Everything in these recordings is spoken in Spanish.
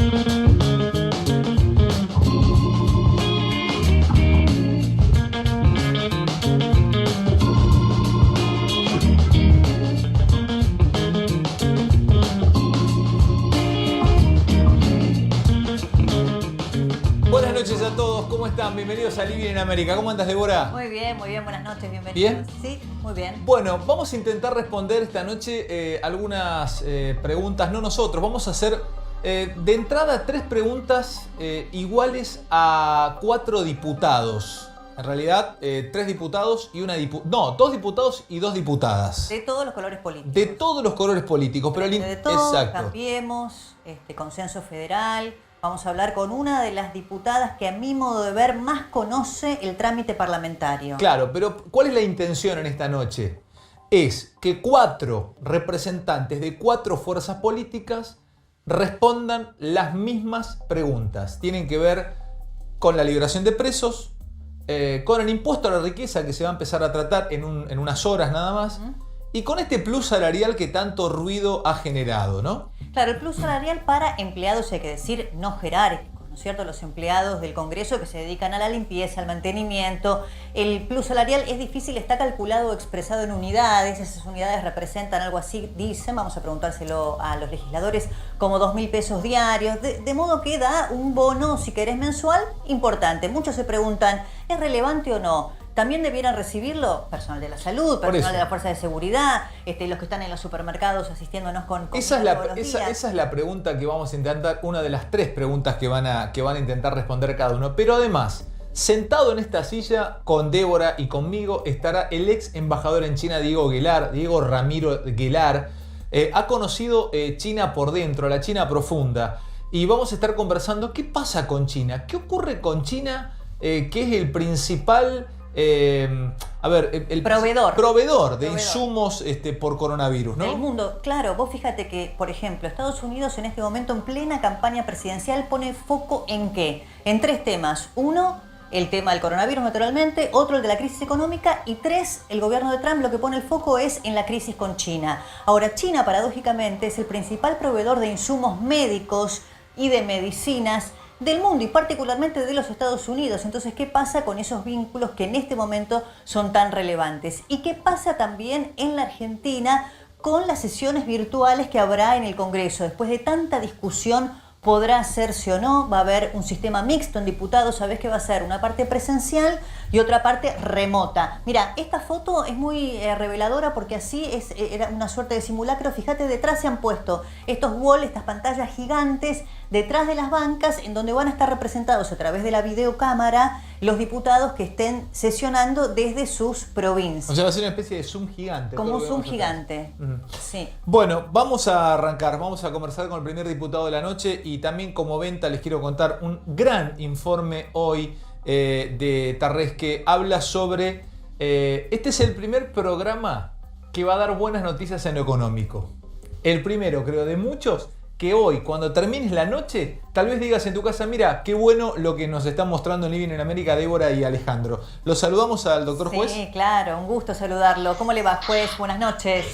Buenas noches a todos, ¿cómo están? Bienvenidos a Living en América. ¿Cómo andas, Débora? Muy bien, buenas noches, bienvenidos. ¿Bien? Sí, muy bien. Bueno, vamos a intentar responder esta noche algunas preguntas, no nosotros, vamos a hacer de entrada 3 preguntas iguales a 4 diputados. En realidad, 3 diputados y 2 diputados y 2 diputadas. De todos los colores políticos. De todos los colores políticos. Pero de todo, exacto. Cambiemos, consenso federal. Vamos a hablar con una de las diputadas que a mi modo de ver más conoce el trámite parlamentario. Claro, pero ¿cuál es la intención en esta noche? Es que 4 representantes de 4 fuerzas políticas respondan las mismas preguntas. Tienen que ver con la liberación de presos, con el impuesto a la riqueza que se va a empezar a tratar en unas horas nada más, y con este plus salarial que tanto ruido ha generado, ¿no? Claro, el plus salarial para empleados, hay que decir, no jerárquicos, ¿no es cierto? Los empleados del Congreso que se dedican a la limpieza, al mantenimiento. El plus salarial es difícil, está calculado o expresado en unidades. Esas unidades representan algo así, dicen, vamos a preguntárselo a los legisladores, como 2.000 pesos diarios. De modo que da un bono, si querés, mensual, importante. Muchos se preguntan, ¿es relevante o no? También debieran recibirlo personal de la salud, personal de la fuerza de seguridad, los que están en los supermercados asistiéndonos con esa es la pregunta que vamos a intentar, una de las 3 preguntas que van a intentar responder cada uno. Pero además, sentado en esta silla con Débora y conmigo estará el ex embajador en China, Diego Ramiro Guelar. Ha conocido China por dentro, la China profunda. Y vamos a estar conversando qué pasa con China, qué ocurre con China, que es el principal... el proveedor de insumos por coronavirus, ¿no? Del mundo, claro. Vos fíjate que, por ejemplo, Estados Unidos en este momento, en plena campaña presidencial, pone foco ¿en qué? En 3 temas. 1, el tema del coronavirus, naturalmente. Otro, el de la crisis económica. Y 3, el gobierno de Trump lo que pone el foco es en la crisis con China. Ahora, China, paradójicamente, es el principal proveedor de insumos médicos y de medicinas del mundo y particularmente de los Estados Unidos. Entonces, ¿qué pasa con esos vínculos que en este momento son tan relevantes? ¿Y qué pasa también en la Argentina con las sesiones virtuales que habrá en el Congreso? Después de tanta discusión, ¿podrá hacerse o no? Va a haber un sistema mixto en diputados. ¿Sabés qué va a ser? Una parte presencial y otra parte remota. Mira, esta foto es muy reveladora porque así era una suerte de simulacro. Fíjate, detrás se han puesto estos walls, estas pantallas gigantes detrás de las bancas en donde van a estar representados a través de la videocámara los diputados que estén sesionando desde sus provincias. O sea, va a ser una especie de Zoom gigante. Como un Zoom gigante. Sí. Bueno, vamos a arrancar, vamos a conversar con el primer diputado de la noche y también como venta les quiero contar un gran informe hoy de Tarrés que habla sobre... este es el primer programa que va a dar buenas noticias en lo económico. El primero, creo, de muchos, que hoy, cuando termines la noche, tal vez digas en tu casa, mira, qué bueno lo que nos están mostrando en Living en América Débora y Alejandro. ¿Los saludamos al doctor Juez? Sí, claro, un gusto saludarlo. ¿Cómo le va, Juez? Buenas noches.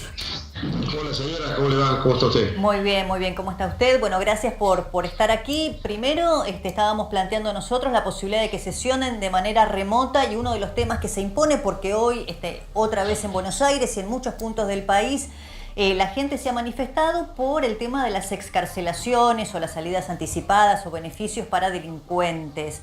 Hola señora, ¿cómo le va? ¿Cómo está usted? Muy bien, ¿cómo está usted? Bueno, gracias por estar aquí. Primero, estábamos planteando nosotros la posibilidad de que sesionen de manera remota y uno de los temas que se impone, porque hoy, otra vez en Buenos Aires y en muchos puntos del país, la gente se ha manifestado por el tema de las excarcelaciones o las salidas anticipadas o beneficios para delincuentes.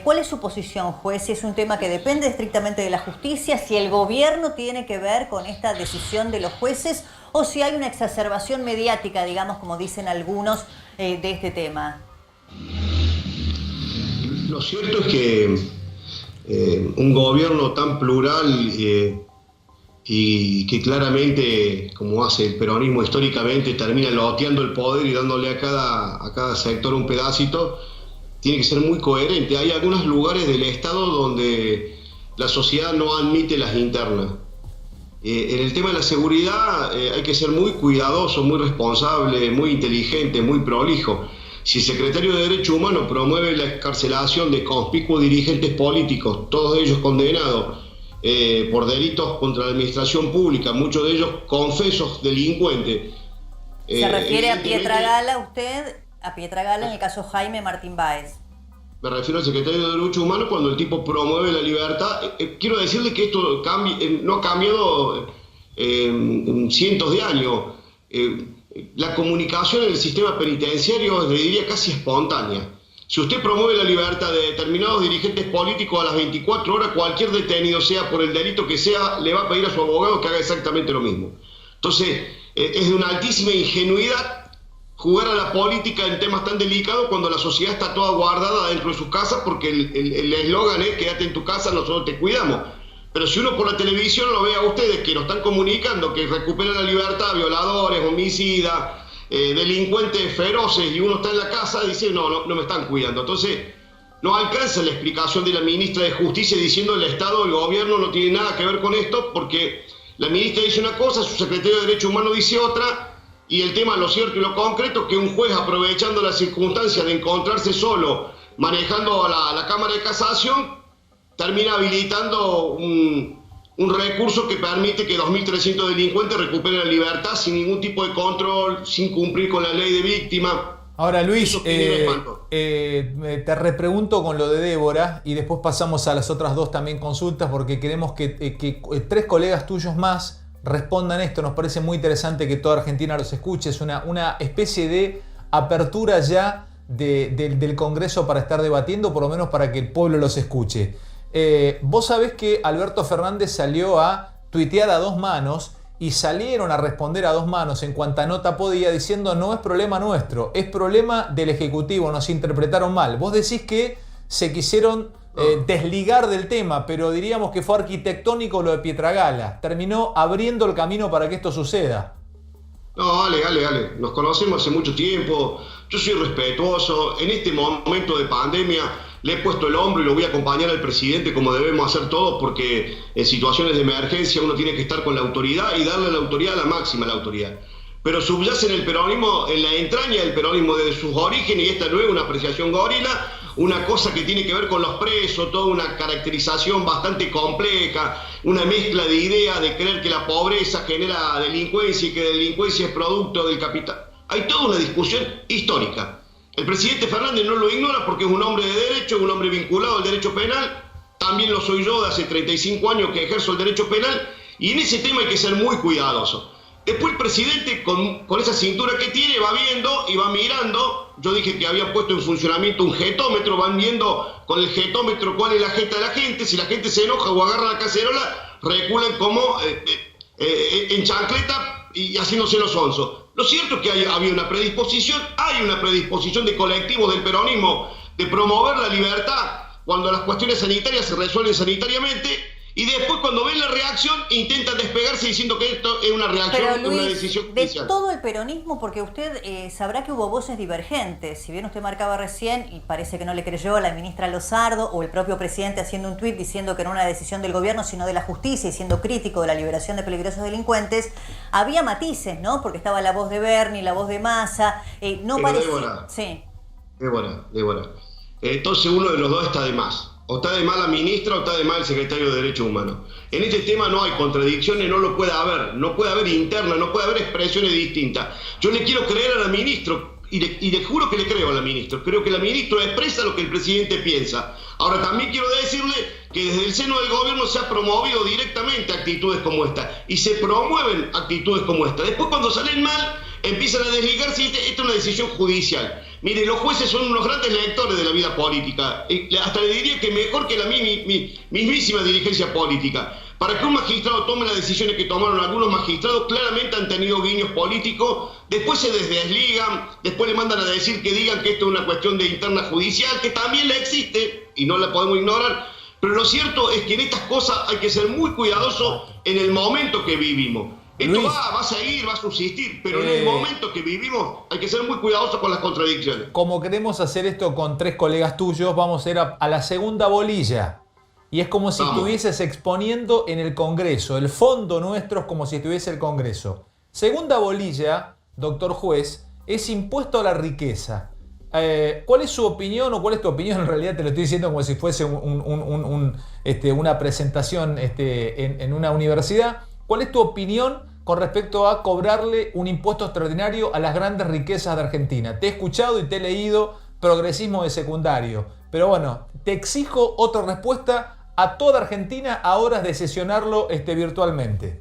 ¿Cuál es su posición, juez? Si es un tema que depende estrictamente de la justicia, si el gobierno tiene que ver con esta decisión de los jueces o si hay una exacerbación mediática, digamos, como dicen algunos, de este tema. Lo cierto es que un gobierno tan plural y que claramente, como hace el peronismo históricamente, termina loteando el poder y dándole a cada sector un pedacito, tiene que ser muy coherente. Hay algunos lugares del Estado donde la sociedad no admite las internas. En el tema de la seguridad hay que ser muy cuidadoso, muy responsable, muy inteligente, muy prolijo. Si el secretario de Derechos Humanos promueve la excarcelación de conspicuos dirigentes políticos, todos ellos condenados por delitos contra la administración pública, muchos de ellos confesos delincuentes. ¿Se refiere a Pietragala usted? A Pietragala, en el caso Jaime Martín Báez. Me refiero al secretario de Derechos Humanos cuando el tipo promueve la libertad. Quiero decirle que esto no ha cambiado en cientos de años. La comunicación en el sistema penitenciario, le diría, casi espontánea. Si usted promueve la libertad de determinados dirigentes políticos a las 24 horas, cualquier detenido, sea por el delito que sea, le va a pedir a su abogado que haga exactamente lo mismo. Entonces, es de una altísima ingenuidad jugar a la política en temas tan delicados cuando la sociedad está toda guardada dentro de sus casas, porque el eslogan es quédate en tu casa, nosotros te cuidamos. Pero si uno por la televisión lo ve a ustedes que nos están comunicando que recuperan la libertad, violadores, homicidas, delincuentes feroces, y uno está en la casa y dice no me están cuidando. Entonces no alcanza la explicación de la ministra de Justicia diciendo el Estado, el gobierno no tiene nada que ver con esto, porque la ministra dice una cosa, su secretario de Derechos Humanos dice otra. Y el tema, lo cierto y lo concreto, es que un juez, aprovechando la circunstancia de encontrarse solo manejando la Cámara de Casación, termina habilitando un recurso que permite que 2.300 delincuentes recuperen la libertad sin ningún tipo de control, sin cumplir con la ley de víctima. Ahora, Luis, te repregunto con lo de Débora y después pasamos a las otras dos también consultas, porque queremos que 3 colegas tuyos más respondan esto. Nos parece muy interesante que toda Argentina los escuche. Es una especie de apertura ya del Congreso para estar debatiendo, por lo menos para que el pueblo los escuche. Vos sabés que Alberto Fernández salió a tuitear a 2 manos y salieron a responder a 2 manos en cuanta nota podía, diciendo no es problema nuestro, es problema del Ejecutivo, nos interpretaron mal. Vos decís que se quisieron desligar del tema, pero diríamos que fue arquitectónico lo de Pietragala. Terminó abriendo el camino para que esto suceda. No, Ale, nos conocemos hace mucho tiempo, yo soy respetuoso. En este momento de pandemia le he puesto el hombro y lo voy a acompañar al presidente como debemos hacer todos, porque en situaciones de emergencia uno tiene que estar con la autoridad y darle a la autoridad la máxima la autoridad. Pero subyace en el peronismo, en la entraña del peronismo desde sus orígenes, y esta no es una apreciación gorila, una cosa que tiene que ver con los presos, toda una caracterización bastante compleja, una mezcla de ideas de creer que la pobreza genera delincuencia y que la delincuencia es producto del capital. Hay toda una discusión histórica. El presidente Fernández no lo ignora porque es un hombre de derecho, un hombre vinculado al derecho penal. También lo soy yo de hace 35 años que ejerzo el derecho penal, y en ese tema hay que ser muy cuidadoso. Después el presidente, con esa cintura que tiene, va viendo y va mirando. Yo dije que había puesto en funcionamiento un jetómetro, van viendo con el jetómetro cuál es la jeta de la gente. Si la gente se enoja o agarra la cacerola, reculan como en chancleta y haciéndose los onzos. Lo cierto es que hay una predisposición de colectivos del peronismo de promover la libertad cuando las cuestiones sanitarias se resuelven sanitariamente. Y después, cuando ven la reacción, intentan despegarse diciendo que esto es una reacción, pero, Luis, una decisión judicial. De todo el peronismo, porque usted sabrá que hubo voces divergentes. Si bien usted marcaba recién, y parece que no le creyó a la ministra Lozardo, o el propio presidente haciendo un tuit diciendo que no era una decisión del gobierno, sino de la justicia, y siendo crítico de la liberación de peligrosos delincuentes, había matices, ¿no? Porque estaba la voz de Bernie, la voz de Massa, no parece... Débora, sí. Débora. Entonces uno de los dos está de más. O está de mal la ministra o está de mal el secretario de Derechos Humanos. En este tema no hay contradicciones, no lo puede haber. No puede haber interna, no puede haber expresiones distintas. Yo le quiero creer a la ministra y le juro que le creo a la ministra. Creo que la ministra expresa lo que el presidente piensa. Ahora también quiero decirle que desde el seno del gobierno se ha promovido directamente actitudes como esta. Y se promueven actitudes como esta. Después, cuando salen mal, empiezan a desligarse y esta es una decisión judicial. Mire, los jueces son unos grandes lectores de la vida política. Hasta le diría que mejor que la mismísima dirigencia política. Para que un magistrado tome las decisiones que tomaron algunos magistrados, claramente han tenido guiños políticos, después se desligan, después le mandan a decir que digan que esto es una cuestión de interna judicial, que también la existe y no la podemos ignorar, pero lo cierto es que en estas cosas hay que ser muy cuidadosos en el momento que vivimos. Esto Luis, va a seguir, va a subsistir, pero en el momento que vivimos hay que ser muy cuidadosos con las contradicciones. Como queremos hacer esto con 3 colegas tuyos, vamos a ir a la segunda bolilla. Y es como si estuvieses exponiendo en el Congreso. El fondo nuestro es como si estuviese el Congreso. Segunda bolilla, doctor juez, es impuesto a la riqueza. ¿Cuál es su opinión o cuál es tu opinión? En realidad te lo estoy diciendo como si fuese una presentación en una universidad. ¿Cuál es tu opinión con respecto a cobrarle un impuesto extraordinario a las grandes riquezas de Argentina. Te he escuchado y te he leído progresismo de secundario. Pero bueno, te exijo otra respuesta a toda Argentina a horas de sesionarlo virtualmente.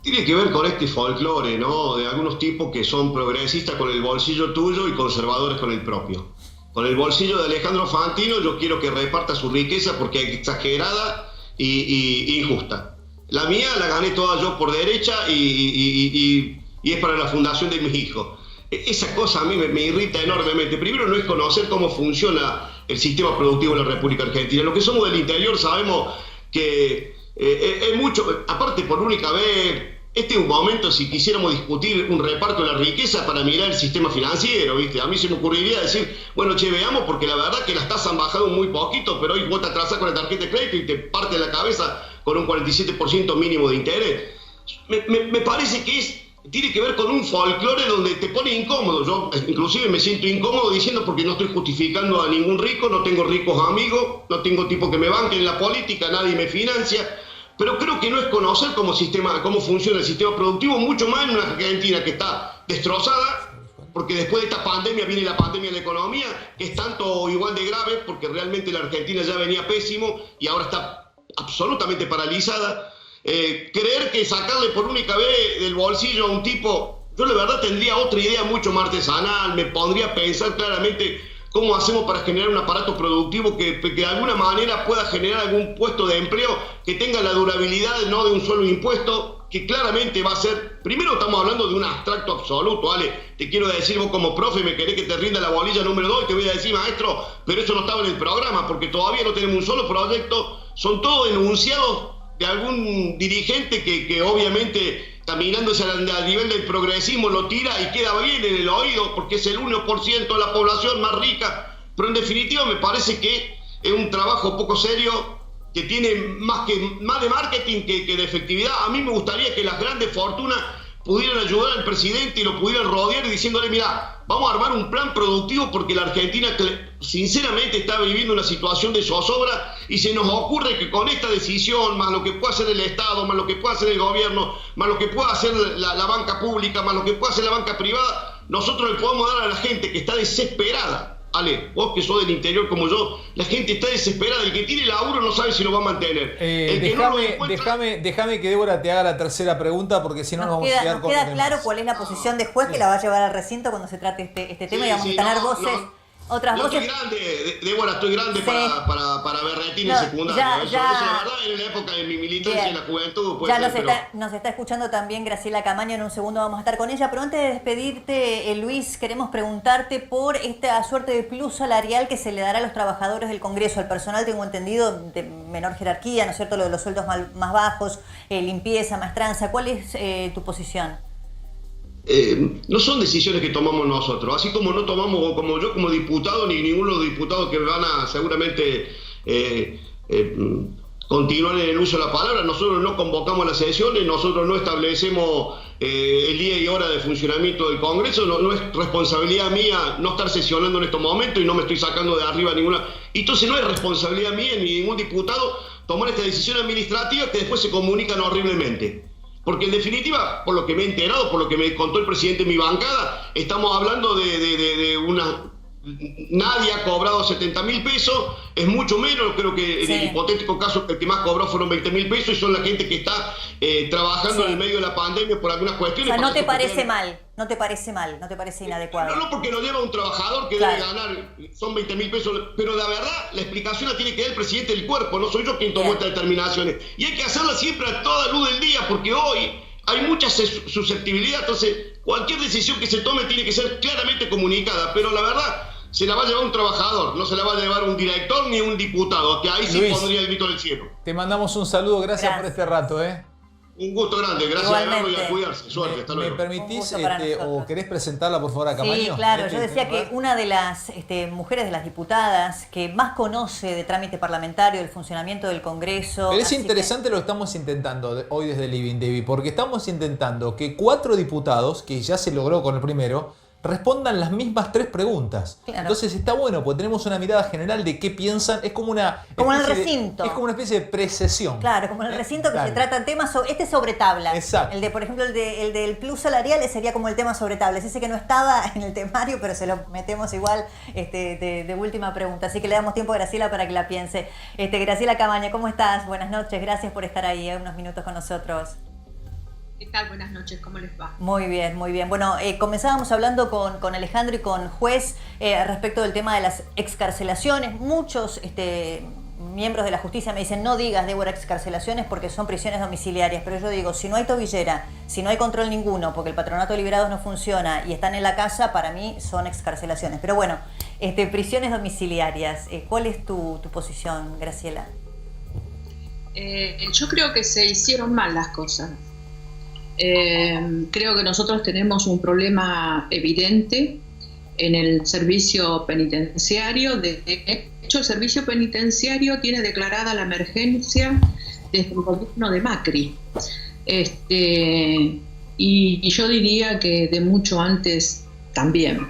Tiene que ver con este folclore, ¿no? De algunos tipos que son progresistas con el bolsillo tuyo y conservadores con el propio. Con el bolsillo de Alejandro Fantino yo quiero que reparta su riqueza porque es exagerada y injusta. La mía la gané toda yo por derecha y es para la fundación de mis hijos. Esa cosa a mí me irrita enormemente. Primero no es conocer cómo funciona el sistema productivo de la República Argentina. Los que somos del interior sabemos que es mucho, aparte por única vez, este es un momento si quisiéramos discutir un reparto de la riqueza para mirar el sistema financiero, ¿viste? A mí se me ocurriría decir, bueno, che, veamos, porque la verdad que las tasas han bajado muy poquito, pero hoy vos te atrasás con la tarjeta de crédito y te parte la cabeza con un 47% mínimo de interés. Me parece que tiene que ver con un folclore donde te pone incómodo. Yo inclusive me siento incómodo diciendo porque no estoy justificando a ningún rico, no tengo ricos amigos, no tengo tipos que me banquen en la política, nadie me financia, pero creo que no es conocer cómo funciona el sistema productivo, mucho más en una Argentina que está destrozada, porque después de esta pandemia viene la pandemia de la economía, que es tanto o igual de grave, porque realmente la Argentina ya venía pésimo y ahora está absolutamente paralizada. Creer que sacarle por única vez del bolsillo a un tipo, yo la verdad tendría otra idea mucho más artesanal, me pondría a pensar claramente cómo hacemos para generar un aparato productivo que de alguna manera pueda generar algún puesto de empleo que tenga la durabilidad no de un solo impuesto, que claramente va a ser, primero estamos hablando de un abstracto absoluto, Ale, te quiero decir vos como profe, me querés que te rinda la bolilla número 2 y te voy a decir, maestro, pero eso no estaba en el programa, porque todavía no tenemos un solo proyecto, son todos enunciados de algún dirigente que obviamente caminándose al nivel del progresismo lo tira y queda bien en el oído porque es el 1% de la población más rica, pero en definitiva me parece que es un trabajo poco serio que tiene más de marketing que de efectividad. A mí me gustaría que las grandes fortunas pudieran ayudar al presidente y lo pudieran rodear diciéndole, mira, vamos a armar un plan productivo porque la Argentina sinceramente está viviendo una situación de zozobra y se nos ocurre que con esta decisión, más lo que pueda hacer el Estado, más lo que pueda hacer el gobierno, más lo que pueda hacer la banca pública, más lo que pueda hacer la banca privada, nosotros le podemos dar a la gente que está desesperada. Ale, vos que sos del interior como yo, la gente está desesperada, el que tiene laburo no sabe si lo va a mantener. Déjame que Débora te haga la tercera pregunta porque si no nos vamos a quedar con queda claro cuál es la posición de juez que la va a llevar al recinto cuando se trate este tema y vamos a tener voces. Otras voces. Estoy grande, Débora, estoy grande para berretín en secundaria. Eso la verdad, en la época de mi militancia en la juventud. Nos está escuchando también Graciela Camaño, en un segundo vamos a estar con ella. Pero antes de despedirte, Luis, queremos preguntarte por esta suerte de plus salarial que se le dará a los trabajadores del Congreso, al personal, tengo entendido, de menor jerarquía, ¿no es cierto? Lo de los sueldos más bajos, limpieza, maestranza. ¿Cuál es tu posición? No son decisiones que tomamos nosotros, así como no tomamos, como yo como diputado, ni ninguno de los diputados que van a seguramente continuar en el uso de la palabra. Nosotros no convocamos las sesiones, nosotros no establecemos el día y hora de funcionamiento del Congreso, no es responsabilidad mía no estar sesionando en estos momentos y no me estoy sacando de arriba ninguna. Entonces no es responsabilidad mía ni ningún diputado tomar esta decisión administrativa que después se comunican horriblemente. Porque en definitiva, por lo que me he enterado, por lo que me contó el presidente de mi bancada, estamos hablando de una... Nadie ha cobrado 70.000 pesos, es mucho menos, creo que en el hipotético caso el que más cobró fueron 20.000 pesos y son la gente que está trabajando en el medio de la pandemia por algunas cuestiones. O sea, no te parece mal, no te parece inadecuado. No, porque lo lleva un trabajador que debe ganar, son 20.000 pesos, pero la verdad, la explicación la tiene que dar el presidente del cuerpo, no soy yo quien tomó estas determinaciones. Y hay que hacerla siempre a toda luz del día, porque hoy hay mucha susceptibilidad, entonces cualquier decisión que se tome tiene que ser claramente comunicada, pero la verdad... Se la va a llevar un trabajador, no se la va a llevar un director ni un diputado, que ahí sí Luis, pondría el grito del cielo. Te mandamos un saludo, gracias por este rato. Un gusto grande, gracias a verlo y a cuidarse. Suerte, hasta luego. ¿Me permitís o querés presentarla por favor a Camaño? Sí, claro, yo decía que una de las mujeres de las diputadas que más conoce de trámite parlamentario, del funcionamiento del Congreso... Pero es interesante lo que estamos intentando hoy desde Living Debbie, porque estamos intentando que 4 diputados, que ya se logró con el primero, respondan las mismas 3 preguntas. Claro. Entonces está bueno, porque tenemos una mirada general de qué piensan. Es como una... Como en el recinto. Es como una especie de precesión. Claro, como en el recinto que Claro. se tratan temas este sobre tablas. Exacto. El de, por ejemplo, el del plus salarial sería como el tema sobre tablas. Ese que no estaba en el temario, pero se lo metemos igual de última pregunta. Así que le damos tiempo a Graciela para que la piense. Graciela Camaña, ¿cómo estás? Buenas noches, gracias por estar ahí unos minutos con nosotros. ¿Qué tal? Buenas noches, ¿cómo les va? Muy bien, muy bien. Bueno, comenzábamos hablando con Alejandro y con Juez respecto del tema de las excarcelaciones. Muchos miembros de la justicia me dicen, no digas, Débora, excarcelaciones porque son prisiones domiciliarias, pero yo digo, si no hay tobillera, si no hay control ninguno, porque el patronato de liberados no funciona y están en la casa, para mí son excarcelaciones. Pero bueno, prisiones domiciliarias, ¿cuál es tu posición, Graciela? Yo creo que se hicieron mal las cosas. Creo que nosotros tenemos un problema evidente en el servicio penitenciario. De hecho, el servicio penitenciario tiene declarada la emergencia desde el gobierno de Macri. Y yo diría que de mucho antes también.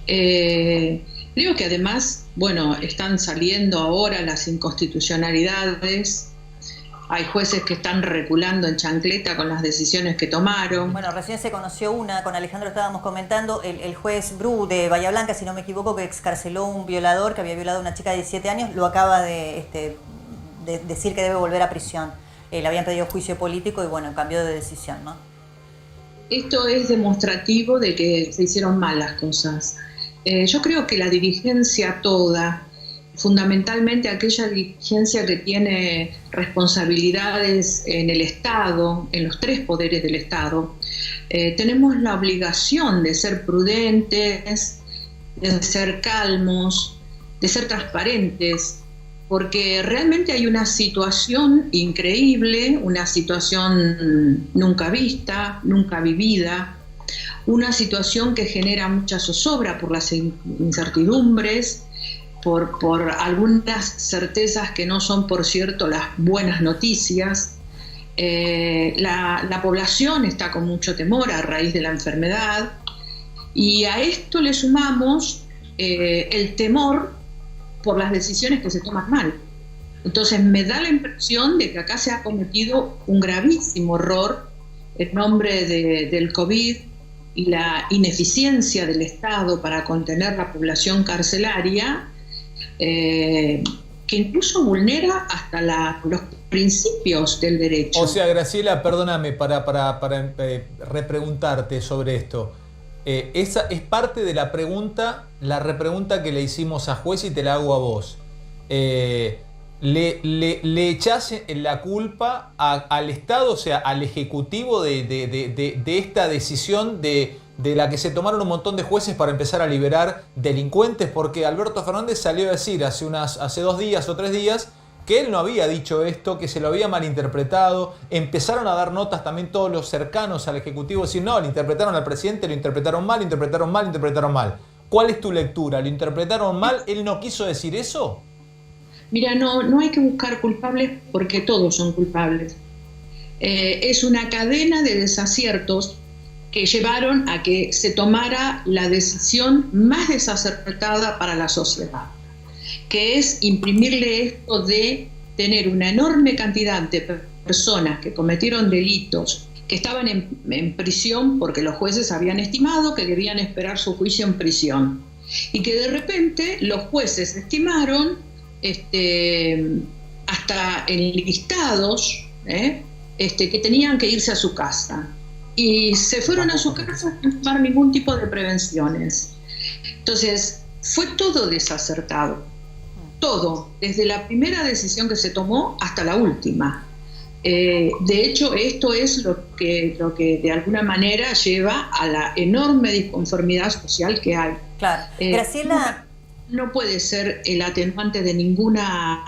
Creo que además, bueno, están saliendo ahora las inconstitucionalidades. Hay jueces que están reculando en chancleta con las decisiones que tomaron. Bueno, recién se conoció una, con Alejandro estábamos comentando, el juez Bru de Bahía Blanca, si no me equivoco, que excarceló un violador que había violado a una chica de 17 años, lo acaba de decir que debe volver a prisión. Le habían pedido juicio político y bueno, cambió de decisión, ¿no? Esto es demostrativo de que se hicieron mal las cosas. Yo creo que la dirigencia toda, fundamentalmente aquella dirigencia que tiene responsabilidades en el Estado, en los 3 poderes del Estado, tenemos la obligación de ser prudentes, de ser calmos, de ser transparentes, porque realmente hay una situación increíble, una situación nunca vista, nunca vivida, una situación que genera mucha zozobra por las incertidumbres, por algunas certezas que no son, por cierto, las buenas noticias. La población está con mucho temor a raíz de la enfermedad y a esto le sumamos el temor por las decisiones que se toman mal. Entonces me da la impresión de que acá se ha cometido un gravísimo error en nombre del COVID y la ineficiencia del Estado para contener la población carcelaria, que incluso vulnera hasta los principios del derecho. O sea, Graciela, perdóname para repreguntarte sobre esto. Esa es parte de la repregunta que le hicimos a Juez y te la hago a vos. Le echás la culpa al Estado, o sea, al Ejecutivo de esta decisión de la que se tomaron un montón de jueces para empezar a liberar delincuentes, porque Alberto Fernández salió a decir hace 2 días o 3 días que él no había dicho esto, que se lo había malinterpretado. Empezaron a dar notas también todos los cercanos al Ejecutivo, decir, no, le interpretaron al presidente, lo interpretaron mal, interpretaron mal, interpretaron mal. ¿Cuál es tu lectura? ¿Lo interpretaron mal? ¿Él no quiso decir eso? Mira, no hay que buscar culpables porque todos son culpables. Es una cadena de desaciertos que llevaron a que se tomara la decisión más desacertada para la sociedad, que es imprimirle esto de tener una enorme cantidad de personas que cometieron delitos, que estaban en prisión porque los jueces habían estimado que debían esperar su juicio en prisión, y que de repente los jueces estimaron hasta enlistados que tenían que irse a su casa. Y se fueron a su casa sin tomar ningún tipo de prevenciones. Entonces, fue todo desacertado. Todo, desde la primera decisión que se tomó hasta la última. De hecho, esto es lo que de alguna manera lleva a la enorme disconformidad social que hay. Claro. Graciela... No puede ser el atenuante de ninguna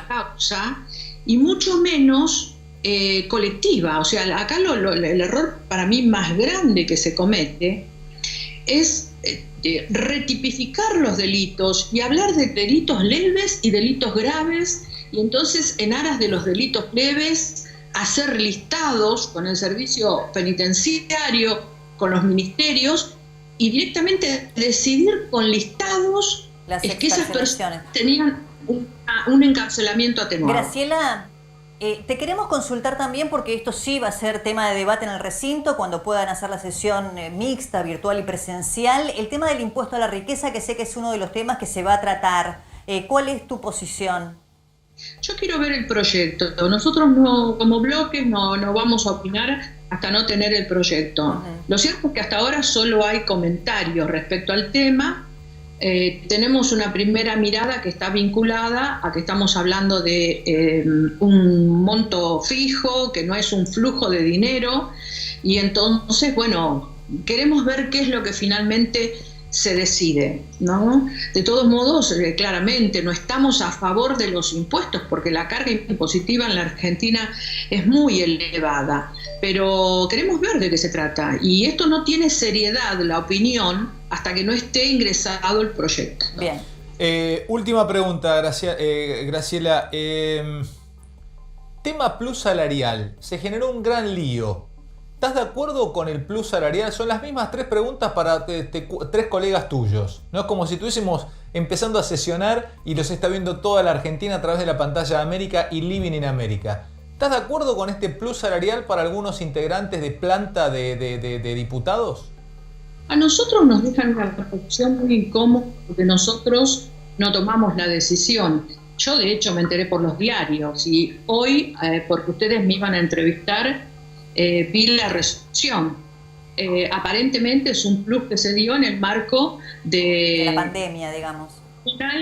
causa, y mucho menos colectiva. O sea, acá el error para mí más grande que se comete es retipificar los delitos y hablar de delitos leves y delitos graves, y entonces en aras de los delitos leves hacer listados con el servicio penitenciario con los ministerios y directamente decidir con listados que esas personas tenían un encarcelamiento atenuado. Graciela, te queremos consultar también, porque esto sí va a ser tema de debate en el recinto cuando puedan hacer la sesión mixta, virtual y presencial. El tema del impuesto a la riqueza, que sé que es uno de los temas que se va a tratar. ¿Cuál es tu posición? Yo quiero ver el proyecto. Nosotros no, como bloques no vamos a opinar hasta no tener el proyecto. Lo cierto es que hasta ahora solo hay comentarios respecto al tema. Tenemos una primera mirada que está vinculada a que estamos hablando de un monto fijo, que no es un flujo de dinero, y entonces, bueno, queremos ver qué es lo que finalmente se decide, ¿no? De todos modos, claramente no estamos a favor de los impuestos, porque la carga impositiva en la Argentina es muy elevada, pero queremos ver de qué se trata, y esto no tiene seriedad, la opinión, hasta que no esté ingresado el proyecto. Bien. Última pregunta, Graciela. Tema plus salarial. Se generó un gran lío. ¿Estás de acuerdo con el plus salarial? Son las mismas 3 preguntas para 3 colegas tuyos. No es como si estuviésemos empezando a sesionar y los está viendo toda la Argentina a través de la pantalla de América y Living in America. ¿Estás de acuerdo con este plus salarial para algunos integrantes de planta de diputados? A nosotros nos dejan una reflexión muy incómoda porque nosotros no tomamos la decisión. Yo, de hecho, me enteré por los diarios y hoy, porque ustedes me iban a entrevistar, vi la resolución. Aparentemente es un plus que se dio en el marco de la pandemia, digamos.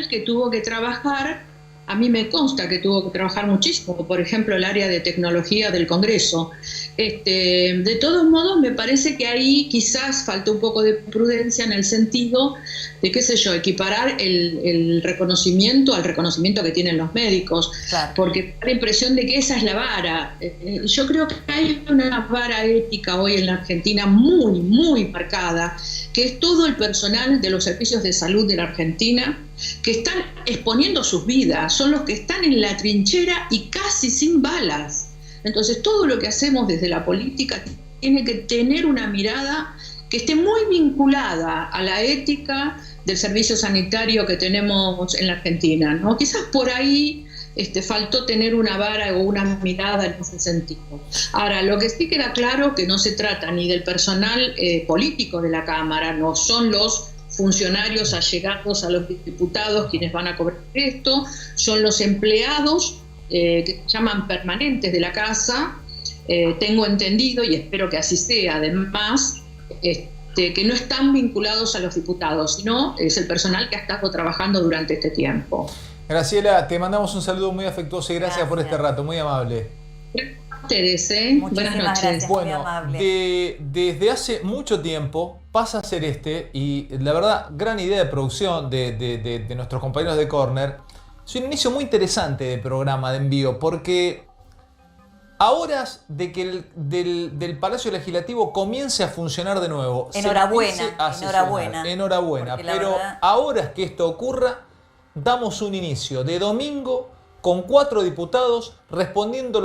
Que tuvo que trabajar, a mí me consta que tuvo que trabajar muchísimo, por ejemplo el área de tecnología del Congreso. De todos modos, me parece que ahí quizás faltó un poco de prudencia en el sentido de, qué sé yo, equiparar el reconocimiento al reconocimiento que tienen los médicos, claro, porque da la impresión de que esa es la vara. Yo creo que hay una vara ética hoy en la Argentina muy, muy marcada, que es todo el personal de los servicios de salud de la Argentina, que están exponiendo sus vidas, son los que están en la trinchera y casi sin balas. Entonces todo lo que hacemos desde la política tiene que tener una mirada que esté muy vinculada a la ética del servicio sanitario que tenemos en la Argentina, ¿no? Quizás por ahí faltó tener una vara o una mirada en ese sentido. Ahora, lo que sí queda claro que no se trata ni del personal político de la Cámara, no son los funcionarios allegados a los diputados quienes van a cobrar esto, son los empleados que se llaman permanentes de la casa, tengo entendido y espero que así sea además, que no están vinculados a los diputados, sino es el personal que ha estado trabajando durante este tiempo. Graciela, te mandamos un saludo muy afectuoso y gracias por este rato, muy amable. A ustedes, buenas noches. Gracias, bueno, desde hace mucho tiempo pasa a ser y la verdad, gran idea de producción de nuestros compañeros de Corner. Es un inicio muy interesante de programa de envío, porque a horas de que del Palacio Legislativo comience a funcionar de nuevo. Enhorabuena. Pero verdad, a horas que esto ocurra, damos un inicio de domingo con 4 diputados respondiendo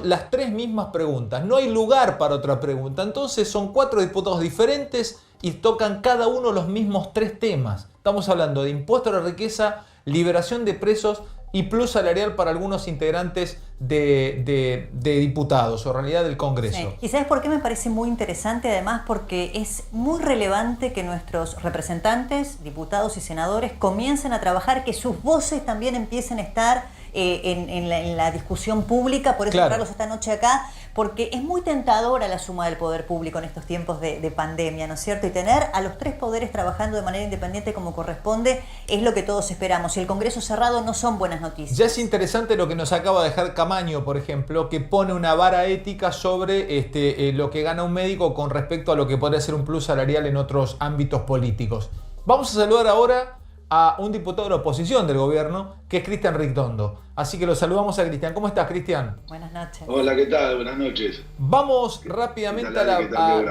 las 3 mismas preguntas. No hay lugar para otra pregunta. Entonces son 4 diputados diferentes y tocan cada uno los mismos 3 temas. Estamos hablando de impuesto a la riqueza, liberación de presos y plus salarial para algunos integrantes de diputados o en realidad del Congreso. Sí. ¿Y sabes por qué me parece muy interesante? Además, porque es muy relevante que nuestros representantes, diputados y senadores comiencen a trabajar, que sus voces también empiecen a estar en la discusión pública. Por eso traerlos esta noche acá, porque es muy tentadora la suma del poder público en estos tiempos de pandemia, ¿no es cierto? Y tener a los 3 poderes trabajando de manera independiente como corresponde es lo que todos esperamos. Y el Congreso cerrado no son buenas noticias. Ya es interesante lo que nos acaba de dejar Camaño, por ejemplo, que pone una vara ética sobre lo que gana un médico con respecto a lo que podría ser un plus salarial en otros ámbitos políticos. Vamos a saludar ahora a un diputado de la oposición del gobierno, que es Cristian Ritondo. Así que lo saludamos a Cristian. ¿Cómo estás, Cristian? Buenas noches. Hola, ¿qué tal? Buenas noches. Vamos rápidamente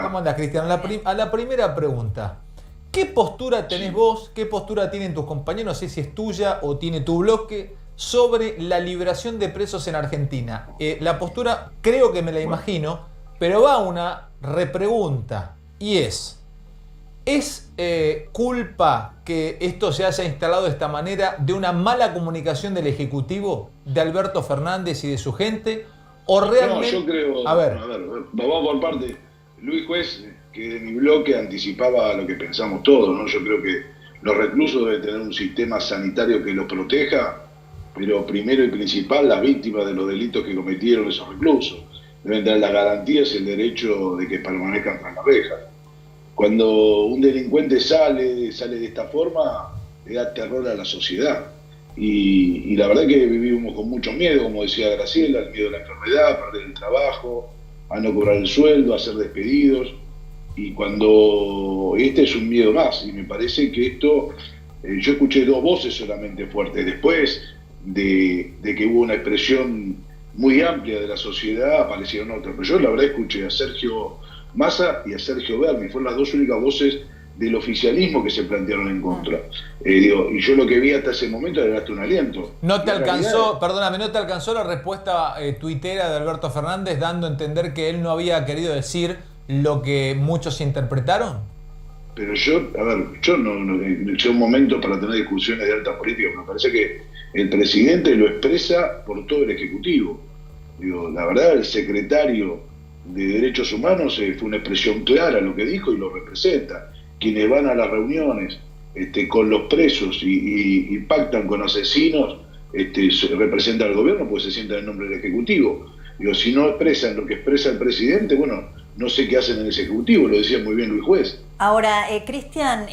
¿cómo andás, Cristian? A la primera pregunta. ¿Qué postura tenés vos? ¿Qué postura tienen tus compañeros? No sé si es tuya o tiene tu bloque sobre la liberación de presos en Argentina. La postura creo que me la imagino, pero va una repregunta. y ¿es culpa que esto se haya instalado de esta manera de una mala comunicación del Ejecutivo, de Alberto Fernández y de su gente? ¿O realmente...? No, yo creo... A ver, vamos por parte. Luis Juez, que de mi bloque anticipaba lo que pensamos todos, ¿no? Yo creo que los reclusos deben tener un sistema sanitario que los proteja, pero primero y principal, las víctimas de los delitos que cometieron esos reclusos deben tener las garantías y el derecho de que permanezcan tras la reja. Cuando un delincuente sale de esta forma, le da terror a la sociedad. Y la verdad que vivimos con mucho miedo, como decía Graciela, el miedo a la enfermedad, a perder el trabajo, a no cobrar el sueldo, a ser despedidos. Y cuando este es un miedo más, y me parece que esto, yo escuché dos voces solamente fuertes, después de que hubo una expresión muy amplia de la sociedad, aparecieron otras, pero yo la verdad escuché a Sergio Massa y a Sergio Berni, fueron las dos únicas voces del oficialismo que se plantearon en contra. Y yo lo que vi hasta ese momento era hasta un aliento. ¿No te alcanzó, perdóname, no te alcanzó la respuesta tuitera de Alberto Fernández dando a entender que él no había querido decir lo que muchos interpretaron? Pero yo no es un momento para tener discusiones de alta política, me parece que el presidente lo expresa por todo el Ejecutivo. La verdad, el secretario de Derechos Humanos fue una expresión clara lo que dijo y lo representa. Quienes van a las reuniones con los presos y pactan con asesinos representan al gobierno porque se sientan en nombre del Ejecutivo. Si no expresan lo que expresa el presidente, bueno, no sé qué hacen en el Ejecutivo, lo decía muy bien Luis Juez. Ahora, Cristian,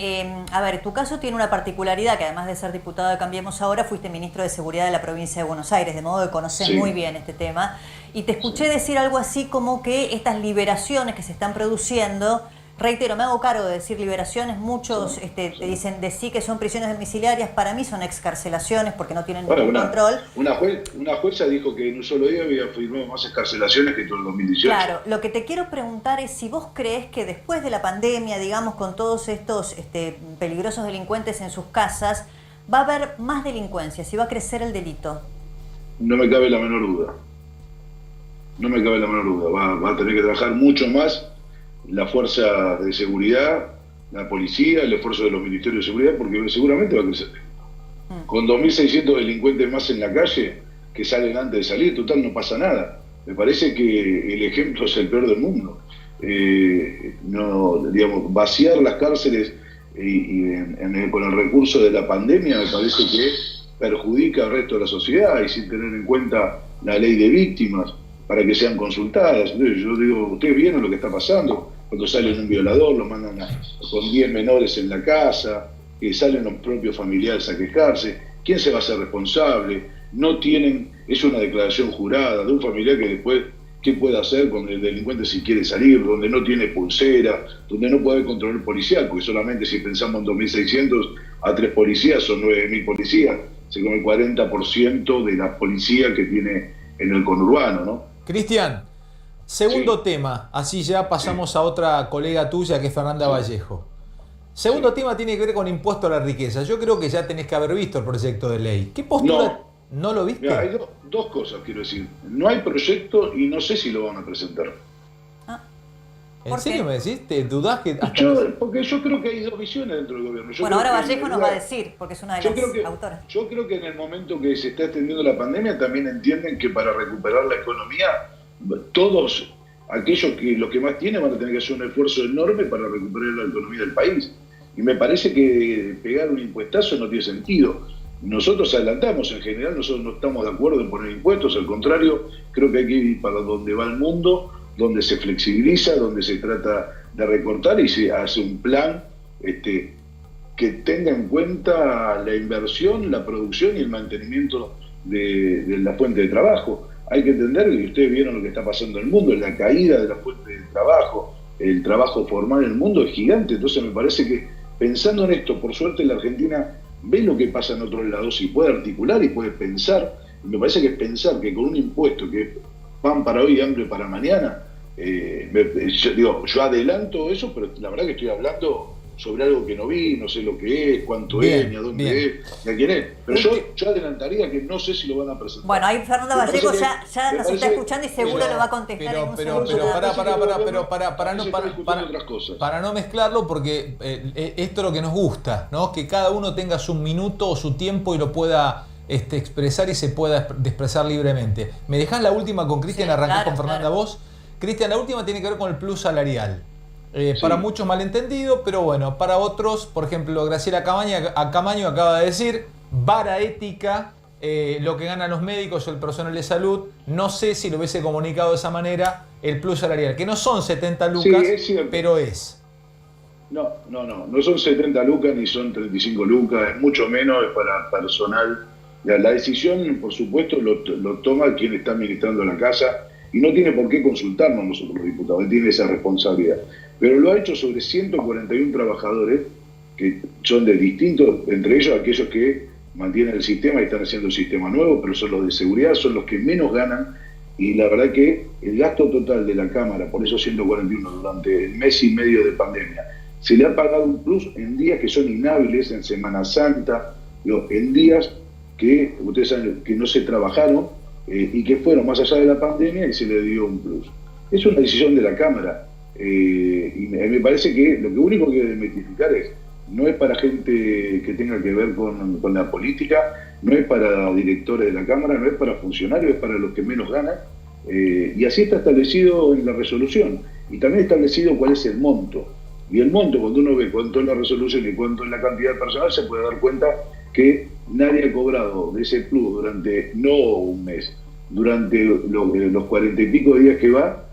a ver, tu caso tiene una particularidad, que además de ser diputado de Cambiemos Ahora, fuiste ministro de Seguridad de la provincia de Buenos Aires, de modo que conocés muy bien este tema. Y te escuché decir algo así como que estas liberaciones que se están produciendo, reitero, me hago cargo de decir liberaciones, muchos te dicen de sí que son prisiones domiciliarias, para mí son excarcelaciones porque no tienen ningún control. Una jueza dijo que en un solo día había firmado más excarcelaciones que todo el 2018. Claro, lo que te quiero preguntar es si vos crees que después de la pandemia, digamos, con todos estos peligrosos delincuentes en sus casas, va a haber más delincuencia, si va a crecer el delito. No me cabe la menor duda. No me cabe la menor duda. Va a tener que trabajar mucho más la fuerza de seguridad, la policía, el esfuerzo de los ministerios de seguridad, porque seguramente va a crecer. Con 2.600 delincuentes más en la calle que salen antes de salir, total no pasa nada. Me parece que el ejemplo es el peor del mundo. Vaciar las cárceles con el recurso de la pandemia me parece que perjudica al resto de la sociedad y sin tener en cuenta la ley de víctimas para que sean consultadas. Entonces, yo digo, ustedes vieron lo que está pasando. Cuando sale un violador, lo mandan con 10 menores en la casa, que salen los propios familiares a quejarse. ¿Quién se va a hacer responsable? No tienen, es una declaración jurada de un familiar que después, ¿qué puede hacer con el delincuente si quiere salir? Donde no tiene pulsera, donde no puede haber control policial, porque solamente si pensamos en 2.600 a 3 policías son 9.000 policías, se come el 40% de la policía que tiene en el conurbano, ¿no? Cristian, segundo tema, así ya pasamos a otra colega tuya que es Fernanda Vallejo. Segundo tema tiene que ver con impuesto a la riqueza. Yo creo que ya tenés que haber visto el proyecto de ley. ¿Qué postura? ¿No lo viste? Mira, hay dos cosas, quiero decir. No hay proyecto y no sé si lo van a presentar. ¿En serio me decís? ¿Te dudás que...? Porque yo creo que hay dos visiones dentro del gobierno. Ahora Vallejo nos va a decir, porque es una de las autoras. Yo creo que en el momento que se está extendiendo la pandemia también entienden que para recuperar la economía, todos aquellos los que más tienen van a tener que hacer un esfuerzo enorme para recuperar la economía del país. Y me parece que pegar un impuestazo no tiene sentido. Nosotros adelantamos, en general, nosotros no estamos de acuerdo en poner impuestos, al contrario, creo que hay que ir para donde va el mundo, donde se flexibiliza, donde se trata de recortar y se hace un plan que tenga en cuenta la inversión, la producción y el mantenimiento de la fuente de trabajo. Hay que entender que ustedes vieron lo que está pasando en el mundo, la caída de la fuente de trabajo, el trabajo formal en el mundo es gigante, entonces me parece que pensando en esto, por suerte la Argentina ve lo que pasa en otros lados y puede articular y puede pensar, y me parece que pensar que con un impuesto que es pan para hoy y hambre para mañana, yo adelanto eso, pero la verdad que estoy hablando sobre algo que no vi, no sé lo que es, cuánto Bien, es, ni a dónde bien. es, ni a quién es. Pero yo adelantaría que no sé si lo van a presentar. Bueno, ahí Fernanda Me parece Vallejo que- ya me nos parece- está escuchando y seguro pero- lo va a contestar en un pero segundo. para no mezclarlo, porque esto es lo que nos gusta, ¿no? Que cada uno tenga su minuto o su tiempo y lo pueda expresar y se pueda expresar libremente. ¿Me dejás la última con Cristian? Sí, Arrancás claro, con Fernanda claro. vos. Cristian, la última tiene que ver con el plus salarial. Sí. Para muchos malentendido, pero bueno, para otros, por ejemplo, Graciela Camaño acaba de decir, vara ética, lo que ganan los médicos o el personal de salud, no sé si lo hubiese comunicado de esa manera, el plus salarial, que no son 70 lucas, Sí, es cierto. pero es. No son 70 lucas ni son 35 lucas, es mucho menos, es para personal. La decisión, por supuesto, lo toma quien está administrando la casa y no tiene por qué consultarnos nosotros los diputados, él tiene esa responsabilidad. Pero lo ha hecho sobre 141 trabajadores que son de distintos, entre ellos aquellos que mantienen el sistema y están haciendo el sistema nuevo, pero son los de seguridad, son los que menos ganan. Y la verdad que el gasto total de la Cámara por esos 141 durante el mes y medio de pandemia, se le ha pagado un plus en días que son inhábiles, en Semana Santa, en días que ustedes saben que no se trabajaron y que fueron más allá de la pandemia y se le dio un plus. Es una decisión de la Cámara y me parece que lo único que debe desmitificar no es para gente que tenga que ver con la política, no es para directores de la Cámara, no es para funcionarios, es para los que menos ganan. Y así está establecido en la resolución. Y también establecido cuál es el monto. Y el monto, cuando uno ve cuánto es la resolución y cuánto es la cantidad de personal, se puede dar cuenta que nadie ha cobrado de ese plus durante, no un mes, durante los 40 y pico días que va,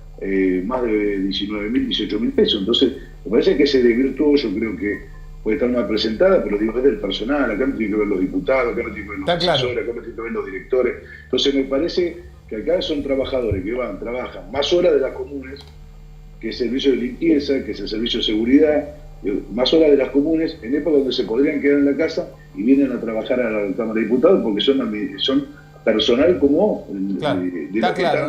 más de 19.000, 18.000 pesos. Entonces, me parece que se desvirtuó, yo creo que puede estar mal presentada, pero digo, es del personal, acá no tiene que ver los diputados, acá no tiene que ver los asesores, acá no tiene que ver los directores. Entonces, me parece que acá son trabajadores que trabajan más horas de las comunes, que es el servicio de limpieza, que es el servicio de seguridad, más horas de las comunes, en época donde se podrían quedar en la casa y vienen a trabajar a la Cámara de Diputados porque son personal como Está claro,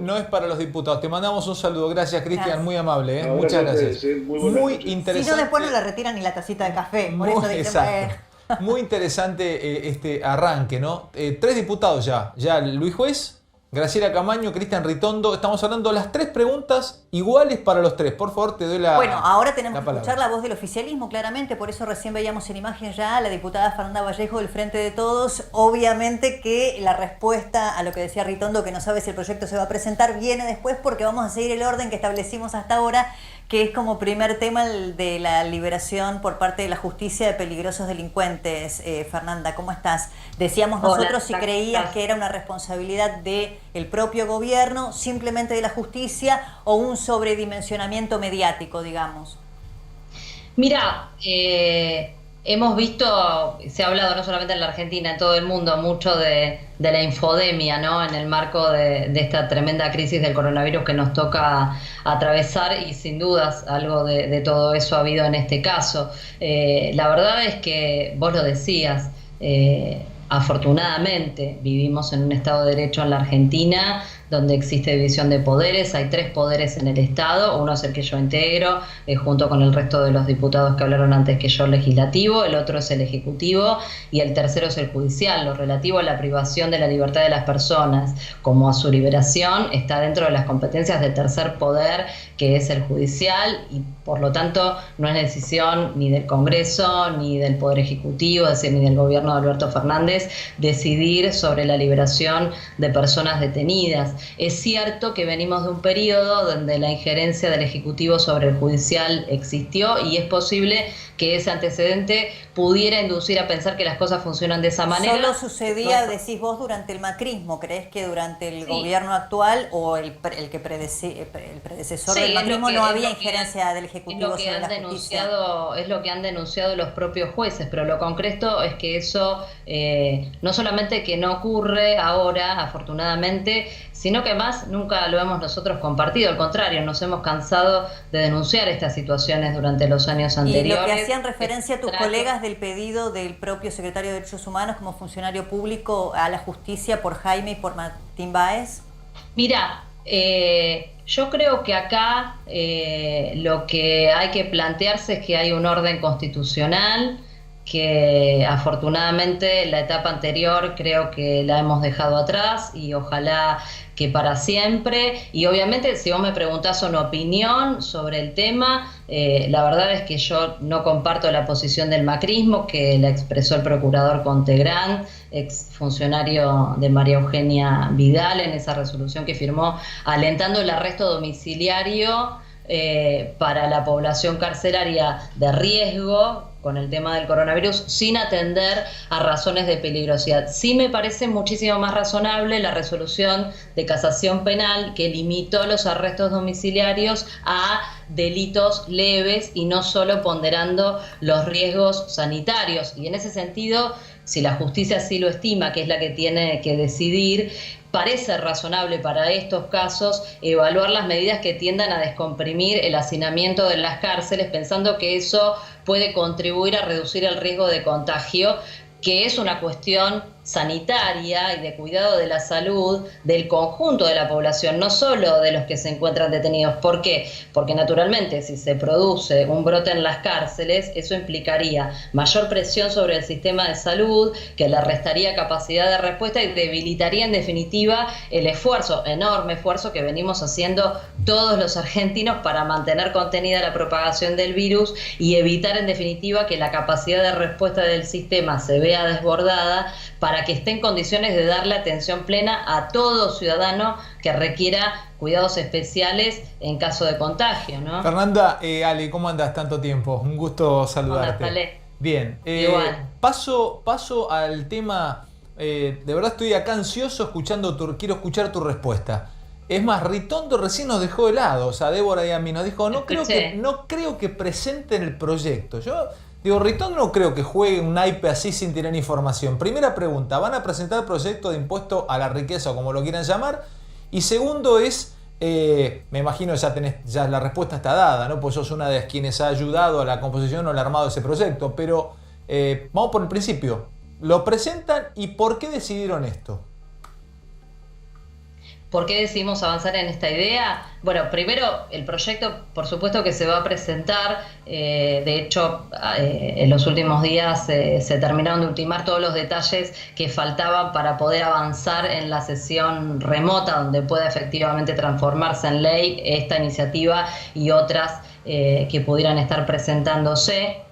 no es para los diputados. Te mandamos un saludo, gracias Cristian, Gracias. Muy amable, No, muchas gracias. gracias. Muy interesante. Si no, después no le retiran ni la tacita de café. Por eso dicen, Exacto. Muy interesante este arranque, ¿no? 3 diputados ya Luis Juez, Graciela Camaño, Cristian Ritondo. Estamos hablando de las 3 preguntas iguales para los 3. Por favor, te doy la Bueno, ahora tenemos que palabra. escuchar la voz del oficialismo, claramente, por eso recién veíamos en imagen ya a la diputada Fernanda Vallejo del Frente de Todos. Obviamente que la respuesta a lo que decía Ritondo, que no sabe si el proyecto se va a presentar, viene después porque vamos a seguir el orden que establecimos hasta ahora, que es como primer tema el de la liberación por parte de la justicia de peligrosos delincuentes. Fernanda, ¿cómo estás? Decíamos nosotros si creías que era una responsabilidad del propio gobierno, simplemente de la justicia, o un sobredimensionamiento mediático, digamos. Mira, hemos visto, se ha hablado no solamente en la Argentina, en todo el mundo, mucho de la infodemia, ¿no? En el marco de esta tremenda crisis del coronavirus que nos toca atravesar, y sin dudas algo de todo eso ha habido en este caso. La verdad es que vos lo decías, afortunadamente vivimos en un Estado de Derecho en la Argentina, donde existe división de poderes. Hay 3 poderes en el Estado, uno es el que yo integro, junto con el resto de los diputados que hablaron antes que yo, legislativo, el otro es el ejecutivo y el tercero es el judicial. Lo relativo a la privación de la libertad de las personas como a su liberación está dentro de las competencias del tercer poder, que es el judicial, y por lo tanto no es decisión ni del Congreso ni del Poder Ejecutivo, es decir, ni del gobierno de Alberto Fernández, decidir sobre la liberación de personas detenidas. Es cierto que venimos de un periodo donde la injerencia del Ejecutivo sobre el judicial existió, y es posible que ese antecedente pudiera inducir a pensar que las cosas funcionan de esa manera. Solo sucedía, decís vos, durante el macrismo. ¿Crees que durante el gobierno actual o el predecesor del macrismo no había injerencia del Ejecutivo sobre la justicia? Es lo que han denunciado los propios jueces, pero lo concreto es que eso no solamente que no ocurre ahora, afortunadamente, sino que además nunca lo hemos nosotros compartido. Al contrario, nos hemos cansado de denunciar estas situaciones durante los años anteriores. Y lo que hacían referencia a tus colegas del pedido del propio secretario de Derechos Humanos como funcionario público a la justicia por Jaime y por Martín Báez. Mira, Yo creo que acá lo que hay que plantearse es que hay un orden constitucional que afortunadamente la etapa anterior creo que la hemos dejado atrás y ojalá que para siempre. Y obviamente si vos me preguntás una opinión sobre el tema, la verdad es que yo no comparto la posición del macrismo que la expresó el procurador Contegrán, ex funcionario de María Eugenia Vidal, en esa resolución que firmó alentando el arresto domiciliario para la población carcelaria de riesgo con el tema del coronavirus, sin atender a razones de peligrosidad. Sí me parece muchísimo más razonable la resolución de casación penal que limitó los arrestos domiciliarios a delitos leves y no solo ponderando los riesgos sanitarios. Y en ese sentido, si la justicia así lo estima, que es la que tiene que decidir, parece razonable para estos casos evaluar las medidas que tiendan a descomprimir el hacinamiento de las cárceles, pensando que eso puede contribuir a reducir el riesgo de contagio, que es una cuestión sanitaria y de cuidado de la salud del conjunto de la población, no solo de los que se encuentran detenidos. ¿Por qué? Porque naturalmente si se produce un brote en las cárceles, eso implicaría mayor presión sobre el sistema de salud, que le restaría capacidad de respuesta y debilitaría en definitiva el esfuerzo, enorme esfuerzo que venimos haciendo todos los argentinos para mantener contenida la propagación del virus y evitar en definitiva que la capacidad de respuesta del sistema se vea desbordada, para que esté en condiciones de darle atención plena a todo ciudadano que requiera cuidados especiales en caso de contagio, ¿no? Fernanda, Ale, ¿cómo andas? Tanto tiempo, un gusto saludarte. Hola, Ale. Bien, Igual. paso al tema, de verdad estoy acá ansioso quiero escuchar tu respuesta. Es más, Ritondo recién nos dejó de lado, o sea, Débora y a mí nos dijo, no creo que presenten el proyecto. Yo digo, Ritondo no creo que juegue un naipe así sin tener información. Primera pregunta, ¿van a presentar el proyecto de impuesto a la riqueza o como lo quieran llamar? Y segundo es, me imagino ya la respuesta está dada, ¿no? Pues sos una de quienes ha ayudado a la composición o al armado de ese proyecto. Pero vamos por el principio. ¿Lo presentan y por qué decidieron esto? ¿Por qué decidimos avanzar en esta idea? Bueno, primero, el proyecto, por supuesto que se va a presentar. De hecho, en los últimos días se terminaron de ultimar todos los detalles que faltaban para poder avanzar en la sesión remota, donde pueda efectivamente transformarse en ley esta iniciativa y otras que pudieran estar presentándose.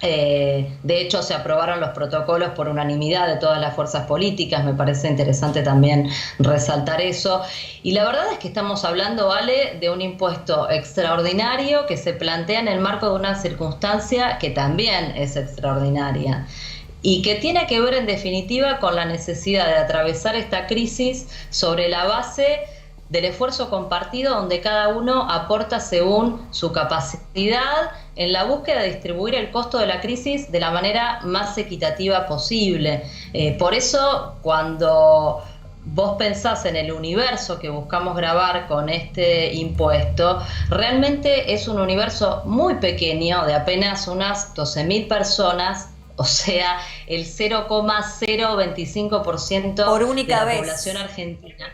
De hecho, se aprobaron los protocolos por unanimidad de todas las fuerzas políticas, me parece interesante también resaltar eso. Y la verdad es que estamos hablando, Ale, de un impuesto extraordinario que se plantea en el marco de una circunstancia que también es extraordinaria y que tiene que ver en definitiva con la necesidad de atravesar esta crisis sobre la base del esfuerzo compartido, donde cada uno aporta según su capacidad en la búsqueda de distribuir el costo de la crisis de la manera más equitativa posible. Por eso, cuando vos pensás en el universo que buscamos grabar con este impuesto, realmente es un universo muy pequeño, de apenas unas 12.000 personas, o sea, el 0,025% por única de la vez. Población argentina.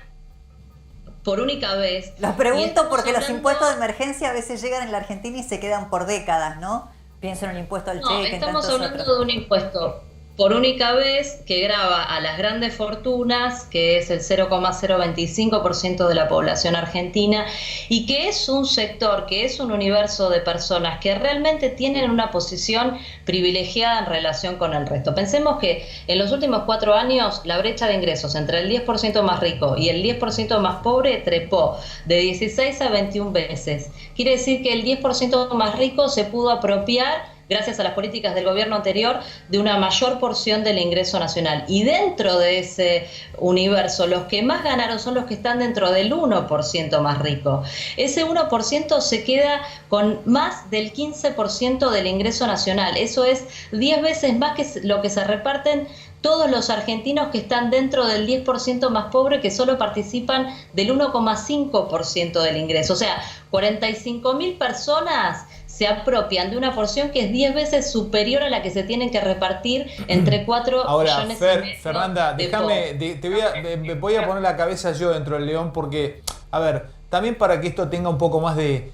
Por única vez. Los pregunto porque los impuestos de emergencia a veces llegan en la Argentina y se quedan por décadas, ¿no? Pienso en el impuesto al cheque. Estamos hablando de un impuesto por única vez que grava a las grandes fortunas, que es el 0,025% de la población argentina, y que es un sector, que es un universo de personas que realmente tienen una posición privilegiada en relación con el resto. Pensemos que en los últimos 4 años la brecha de ingresos entre el 10% más rico y el 10% más pobre trepó de 16 a 21 veces. Quiere decir que el 10% más rico se pudo apropiar, gracias a las políticas del gobierno anterior, de una mayor porción del ingreso nacional. Y dentro de ese universo, los que más ganaron son los que están dentro del 1% más rico. Ese 1% se queda con más del 15% del ingreso nacional. Eso es 10 veces más que lo que se reparten todos los argentinos que están dentro del 10% más pobre, que solo participan del 1,5% del ingreso. O sea, 45.000 personas se apropian de una porción que es 10 veces superior a la que se tienen que repartir entre 4 Ahora, millones y medio Fernanda, déjame, voy a poner la cabeza yo dentro del león porque, A ver, también para que esto tenga un poco más de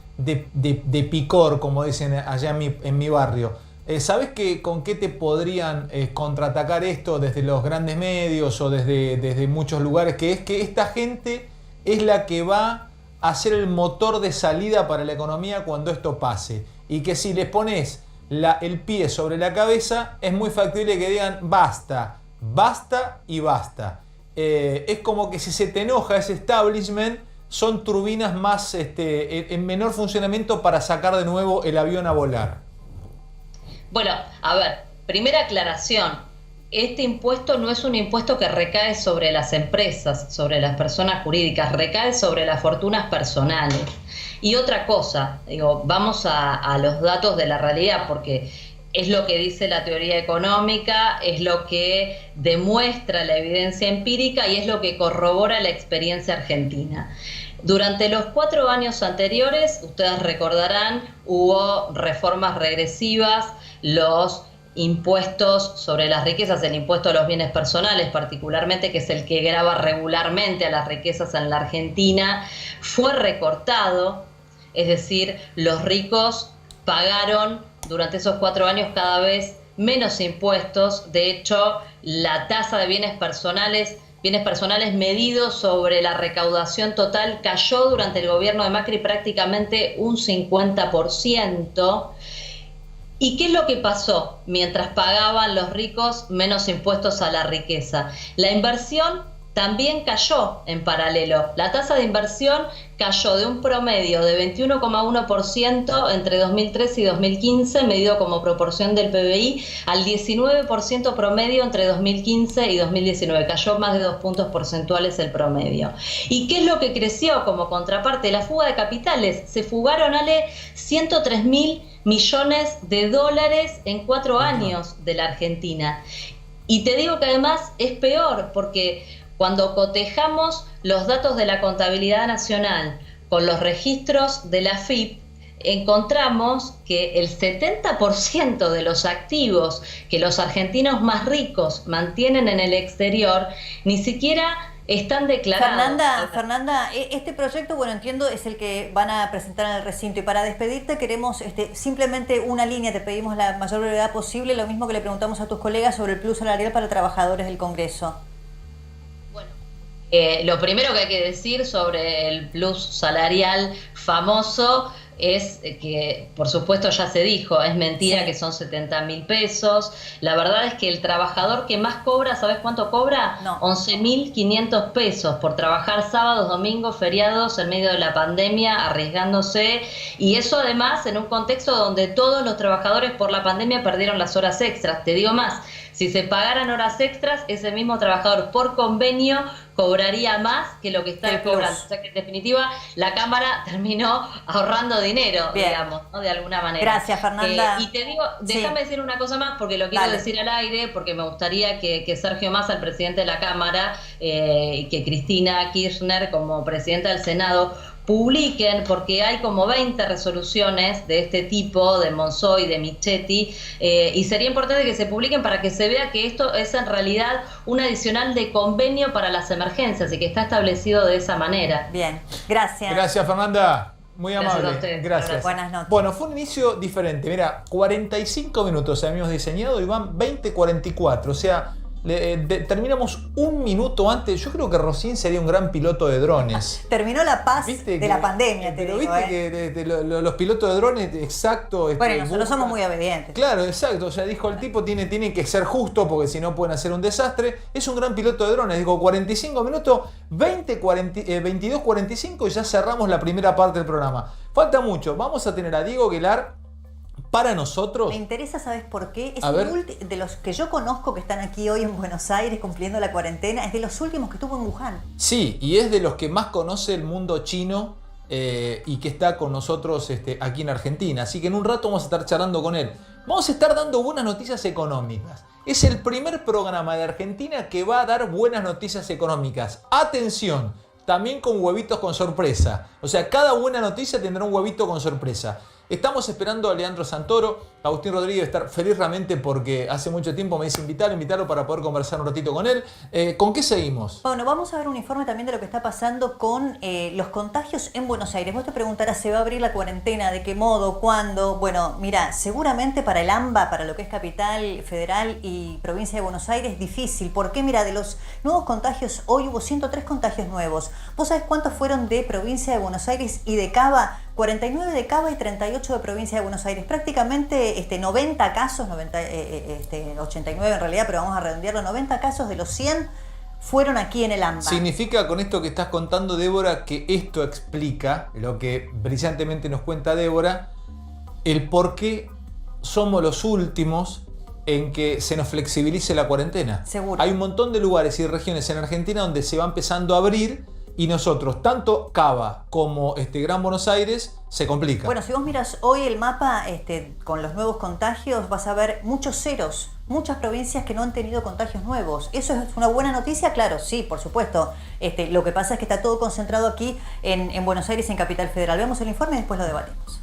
picor, como dicen allá en mi barrio. ¿Sabes con qué te podrían contraatacar esto desde los grandes medios o desde muchos lugares? Que es que esta gente es la que va a ser el motor de salida para la economía cuando esto pase. Y que si les pones el pie sobre la cabeza, es muy factible que digan basta, basta y basta. Es como que si se te enoja ese establishment, son turbinas más en menor funcionamiento para sacar de nuevo el avión a volar. Bueno, a ver, primera aclaración. Este impuesto no es un impuesto que recae sobre las empresas, sobre las personas jurídicas, recae sobre las fortunas personales. Y otra cosa, vamos a los datos de la realidad, porque es lo que dice la teoría económica, es lo que demuestra la evidencia empírica y es lo que corrobora la experiencia argentina. Durante los 4 años anteriores, ustedes recordarán, hubo reformas regresivas, los impuestos sobre las riquezas, el impuesto a los bienes personales particularmente, que es el que grava regularmente a las riquezas en la Argentina, fue recortado, es decir, los ricos pagaron durante esos 4 años cada vez menos impuestos. De hecho, la tasa de bienes personales medidos sobre la recaudación total cayó durante el gobierno de Macri prácticamente un 50%. ¿Y qué es lo que pasó mientras pagaban los ricos menos impuestos a la riqueza? La inversión también cayó en paralelo. La tasa de inversión cayó de un promedio de 21,1% entre 2013 y 2015, medido como proporción del PBI, al 19% promedio entre 2015 y 2019. Cayó más de 2 puntos porcentuales el promedio. ¿Y qué es lo que creció como contraparte? La fuga de capitales. Se fugaron, Ale, 103.000 millones de dólares en 4 años de la Argentina. Y te digo que además es peor, porque cuando cotejamos los datos de la contabilidad nacional con los registros de la AFIP, encontramos que el 70% de los activos que los argentinos más ricos mantienen en el exterior ni siquiera están declarados. Fernanda, este proyecto, bueno, entiendo, es el que van a presentar en el recinto. Y para despedirte queremos simplemente una línea, te pedimos la mayor brevedad posible, lo mismo que le preguntamos a tus colegas sobre el plus salarial para trabajadores del Congreso. Lo primero que hay que decir sobre el plus salarial famoso es que, por supuesto, ya se dijo, es mentira, sí, que son 70.000 pesos. La verdad es que el trabajador que más cobra, ¿sabes cuánto cobra? No. 11.500 pesos por trabajar sábados, domingos, feriados en medio de la pandemia, arriesgándose. Y eso además en un contexto donde todos los trabajadores por la pandemia perdieron las horas extras. Te digo más, si se pagaran horas extras, ese mismo trabajador por convenio cobraría más que lo que está cobrando. O sea que en definitiva la Cámara terminó ahorrando dinero, bien, digamos, ¿no? De alguna manera. Gracias, Fernanda. Y te digo, déjame decir una cosa más, porque lo quiero decir al aire, porque me gustaría que Sergio Massa, el presidente de la Cámara, y que Cristina Kirchner, como presidenta del Senado, publiquen, porque hay como 20 resoluciones de este tipo, de Monzó y de Michetti, y sería importante que se publiquen para que se vea que esto es en realidad un adicional de convenio para las emergencias y que está establecido de esa manera. Bien, gracias. Gracias, Fernanda. Muy amable. Gracias a ustedes. Gracias. Buenas noches. Bueno, fue un inicio diferente. Mira, 45 minutos habíamos diseñado y van 20:44. O sea, terminamos un minuto antes. Yo creo que Rocín sería un gran piloto de drones. Terminó la paz de la pandemia, te pero digo. Viste que los pilotos de drones, exacto. Bueno, nosotros somos muy obedientes. Claro, exacto. O sea, dijo el tipo, tiene que ser justo porque si no pueden hacer un desastre. Es un gran piloto de drones. Dijo 45 minutos, 22:45 y ya cerramos la primera parte del programa. Falta mucho. Vamos a tener a Diego Aguilar. Para nosotros... Me interesa, ¿sabes por qué? Es de los que yo conozco que están aquí hoy en Buenos Aires cumpliendo la cuarentena, es de los últimos que estuvo en Wuhan. Sí, y es de los que más conoce el mundo chino y que está con nosotros aquí en Argentina. Así que en un rato vamos a estar charlando con él. Vamos a estar dando buenas noticias económicas. Es el primer programa de Argentina que va a dar buenas noticias económicas. ¡Atención! También con huevitos con sorpresa. O sea, cada buena noticia tendrá un huevito con sorpresa. Estamos esperando a Leandro Santoro, Agustín Rodríguez estar feliz realmente porque hace mucho tiempo me dice invitarlo para poder conversar un ratito con él. ¿Con qué seguimos? Bueno, vamos a ver un informe también de lo que está pasando con los contagios en Buenos Aires. Vos te preguntarás, ¿se va a abrir la cuarentena? ¿De qué modo? ¿Cuándo? Bueno, mira, seguramente para el AMBA, para lo que es Capital Federal y Provincia de Buenos Aires, difícil. ¿Por qué? Mira, de los nuevos contagios, hoy hubo 103 contagios nuevos. ¿Vos sabés cuántos fueron de Provincia de Buenos Aires y de Cava? 49 de Cava y 38 de Provincia de Buenos Aires. Prácticamente 90 casos, 89 en realidad, pero vamos a redondearlo, 90 casos de los 100 fueron aquí en el AMBA. Significa con esto que estás contando, Débora, que esto explica lo que brillantemente nos cuenta Débora, el por qué somos los últimos en que se nos flexibilice la cuarentena. Seguro. Hay un montón de lugares y regiones en Argentina donde se va empezando a abrir y nosotros, tanto Cava como Gran Buenos Aires, se complica. Bueno, si vos miras hoy el mapa con los nuevos contagios, vas a ver muchos ceros, muchas provincias que no han tenido contagios nuevos. ¿Eso es una buena noticia? Claro, sí, por supuesto. Lo que pasa es que está todo concentrado aquí en Buenos Aires, en Capital Federal. Veamos el informe y después lo debatimos.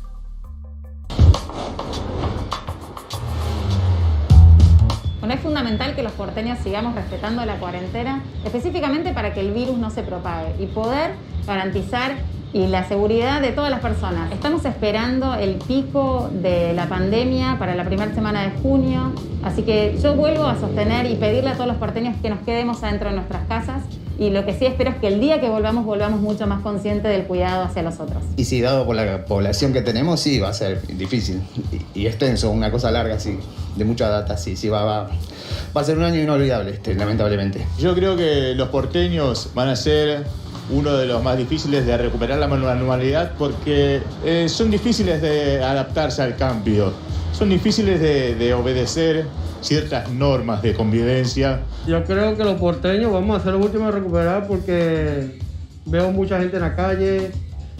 Bueno, es fundamental que los porteños sigamos respetando la cuarentena, específicamente para que el virus no se propague y poder garantizar la seguridad de todas las personas. Estamos esperando el pico de la pandemia para la primera semana de junio, así que yo vuelvo a sostener y pedirle a todos los porteños que nos quedemos adentro de nuestras casas, y lo que sí espero es que el día que volvamos mucho más conscientes del cuidado hacia los otros. Y sí, dado por la población que tenemos, sí, va a ser difícil y extenso, una cosa larga, sí, de mucha data, sí, va a ser un año inolvidable, lamentablemente. Yo creo que los porteños van a ser uno de los más difíciles de recuperar la normalidad porque son difíciles de adaptarse al cambio, son difíciles de obedecer ciertas normas de convivencia. Yo creo que los porteños vamos a ser los últimos a recuperar porque veo mucha gente en la calle,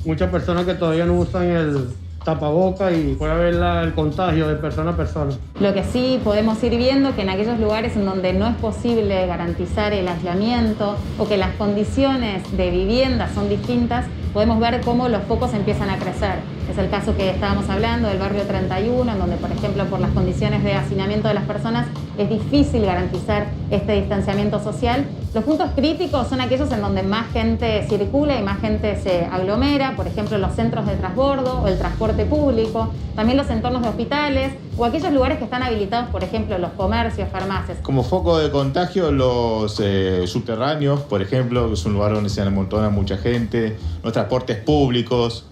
muchas personas que todavía no usan el tapaboca y puede haber el contagio de persona a persona. Lo que sí podemos ir viendo que en aquellos lugares en donde no es posible garantizar el aislamiento o que las condiciones de vivienda son distintas, podemos ver cómo los focos empiezan a crecer. Es el caso que estábamos hablando del barrio 31, en donde, por ejemplo, por las condiciones de hacinamiento de las personas, es difícil garantizar este distanciamiento social. Los puntos críticos son aquellos en donde más gente circula y más gente se aglomera, por ejemplo, los centros de transbordo o el transporte público, también los entornos de hospitales o aquellos lugares que están habilitados, por ejemplo, los comercios, farmacias. Como foco de contagio, los subterráneos, por ejemplo, que es un lugar donde se amontona mucha gente, los transportes públicos,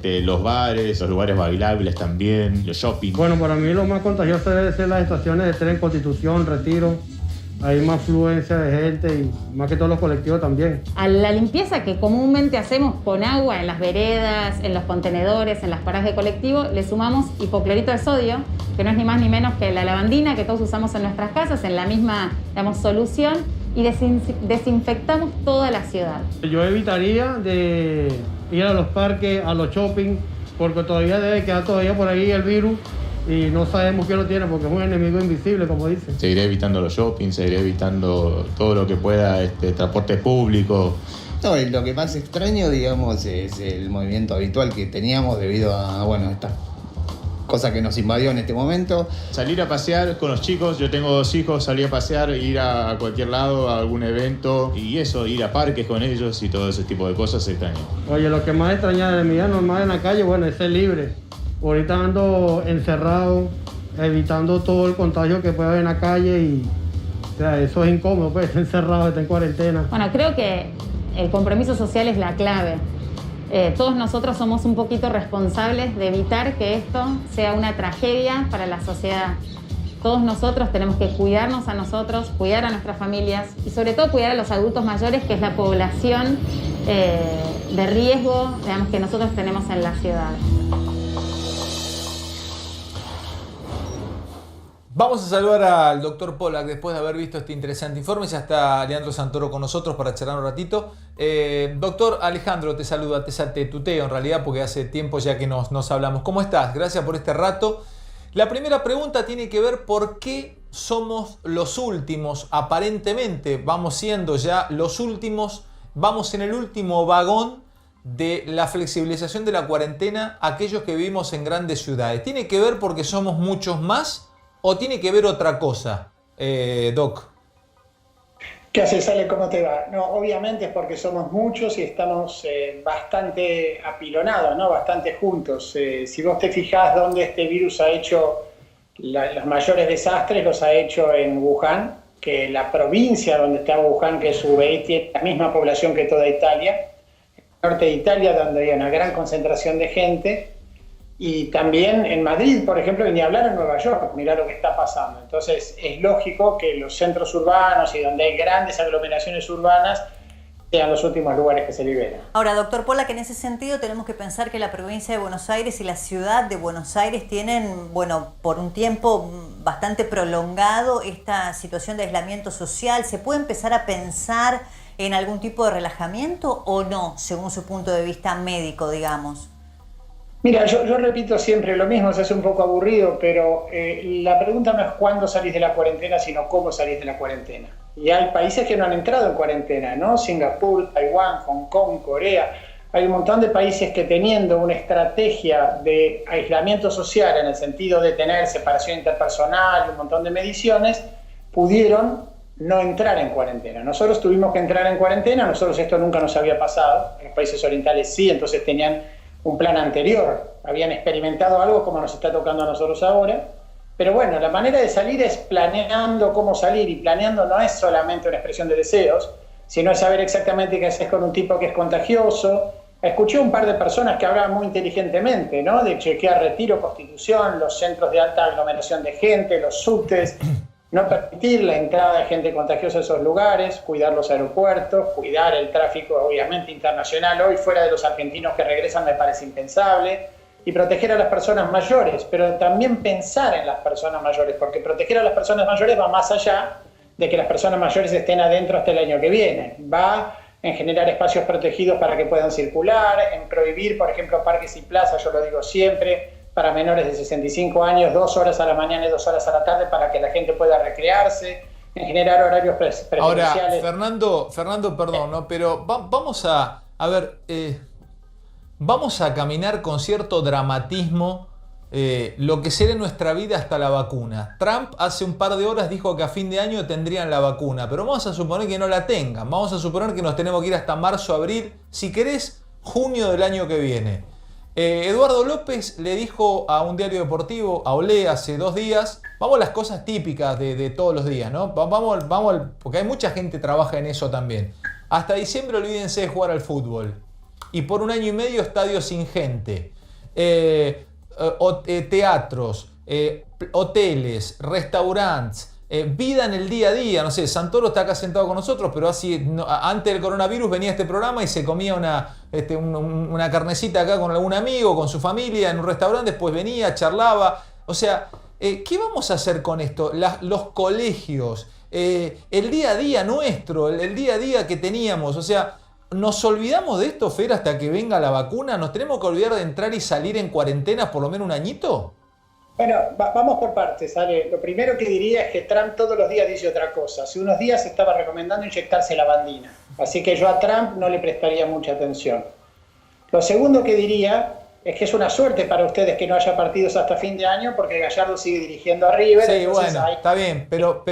los bares, los lugares bailables también, los shopping. Bueno, para mí lo más contagioso debe ser las estaciones de tren, Constitución, Retiro. Hay más afluencia de gente y más que todos los colectivos también. A la limpieza que comúnmente hacemos con agua en las veredas, en los contenedores, en las paradas de colectivo, le sumamos hipoclorito de sodio, que no es ni más ni menos que la lavandina que todos usamos en nuestras casas, en la misma, solución, y desinfectamos toda la ciudad. Yo evitaría de ir a los parques, a los shopping, porque todavía debe quedar todavía por ahí el virus y no sabemos quién lo tiene porque es un enemigo invisible, como dicen. Seguiré evitando los shopping, seguiré evitando todo lo que pueda, transporte público. No, lo que más extraño, digamos, es el movimiento habitual que teníamos debido a, estas cosas que nos invadió en este momento. Salir a pasear con los chicos, yo tengo 2 hijos, salir a pasear, ir a cualquier lado, a algún evento y eso, ir a parques con ellos y todo ese tipo de cosas se extraña. Oye, lo que más extraña de mi vida normal en la calle, es ser libre. Ahorita ando encerrado, evitando todo el contagio que puede haber en la calle y eso es incómodo, pues, estar encerrado, estar en cuarentena. Bueno, creo que el compromiso social es la clave. Todos nosotros somos un poquito responsables de evitar que esto sea una tragedia para la sociedad. Todos nosotros tenemos que cuidarnos a nosotros, cuidar a nuestras familias y sobre todo cuidar a los adultos mayores, que es la población de riesgo, que nosotros tenemos en la ciudad. Vamos a saludar al doctor Pollack después de haber visto este interesante informe. Ya está Leandro Santoro con nosotros para charlar un ratito. Doctor Alejandro te saluda, te tuteo en realidad porque hace tiempo ya que nos hablamos. ¿Cómo estás? Gracias por este rato. La primera pregunta tiene que ver por qué somos los últimos. Aparentemente vamos siendo ya los últimos, vamos en el último vagón de la flexibilización de la cuarentena a aquellos que vivimos en grandes ciudades? ¿Tiene que ver porque somos muchos más o tiene que ver otra cosa, Doc? ¿Qué haces, Ale? ¿Cómo te va? No, obviamente es porque somos muchos y estamos bastante apilonados, ¿no? Bastante juntos. Si vos te fijás dónde este virus ha hecho los mayores desastres, los ha hecho en Wuhan, que la provincia donde está Wuhan, que es Hubei, tiene la misma población que toda Italia. En el norte de Italia, donde hay una gran concentración de gente. Y también en Madrid, por ejemplo, y ni hablar en Nueva York, mirá lo que está pasando. Entonces es lógico que los centros urbanos y donde hay grandes aglomeraciones urbanas sean los últimos lugares que se liberan. Ahora, doctor Pola, que en ese sentido tenemos que pensar que la provincia de Buenos Aires y la ciudad de Buenos Aires tienen, bueno, por un tiempo bastante prolongado esta situación de aislamiento social. ¿Se puede empezar a pensar en algún tipo de relajamiento o no, según su punto de vista médico, digamos? Mira, yo repito siempre lo mismo, se hace un poco aburrido, pero la pregunta no es cuándo salís de la cuarentena, sino cómo salís de la cuarentena. Y hay países que no han entrado en cuarentena, ¿no? Singapur, Taiwán, Hong Kong, Corea. Hay un montón de países que teniendo una estrategia de aislamiento social, en el sentido de tener separación interpersonal y un montón de mediciones, pudieron no entrar en cuarentena. Nosotros tuvimos que entrar en cuarentena, nosotros esto nunca nos había pasado, en los países orientales sí, entonces tenían un plan anterior, habían experimentado algo como nos está tocando a nosotros ahora, pero bueno, la manera de salir es planeando cómo salir, y planeando no es solamente una expresión de deseos, sino es saber exactamente qué haces con un tipo que es contagioso. Escuché un par de personas que hablaban muy inteligentemente, ¿no? De chequear Retiro, Constitución, los centros de alta aglomeración de gente, los subtes, no permitir la entrada de gente contagiosa a esos lugares, cuidar los aeropuertos, cuidar el tráfico obviamente internacional. Hoy fuera de los argentinos que regresan me parece impensable, y proteger a las personas mayores, pero también pensar en las personas mayores, porque proteger a las personas mayores va más allá de que las personas mayores estén adentro hasta el año que viene. Va en generar espacios protegidos para que puedan circular, en prohibir, por ejemplo, parques y plazas, yo lo digo siempre, para menores de 65 años, 2 horas a la mañana y 2 horas a la tarde para que la gente pueda recrearse, en generar horarios preferenciales. Ahora, Fernando, perdón, ¿no? Pero vamos a ver, vamos a caminar con cierto dramatismo lo que será nuestra vida hasta la vacuna. Trump hace un par de horas dijo que a fin de año tendrían la vacuna, pero vamos a suponer que no la tengan, vamos a suponer que nos tenemos que ir hasta marzo, abril, si querés, junio del año que viene. Eduardo López le dijo a un diario deportivo, a Olé, hace 2 días, vamos a las cosas típicas de todos los días, ¿no? Porque hay mucha gente que trabaja en eso también. Hasta diciembre olvídense de jugar al fútbol. Y por 1 año y medio estadios sin gente. Teatros, hoteles, restaurantes, vida en el día a día. No sé, Santoro está acá sentado con nosotros, pero así antes del coronavirus venía a este programa y se comía una carnecita acá con algún amigo, con su familia en un restaurante, después venía, charlaba. O sea, ¿qué vamos a hacer con esto? Los colegios, el día a día nuestro, el día a día que teníamos, o sea, ¿nos olvidamos de esto, Fer, hasta que venga la vacuna? ¿Nos tenemos que olvidar de entrar y salir en cuarentena por lo menos 1 añito? Bueno, vamos por partes, Ale. Lo primero que diría es que Trump todos los días dice otra cosa. Hace unos días estaba recomendando inyectarse lavandina, así que yo a Trump no le prestaría mucha atención. Lo segundo que diría es que es una suerte para ustedes que no haya partidos hasta fin de año, porque Gallardo sigue dirigiendo a River. Sí, bueno, está bien, pero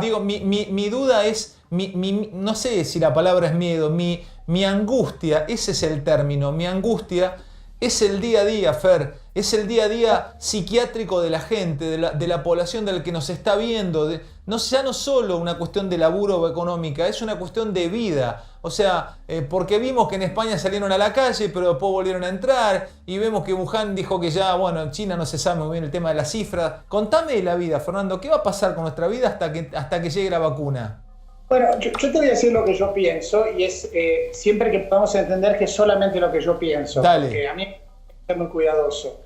digo, mi duda es, no sé si la palabra es miedo, mi angustia, ese es el término, mi angustia es el día a día, Fer, es el día a día psiquiátrico de la gente, de la población del que nos está viendo, ya no solo una cuestión de laburo o económica, es una cuestión de vida. O sea, porque vimos que en España salieron a la calle, pero después volvieron a entrar, y vemos que Wuhan dijo que ya, bueno, en China no se sabe muy bien el tema de las cifras. Contame de la vida, Fernando, ¿qué va a pasar con nuestra vida hasta que llegue la vacuna? Bueno, yo te voy a decir lo que yo pienso, y es siempre que podamos entender que es solamente lo que yo pienso. Dale. Porque a mí me gusta muy cuidadoso.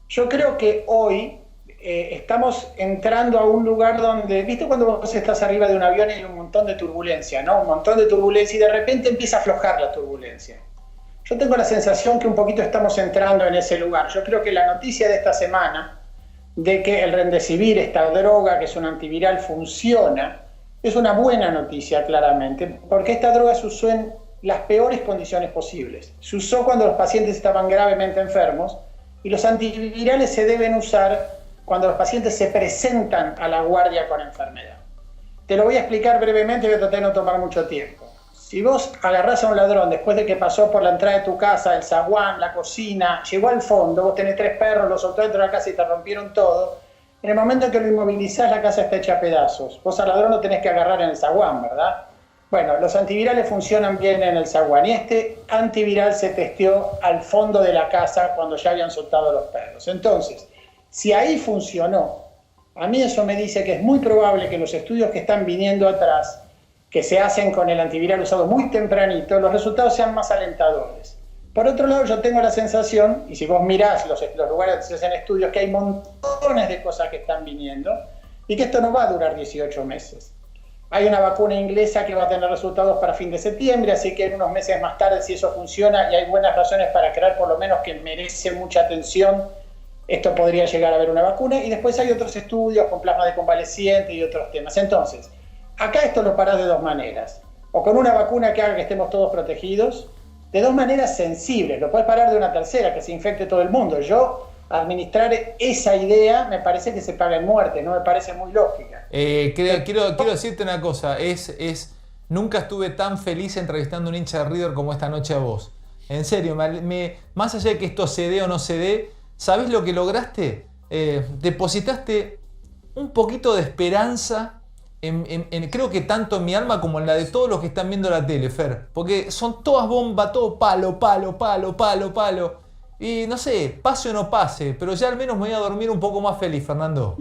Yo creo que hoy estamos entrando a un lugar donde, ¿viste cuando vos estás arriba de un avión y hay un montón de turbulencia, ¿no? Un montón de turbulencia y de repente empieza a aflojar la turbulencia. Yo tengo la sensación que un poquito estamos entrando en ese lugar. Yo creo que la noticia de esta semana de que el Remdesivir, esta droga que es un antiviral, funciona, es una buena noticia claramente, porque esta droga se usó en las peores condiciones posibles. Se usó cuando los pacientes estaban gravemente enfermos y los antivirales se deben usar cuando los pacientes se presentan a la guardia con enfermedad. Te lo voy a explicar brevemente y voy a tratar de no tomar mucho tiempo. Si vos agarrás a un ladrón después de que pasó por la entrada de tu casa, el zaguán, la cocina, llegó al fondo, vos tenés 3 perros, los soltó dentro de la casa y te rompieron todo, en el momento en que lo inmovilizás la casa está hecha a pedazos. Vos al ladrón lo tenés que agarrar en el zaguán, ¿verdad? Bueno, los antivirales funcionan bien en el zaguán y este antiviral se testeó al fondo de la casa cuando ya habían soltado los perros. Entonces, si ahí funcionó, a mí eso me dice que es muy probable que los estudios que están viniendo atrás, que se hacen con el antiviral usado muy tempranito, los resultados sean más alentadores. Por otro lado, yo tengo la sensación, y si vos mirás los lugares donde se hacen estudios, que hay montones de cosas que están viniendo y que esto no va a durar 18 meses. Hay una vacuna inglesa que va a tener resultados para fin de septiembre, así que en unos meses más tarde, si eso funciona y hay buenas razones para creer por lo menos que merece mucha atención, esto podría llegar a haber una vacuna. Y después hay otros estudios con plasma de convaleciente y otros temas. Entonces, acá esto lo parás de 2 maneras. O con una vacuna que haga que estemos todos protegidos, de 2 maneras sensibles. Lo podés parar de una tercera, que se infecte todo el mundo. Yo, administrar esa idea, me parece que se paga en muerte, no me parece muy lógica. Quiero decirte una cosa, nunca estuve tan feliz entrevistando a un hincha de River como esta noche a vos. En serio, más allá de que esto se dé o no se dé, ¿sabés lo que lograste? Depositaste un poquito de esperanza, creo que tanto en mi alma como en la de todos los que están viendo la tele, Fer. Porque son todas bombas, todo palo. Y no sé, pase o no pase, pero ya al menos me voy a dormir un poco más feliz, Fernando.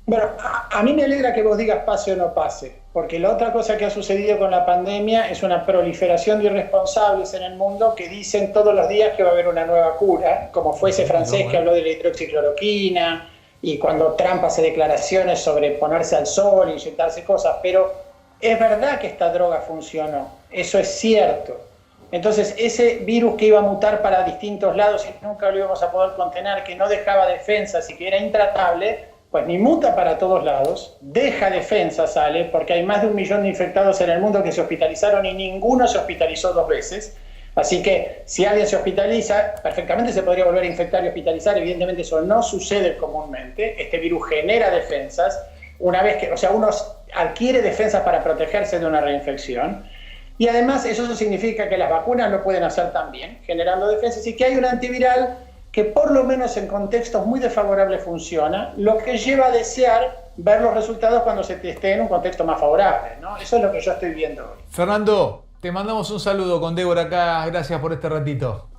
Bueno, a mí me alegra que vos digas pase o no pase, porque la otra cosa que ha sucedido con la pandemia es una proliferación de irresponsables en el mundo que dicen todos los días que va a haber una nueva cura, como fue ese francés que habló de la hidroxicloroquina, y cuando Trump hace declaraciones sobre ponerse al sol, inyectarse cosas, pero es verdad que esta droga funcionó, eso es cierto. Entonces, ese virus que iba a mutar para distintos lados y nunca lo íbamos a poder contener, que no dejaba defensas y que era intratable, pues ni muta para todos lados, deja defensa, sale, porque hay más de 1 millón de infectados en el mundo que se hospitalizaron y ninguno se hospitalizó 2 veces. Así que si alguien se hospitaliza, perfectamente se podría volver a infectar y hospitalizar. Evidentemente eso no sucede comúnmente. Este virus genera defensas, una vez que, uno adquiere defensas para protegerse de una reinfección. Y además eso significa que las vacunas lo pueden hacer también, generando defensas, y que hay un antiviral que por lo menos en contextos muy desfavorables funciona, lo que lleva a desear ver los resultados cuando se testé en un contexto más favorable, ¿no? Eso es lo que yo estoy viendo hoy. Fernando, te mandamos un saludo con Débora acá, gracias por este ratito.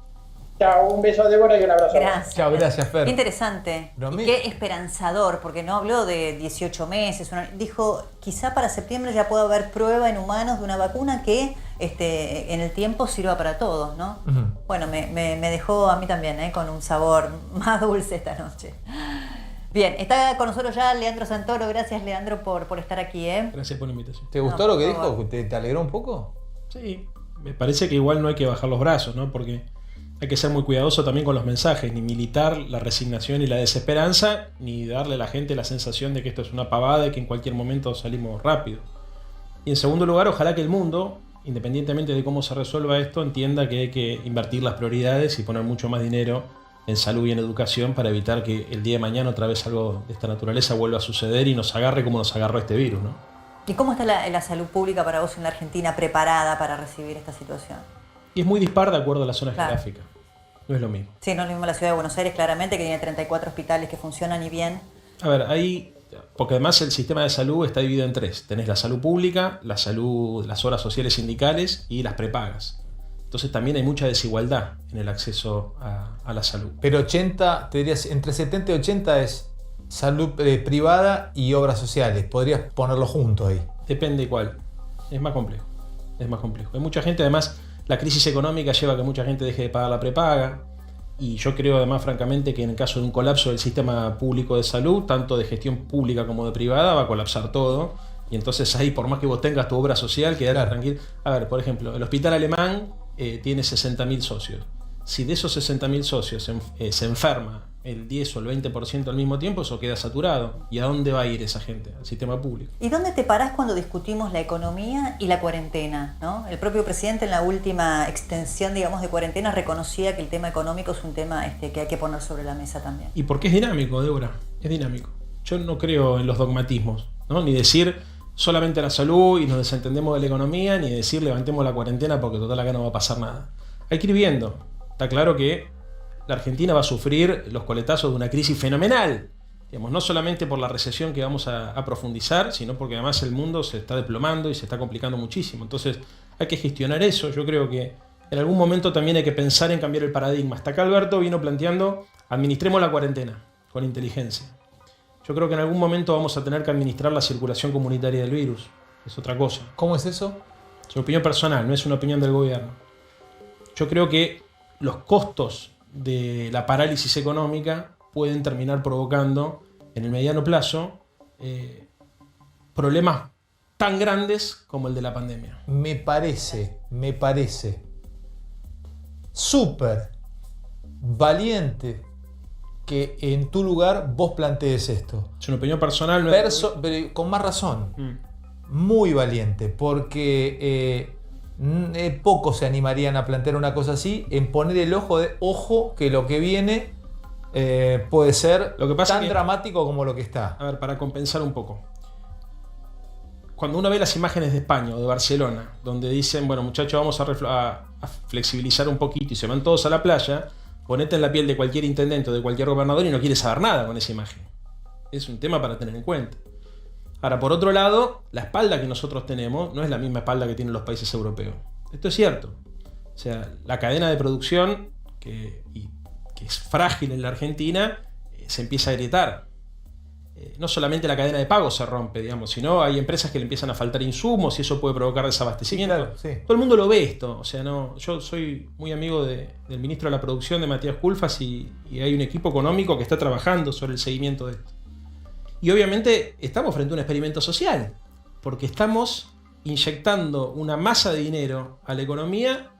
Chao, un beso a Débora y un abrazo. Gracias. Chao, gracias, Fer. Qué interesante. Y qué esperanzador, porque no habló de 18 meses. Dijo, quizá para septiembre ya pueda haber prueba en humanos de una vacuna que en el tiempo sirva para todos, ¿no? Uh-huh. Bueno, me dejó a mí también, con un sabor más dulce esta noche. Bien, está con nosotros ya Leandro Santoro. Gracias, Leandro, por estar aquí, Gracias por la invitación. ¿Te gustó lo que dijo? ¿Te alegró un poco? Sí, me parece que igual no hay que bajar los brazos, ¿no? Porque hay que ser muy cuidadoso también con los mensajes, ni militar la resignación y la desesperanza, ni darle a la gente la sensación de que esto es una pavada y que en cualquier momento salimos rápido. Y en segundo lugar, ojalá que el mundo, independientemente de cómo se resuelva esto, entienda que hay que invertir las prioridades y poner mucho más dinero en salud y en educación para evitar que el día de mañana otra vez algo de esta naturaleza vuelva a suceder y nos agarre como nos agarró este virus, ¿no? ¿Y cómo está la salud pública para vos en la Argentina preparada para recibir esta situación? Y es muy dispar de acuerdo a la zona geográfica. No es lo mismo. Sí, no es lo mismo la ciudad de Buenos Aires, claramente, que tiene 34 hospitales que funcionan y bien. A ver, porque además el sistema de salud está dividido en 3. Tenés la salud pública, la salud, las obras sociales sindicales y las prepagas. Entonces también hay mucha desigualdad en el acceso a la salud. Pero 80, te dirías, entre 70 y 80 es salud privada y obras sociales. Podrías ponerlo junto ahí. Depende cuál. Es más complejo. Hay mucha gente, además, la crisis económica lleva a que mucha gente deje de pagar la prepaga. Y yo creo además, francamente, que en el caso de un colapso del sistema público de salud, tanto de gestión pública como de privada, va a colapsar todo. Y entonces ahí, por más que vos tengas tu obra social, quedate tranquilo. A ver, por ejemplo, el hospital alemán tiene 60.000 socios. Si de esos 60.000 socios se enferma el 10 o el 20% al mismo tiempo, eso queda saturado. ¿Y a dónde va a ir esa gente? Al sistema público. ¿Y dónde te parás cuando discutimos la economía y la cuarentena, ¿no? El propio presidente en la última extensión, digamos, de cuarentena reconocía que el tema económico es un tema que hay que poner sobre la mesa también. Y porque es dinámico, Débora, es dinámico. Yo no creo en los dogmatismos, ¿no? Ni decir solamente la salud y nos desentendemos de la economía, ni decir levantemos la cuarentena porque total acá no va a pasar nada. Hay que ir viendo. Está claro que la Argentina va a sufrir los coletazos de una crisis fenomenal. Digamos, no solamente por la recesión que vamos a profundizar, sino porque además el mundo se está desplomando y se está complicando muchísimo. Entonces hay que gestionar eso. Yo creo que en algún momento también hay que pensar en cambiar el paradigma. Hasta acá Alberto vino planteando, administremos la cuarentena con inteligencia. Yo creo que en algún momento vamos a tener que administrar la circulación comunitaria del virus. Es otra cosa. ¿Cómo es eso? Es una opinión personal, no es una opinión del gobierno. Yo creo que los costos de la parálisis económica pueden terminar provocando en el mediano plazo problemas tan grandes como el de la pandemia. Me parece súper valiente que en tu lugar vos plantees esto. Es una opinión personal. No pero con más razón. Muy valiente, porque pocos se animarían a plantear una cosa así, en poner el ojo que lo que viene puede ser tan dramático como lo que está. A ver, para compensar un poco. Cuando uno ve las imágenes de España o de Barcelona, donde dicen, bueno muchachos, vamos a flexibilizar un poquito y se van todos a la playa, ponete en la piel de cualquier intendente o de cualquier gobernador y no quiere saber nada con esa imagen. Es un tema para tener en cuenta. Ahora, por otro lado, la espalda que nosotros tenemos no es la misma espalda que tienen los países europeos. Esto es cierto. O sea, la cadena de producción, que es frágil en la Argentina, se empieza a agrietar. No solamente la cadena de pago se rompe, digamos, sino hay empresas que le empiezan a faltar insumos y eso puede provocar desabastecimiento. Claro, sí. Todo el mundo lo ve esto. O sea, no, yo soy muy amigo del ministro de la Producción, de Matías Culfas, y hay un equipo económico que está trabajando sobre el seguimiento de esto. Y obviamente estamos frente a un experimento social, porque estamos inyectando una masa de dinero a la economía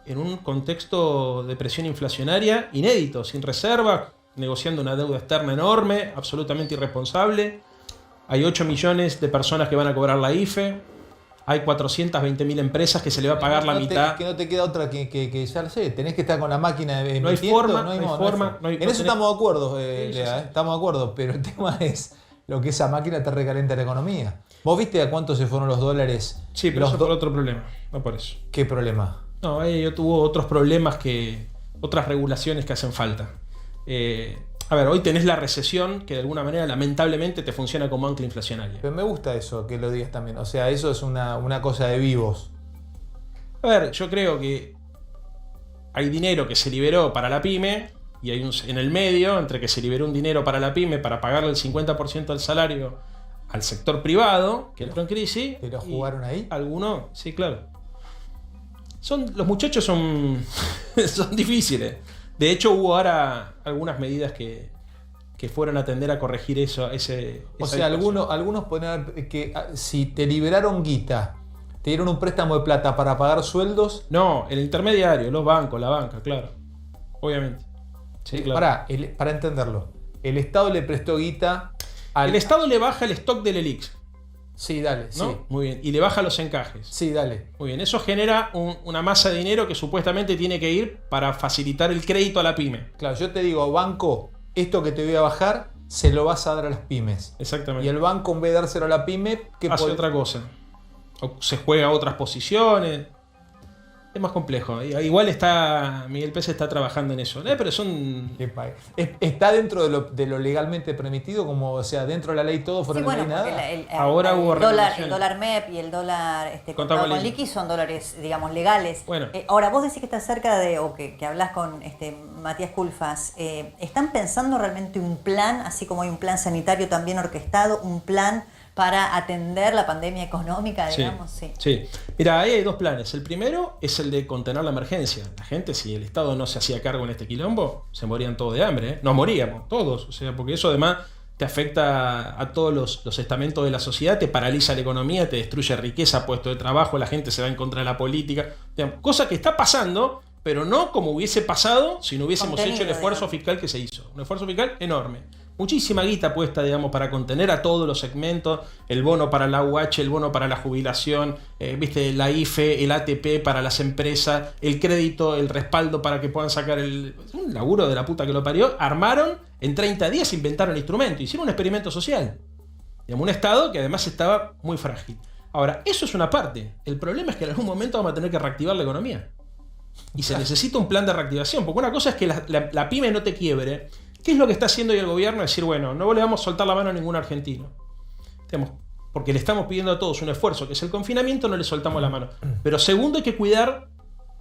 en un contexto de presión inflacionaria inédito, sin reserva, negociando una deuda externa enorme, absolutamente irresponsable. Hay 8 millones de personas que van a cobrar la IFE, hay 420.000 empresas que se le va a pagar la mitad. Que no te queda otra que ya lo sé, tenés que estar con la máquina de no hay forma, no hay forma. En eso estamos de acuerdo, Lea, estamos de acuerdo, pero el tema es lo que esa máquina te recalienta la economía. ¿Vos viste a cuánto se fueron los dólares? Sí, pero eso por otro problema, no por eso. ¿Qué problema? No, yo tuvo otros problemas, otras regulaciones que hacen falta. A ver, hoy tenés la recesión que de alguna manera lamentablemente te funciona como ancla inflacionaria. Pero me gusta eso, que lo digas también. O sea, eso es una cosa de vivos. A ver, yo creo que hay dinero que se liberó para la pyme y hay en el medio, entre que se liberó un dinero para la pyme para pagarle el 50% del salario al sector privado, que entró en crisis. ¿Te lo jugaron ahí? Algunos, sí, claro. Los muchachos son difíciles. De hecho, hubo ahora algunas medidas que fueron a atender a corregir eso. O sea, algunos ponen que si te liberaron guita, te dieron un préstamo de plata para pagar sueldos. No, el intermediario, los bancos, la banca, claro. Obviamente. Sí, claro. Para entenderlo, el Estado le prestó guita El Estado le baja el stock del ELIX. Sí, dale. ¿No? Sí. Muy bien. Y le baja los encajes. Sí, dale. Muy bien. Eso genera una masa de dinero que supuestamente tiene que ir para facilitar el crédito a la pyme. Claro, yo te digo, banco, esto que te voy a bajar, se lo vas a dar a las pymes. Exactamente. Y el banco, en vez de dárselo a la pyme, ¿qué hace otra cosa? O se juega a otras posiciones. Es más complejo. Igual Miguel Pérez está trabajando en eso. Pero son... ¿Está dentro de lo legalmente permitido? Como, o sea, dentro de la ley todo, fuera de la ley nada. Ahora hubo el dólar MEP y el dólar contado con liqui son dólares, digamos, legales. Bueno. Ahora, vos decís que estás cerca o que hablas con Matías Culfas. ¿Están pensando realmente un plan, así como hay un plan sanitario también orquestado, un plan para atender la pandemia económica, digamos? Sí. Mira, ahí hay dos planes. El primero es el de contener la emergencia. La gente, si el Estado no se hacía cargo en este quilombo, se morían todos de hambre. Nos moríamos, todos. O sea, porque eso además te afecta a todos los estamentos de la sociedad, te paraliza la economía, te destruye riqueza, puestos de trabajo, la gente se va en contra de la política. Cosa que está pasando, pero no como hubiese pasado si no hubiésemos Contenido, hecho el esfuerzo fiscal que se hizo. Un esfuerzo fiscal enorme. Muchísima guita puesta, digamos, para contener a todos los segmentos, el bono para la UH, el bono para la jubilación, viste, la IFE, el ATP para las empresas, el crédito, el respaldo para que puedan sacar un laburo de la puta que lo parió. Armaron, en 30 días inventaron instrumentos, hicieron un experimento social. Digamos, un Estado que además estaba muy frágil. Ahora, eso es una parte. El problema es que en algún momento vamos a tener que reactivar la economía. Y se necesita un plan de reactivación, porque una cosa es que la pyme no te quiebre. ¿Qué es lo que está haciendo hoy el gobierno? Decir, bueno, no le vamos a soltar la mano a ningún argentino. Digamos, porque le estamos pidiendo a todos un esfuerzo, que es el confinamiento, no le soltamos la mano. Pero segundo, hay que cuidar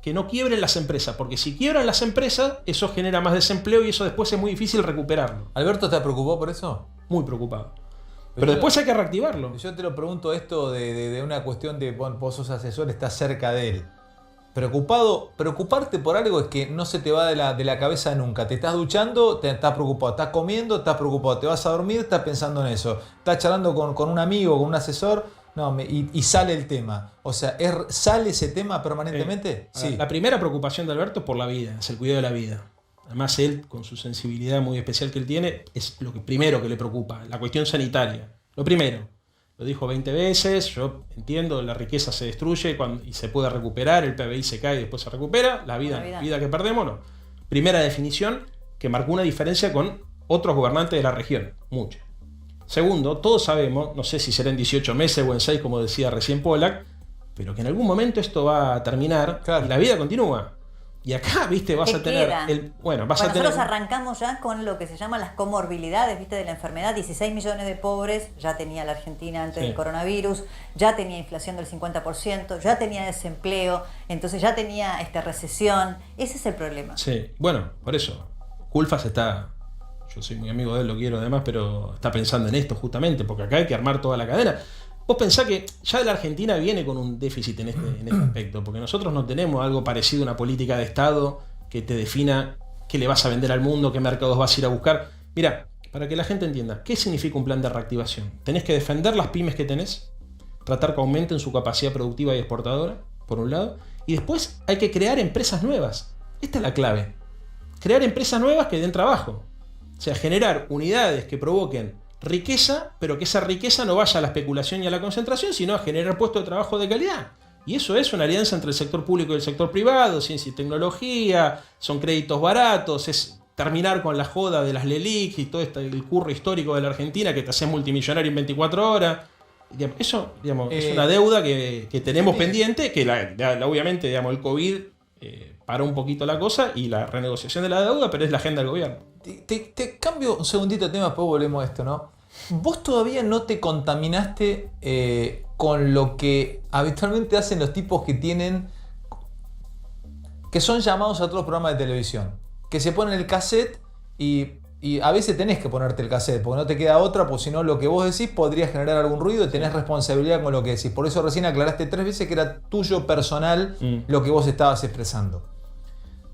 que no quiebren las empresas, porque si quiebran las empresas, eso genera más desempleo y eso después es muy difícil recuperarlo. ¿Alberto te preocupó por eso? Muy preocupado. Pero después hay que reactivarlo. Yo te lo pregunto esto de una cuestión de, bueno, vos sos asesor, estás cerca de él. Preocuparte por algo es que no se te va de la cabeza nunca. Te estás duchando, estás preocupado. Estás comiendo, estás preocupado. Te vas a dormir, estás pensando en eso. Estás charlando con un amigo, con un asesor, y sale el tema. O sea, ¿sale ese tema permanentemente? Sí. La primera preocupación de Alberto es por la vida, es el cuidado de la vida. Además, él, con su sensibilidad muy especial que él tiene, es lo primero que le preocupa, la cuestión sanitaria. Lo primero. Lo dijo 20 veces, yo entiendo, la riqueza se destruye y se puede recuperar, el PBI se cae y después se recupera, la vida que perdemos, no. Primera definición que marcó una diferencia con otros gobernantes de la región, mucha. Segundo, todos sabemos, no sé si será en 18 meses o en 6, como decía recién Pollack, pero que en algún momento esto va a terminar y la vida continúa. Y acá, viste, vas a tener... Nosotros arrancamos ya con lo que se llama las comorbilidades, viste, de la enfermedad. 16 millones de pobres ya tenía la Argentina antes del coronavirus, ya tenía inflación del 50%, ya tenía desempleo, entonces ya tenía recesión. Ese es el problema. Sí, bueno, por eso. Culfas está... Yo soy muy amigo de él, lo quiero además, pero está pensando en esto justamente, porque acá hay que armar toda la cadena. Vos pensás que ya la Argentina viene con un déficit en este aspecto, porque nosotros no tenemos algo parecido a una política de Estado que te defina qué le vas a vender al mundo, qué mercados vas a ir a buscar. Mira, para que la gente entienda, ¿qué significa un plan de reactivación? Tenés que defender las pymes que tenés, tratar que aumenten su capacidad productiva y exportadora, por un lado, y después hay que crear empresas nuevas. Esta es la clave. Crear empresas nuevas que den trabajo. O sea, generar unidades que provoquen riqueza, pero que esa riqueza no vaya a la especulación y a la concentración, sino a generar puestos de trabajo de calidad. Y eso es una alianza entre el sector público y el sector privado, ciencia y tecnología, son créditos baratos, es terminar con la joda de las LELIC y todo el curro histórico de la Argentina que te haces multimillonario en 24 horas. Eso, es una deuda que tenemos pendiente, que obviamente, el COVID paró un poquito la cosa y la renegociación de la deuda, pero es la agenda del gobierno. Te cambio un segundito de tema, después volvemos a esto, ¿no? Vos todavía no te contaminaste con lo que habitualmente hacen los tipos que son llamados a otros programas de televisión, que se ponen el cassette y a veces tenés que ponerte el cassette, porque no te queda otra, pues si no lo que vos decís podría generar algún ruido y tenés responsabilidad con lo que decís. Por eso recién aclaraste 3 veces que era tuyo personal lo que vos estabas expresando.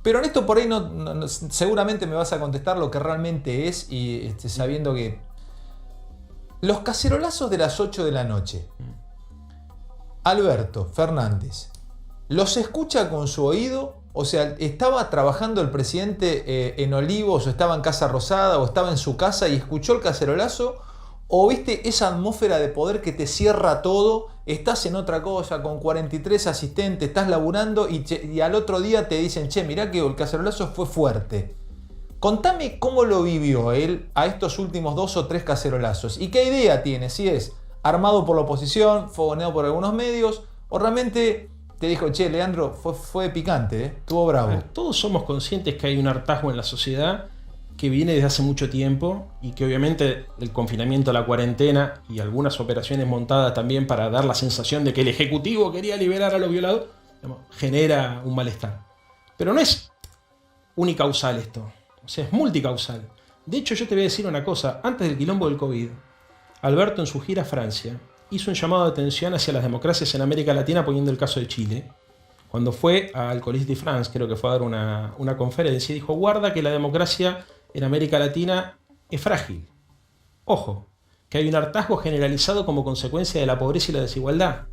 Pero en esto por ahí seguramente me vas a contestar lo que realmente es y sabiendo que los cacerolazos de las 8 de la noche, Alberto Fernández, ¿los escucha con su oído? O sea, ¿estaba trabajando el presidente en Olivos o estaba en Casa Rosada o estaba en su casa y escuchó el cacerolazo? ¿O viste esa atmósfera de poder que te cierra todo? Estás en otra cosa, con 43 asistentes, estás laburando y al otro día te dicen, che, mirá que el cacerolazo fue fuerte. Contame cómo lo vivió él a estos últimos 2 o 3 cacerolazos. ¿Y qué idea tiene? Si es armado por la oposición, fogoneado por algunos medios, o realmente te dijo, che, Leandro, fue picante, estuvo bravo. Todos somos conscientes que hay un hartazgo en la sociedad que viene desde hace mucho tiempo y que obviamente el confinamiento, la cuarentena y algunas operaciones montadas también para dar la sensación de que el Ejecutivo quería liberar a los violados, genera un malestar. Pero no es unicausal esto, o sea, es multicausal. De hecho, yo te voy a decir una cosa, antes del quilombo del COVID, Alberto en su gira a Francia hizo un llamado de atención hacia las democracias en América Latina, poniendo el caso de Chile. Cuando fue al Collège de France, creo que fue a dar una conferencia, y dijo, guarda que la democracia en América Latina es frágil. Ojo, que hay un hartazgo generalizado como consecuencia de la pobreza y la desigualdad.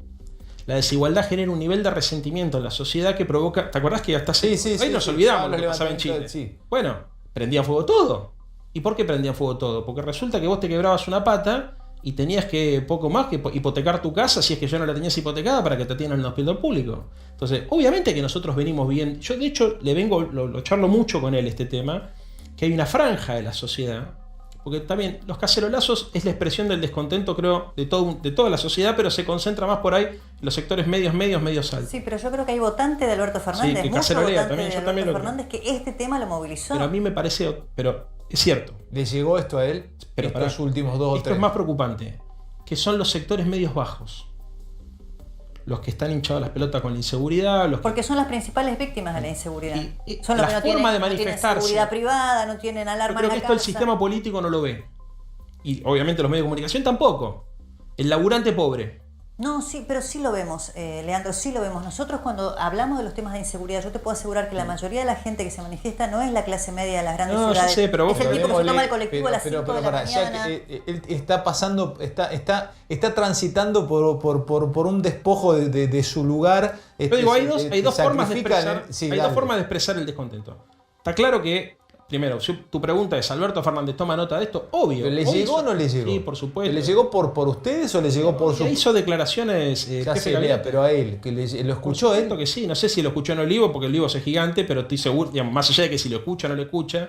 la desigualdad genera un nivel de resentimiento en la sociedad que provoca... ¿Te acordás que hasta ahí nos olvidamos lo que pasaba en Chile? Sí. Bueno, prendían fuego todo. ¿Y por qué prendían fuego todo? Porque resulta que vos te quebrabas una pata y tenías que poco más que hipotecar tu casa si es que ya no la tenías hipotecada para que te atiendan en el hospital público. Entonces, obviamente que nosotros venimos bien... Yo, de hecho, lo charlo mucho con él este tema, que hay una franja de la sociedad... Porque también los cacerolazos es la expresión del descontento, creo, de toda la sociedad, pero se concentra más por ahí en los sectores medios altos. Sí, pero yo creo que hay votante de Alberto Fernández, sí, que mucho cacerolea votante también, de yo Alberto también Fernández, que este tema lo movilizó. Pero a mí me parece, pero es cierto. ¿Le llegó esto a él? Pero para los últimos 2 o 3. Esto es más preocupante, que son los sectores medios bajos. Los que están hinchados las pelotas con la inseguridad. Porque son las principales víctimas de la inseguridad. Son los la que forma de no tienen manifestarse. seguridad privada, no tienen alarma Yo creo en que la esto el casa. sistema político no lo ve. Y obviamente los medios de comunicación tampoco. El laburante pobre. No, sí, pero sí lo vemos, Leandro, sí lo vemos. Nosotros cuando hablamos de los temas de inseguridad, yo te puedo asegurar que la mayoría de la gente que se manifiesta no es la clase media de las grandes ciudades. No, sé, pero vos... Es el tipo que se toma el colectivo a las 5 de la para, mañana. él está pasando, está transitando por un despojo de su lugar. Pero digo, hay dos formas de expresar el descontento. Está claro que... Primero, si tu pregunta es, ¿Alberto Fernández toma nota de esto? Obvio. ¿Le llegó o no le llegó? Sí, por supuesto. ¿Le llegó por ustedes o le llegó por su...? Hizo declaraciones... pero a él, que ¿lo escuchó él? Que sí, no sé si lo escuchó en Olivo, porque el Olivo es gigante, pero estoy seguro, digamos, más allá de que si lo escucha o no lo escucha,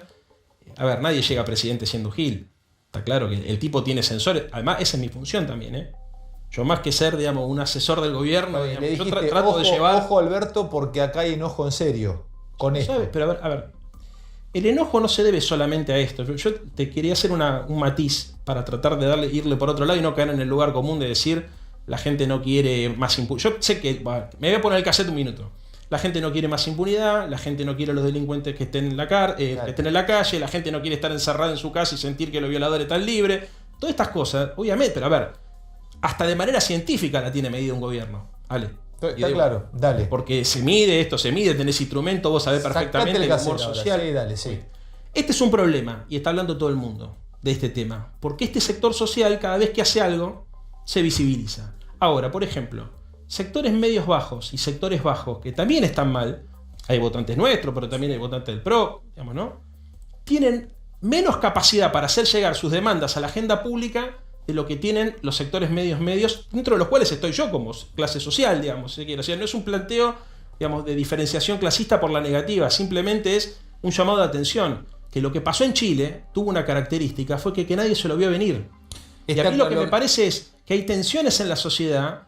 a ver, nadie llega a presidente siendo Gil. Está claro que el tipo tiene sensores, además esa es mi función también, ¿eh? Yo más que ser, digamos, un asesor del gobierno, digamos, le dijiste, yo trato de llevar... Ojo Alberto, porque acá hay enojo en serio con esto. ¿Sabes? Pero a ver, el enojo no se debe solamente a esto. Yo te quería hacer un matiz para tratar de irle por otro lado y no caer en el lugar común de decir la gente no quiere más impunidad. Yo sé que... me voy a poner el cassette un minuto. La gente no quiere más impunidad, la gente no quiere a los delincuentes que estén en la que estén en la calle, la gente no quiere estar encerrada en su casa y sentir que los violadores están libres. Todas estas cosas, obviamente, pero a ver, hasta de manera científica la tiene medida un gobierno. ¿Vale? Está claro, dale. Porque se mide, tenés instrumentos, vos sabés perfectamente el humor social. Sí, dale, sí. Este es un problema, y está hablando todo el mundo de este tema, porque este sector social, cada vez que hace algo, se visibiliza. Ahora, por ejemplo, sectores medios bajos y sectores bajos, que también están mal, hay votantes nuestros, pero también hay votantes del PRO, digamos, ¿no? Tienen menos capacidad para hacer llegar sus demandas a la agenda pública de lo que tienen los sectores medios, dentro de los cuales estoy yo como clase social, digamos. O sea, no es un planteo, digamos, de diferenciación clasista por la negativa, simplemente es un llamado de atención, que lo que pasó en Chile tuvo una característica, fue que nadie se lo vio venir. Y a mí lo que me parece es que hay tensiones en la sociedad,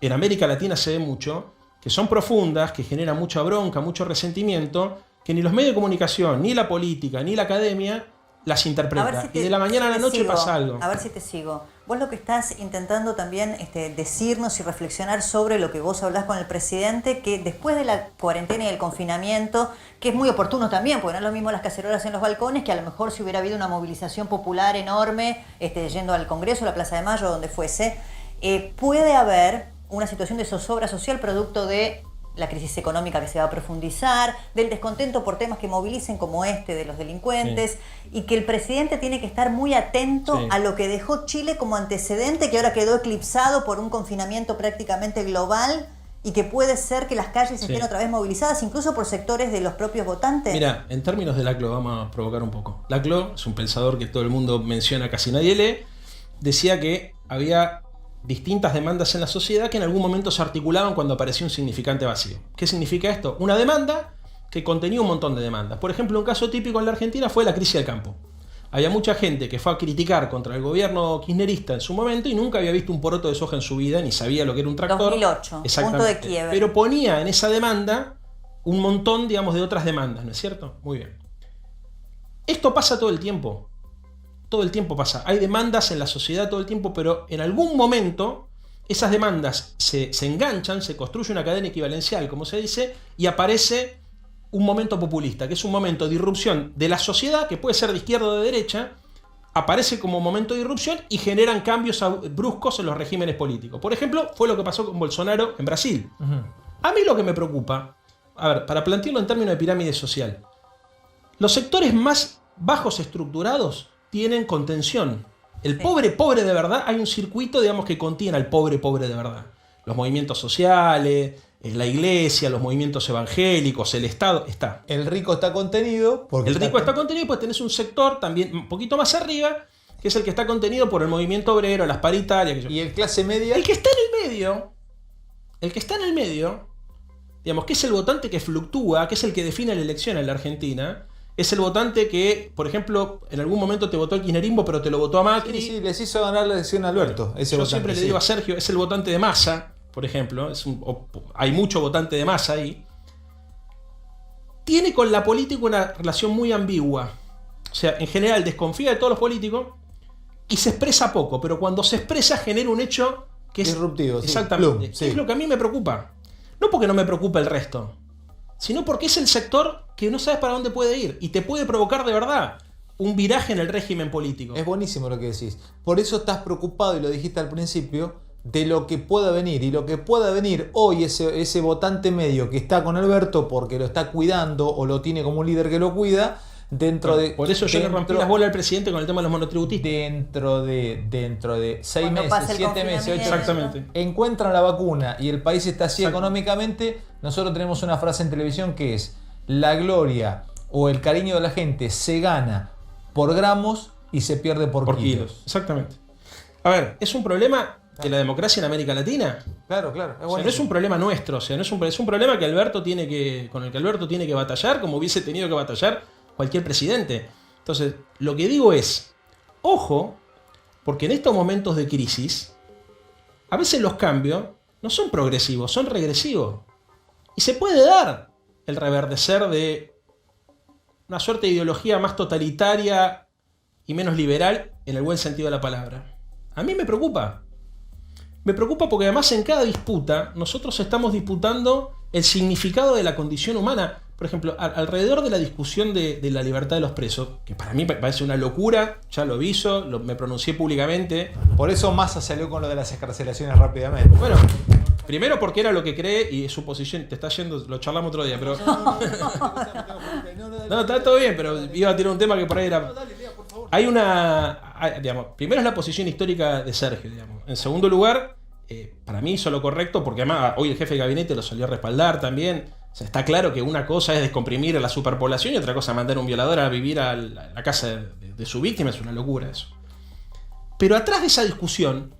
en América Latina se ve mucho, que son profundas, que generan mucha bronca, mucho resentimiento, que ni los medios de comunicación, ni la política, ni la academia las interpreta. Y de la mañana a la noche pasa algo. A ver si te sigo. Vos lo que estás intentando también decirnos y reflexionar sobre lo que vos hablás con el presidente, que después de la cuarentena y el confinamiento, que es muy oportuno también, porque no es lo mismo las cacerolas en los balcones, que a lo mejor si hubiera habido una movilización popular enorme, yendo al Congreso, a la Plaza de Mayo, donde fuese, puede haber una situación de zozobra social producto de la crisis económica que se va a profundizar, del descontento por temas que movilicen como de los delincuentes, y que el presidente tiene que estar muy atento a lo que dejó Chile como antecedente, que ahora quedó eclipsado por un confinamiento prácticamente global, y que puede ser que las calles estén otra vez movilizadas, incluso por sectores de los propios votantes. Mira, en términos de Laclau, vamos a provocar un poco. Laclau es un pensador que todo el mundo menciona, casi nadie lee, decía que había distintas demandas en la sociedad que en algún momento se articulaban cuando aparecía un significante vacío. ¿Qué significa esto? Una demanda que contenía un montón de demandas. Por ejemplo, un caso típico en la Argentina fue la crisis del campo. Había mucha gente que fue a criticar contra el gobierno kirchnerista en su momento y nunca había visto un poroto de soja en su vida, ni sabía lo que era un tractor. 2008, punto de quiebre. Pero ponía en esa demanda un montón, digamos, de otras demandas, ¿no es cierto? Muy bien. Esto pasa todo el tiempo. Todo el tiempo pasa. Hay demandas en la sociedad todo el tiempo, pero en algún momento esas demandas se enganchan, se construye una cadena equivalencial, como se dice, y aparece un momento populista, que es un momento de irrupción de la sociedad, que puede ser de izquierda o de derecha, aparece como momento de irrupción y generan cambios bruscos en los regímenes políticos. Por ejemplo, fue lo que pasó con Bolsonaro en Brasil. A mí lo que me preocupa, a ver, para plantearlo en términos de pirámide social, los sectores más bajos estructurados tienen contención. El pobre de verdad, hay un circuito, digamos, que contiene al pobre de verdad. los movimientos sociales, la iglesia, los movimientos evangélicos, el Estado, está. El rico está contenido. Porque el rico está contenido y pues tenés un sector también un poquito más arriba, que es el que está contenido por el movimiento obrero, las paritarias. Y el clase media. El que está en el medio, digamos, que es el votante que fluctúa, que es el que define la elección en la Argentina, es el votante que, por ejemplo, en algún momento te votó el kirchnerismo, pero te lo votó a Macri. Sí, les hizo ganar la elección a Alberto. Yo siempre le digo a Sergio, es el votante de Massa, por ejemplo, hay mucho votante de Massa ahí. Tiene con la política una relación muy ambigua. O sea, en general desconfía de todos los políticos y se expresa poco, pero cuando se expresa genera un hecho que es disruptivo. Exactamente. Sí. Es lo que a mí me preocupa. No porque no me preocupa el resto, sino porque es el sector que no sabes para dónde puede ir y te puede provocar de verdad un viraje en el régimen político. Es buenísimo lo que decís. Por eso estás preocupado, y lo dijiste al principio, de lo que pueda venir. Y lo que pueda venir hoy, ese votante medio que está con Alberto porque lo está cuidando o lo tiene como un líder que lo cuida, por eso yo le rompí las bolas al presidente con el tema de los monotributistas. Dentro de 6 Cuando meses, pase el 7 meses, 8 meses, exactamente, encuentran la vacuna y el país está así económicamente. Nosotros tenemos una frase en televisión que es: la gloria o el cariño de la gente se gana por gramos y se pierde por kilos. Exactamente. A ver, ¿es un problema de la democracia en América Latina? Claro. O sea, no es un problema nuestro, o sea, es un problema que con el que Alberto tiene que batallar, como hubiese tenido que batallar cualquier presidente. Entonces, lo que digo es, ojo, porque en estos momentos de crisis, a veces los cambios no son progresivos, son regresivos. Y se puede dar el reverdecer de una suerte de ideología más totalitaria y menos liberal en el buen sentido de la palabra. A mí me preocupa. Me preocupa porque además en cada disputa nosotros estamos disputando el significado de la condición humana. Por ejemplo, alrededor de la discusión de la libertad de los presos, que para mí parece una locura, ya lo aviso, me pronuncié públicamente. Por eso Massa salió con lo de las excarcelaciones rápidamente. Bueno, primero porque era lo que cree y su posición, te está yendo, lo charlamos otro día, pero... No, está todo bien, pero iba a tirar un tema que por ahí era... Hay digamos, primero es la posición histórica de Sergio, digamos. En segundo lugar, para mí hizo lo correcto, porque además hoy el jefe de gabinete lo salió a respaldar también. O sea, está claro que una cosa es descomprimir a la superpoblación y otra cosa es mandar a un violador a vivir a la casa de su víctima. Es una locura eso. Pero atrás de esa discusión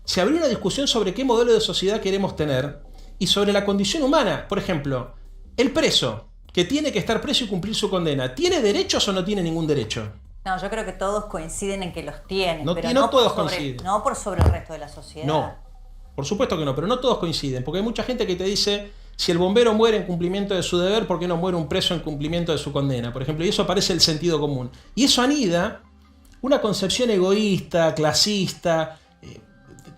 se abrió una discusión sobre qué modelo de sociedad queremos tener y sobre la condición humana. Por ejemplo, el preso, que tiene que estar preso y cumplir su condena, ¿tiene derechos o no tiene ningún derecho? No, yo creo que todos coinciden en que los tienen, no, pero no todos coinciden. No por sobre el resto de la sociedad. No, por supuesto que no, pero no todos coinciden, porque hay mucha gente que te dice, si el bombero muere en cumplimiento de su deber, ¿por qué no muere un preso en cumplimiento de su condena? Por ejemplo, y eso parece el sentido común. Y eso anida una concepción egoísta, clasista,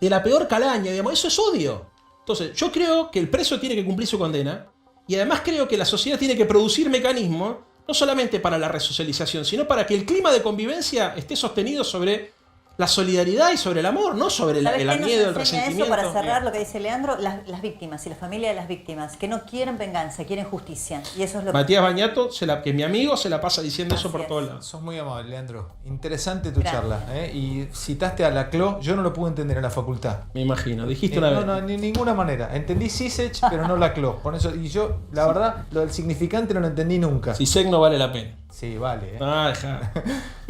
de la peor calaña, digamos, eso es odio. Entonces, yo creo que el preso tiene que cumplir su condena, y además creo que la sociedad tiene que producir mecanismos, no solamente para la resocialización, sino para que el clima de convivencia esté sostenido sobre la solidaridad y sobre el amor, no sobre el miedo, el resentimiento. Eso, para cerrar lo que dice Leandro, las víctimas y la familia de las víctimas, que no quieren venganza, quieren justicia. Y eso es lo Matías Bañato, que es mi amigo, se la pasa diciendo eso por todos lados. Sos muy amable, Leandro. Interesante tu charla. Y citaste a Laclau, yo no lo pude entender en la facultad. Me imagino, dijiste una vez. No, ni ninguna manera. Entendí Zizek, pero no Laclau. Por eso, y yo, la verdad, lo del significante no lo entendí nunca. Zizek no vale la pena. Sí, vale. Deja.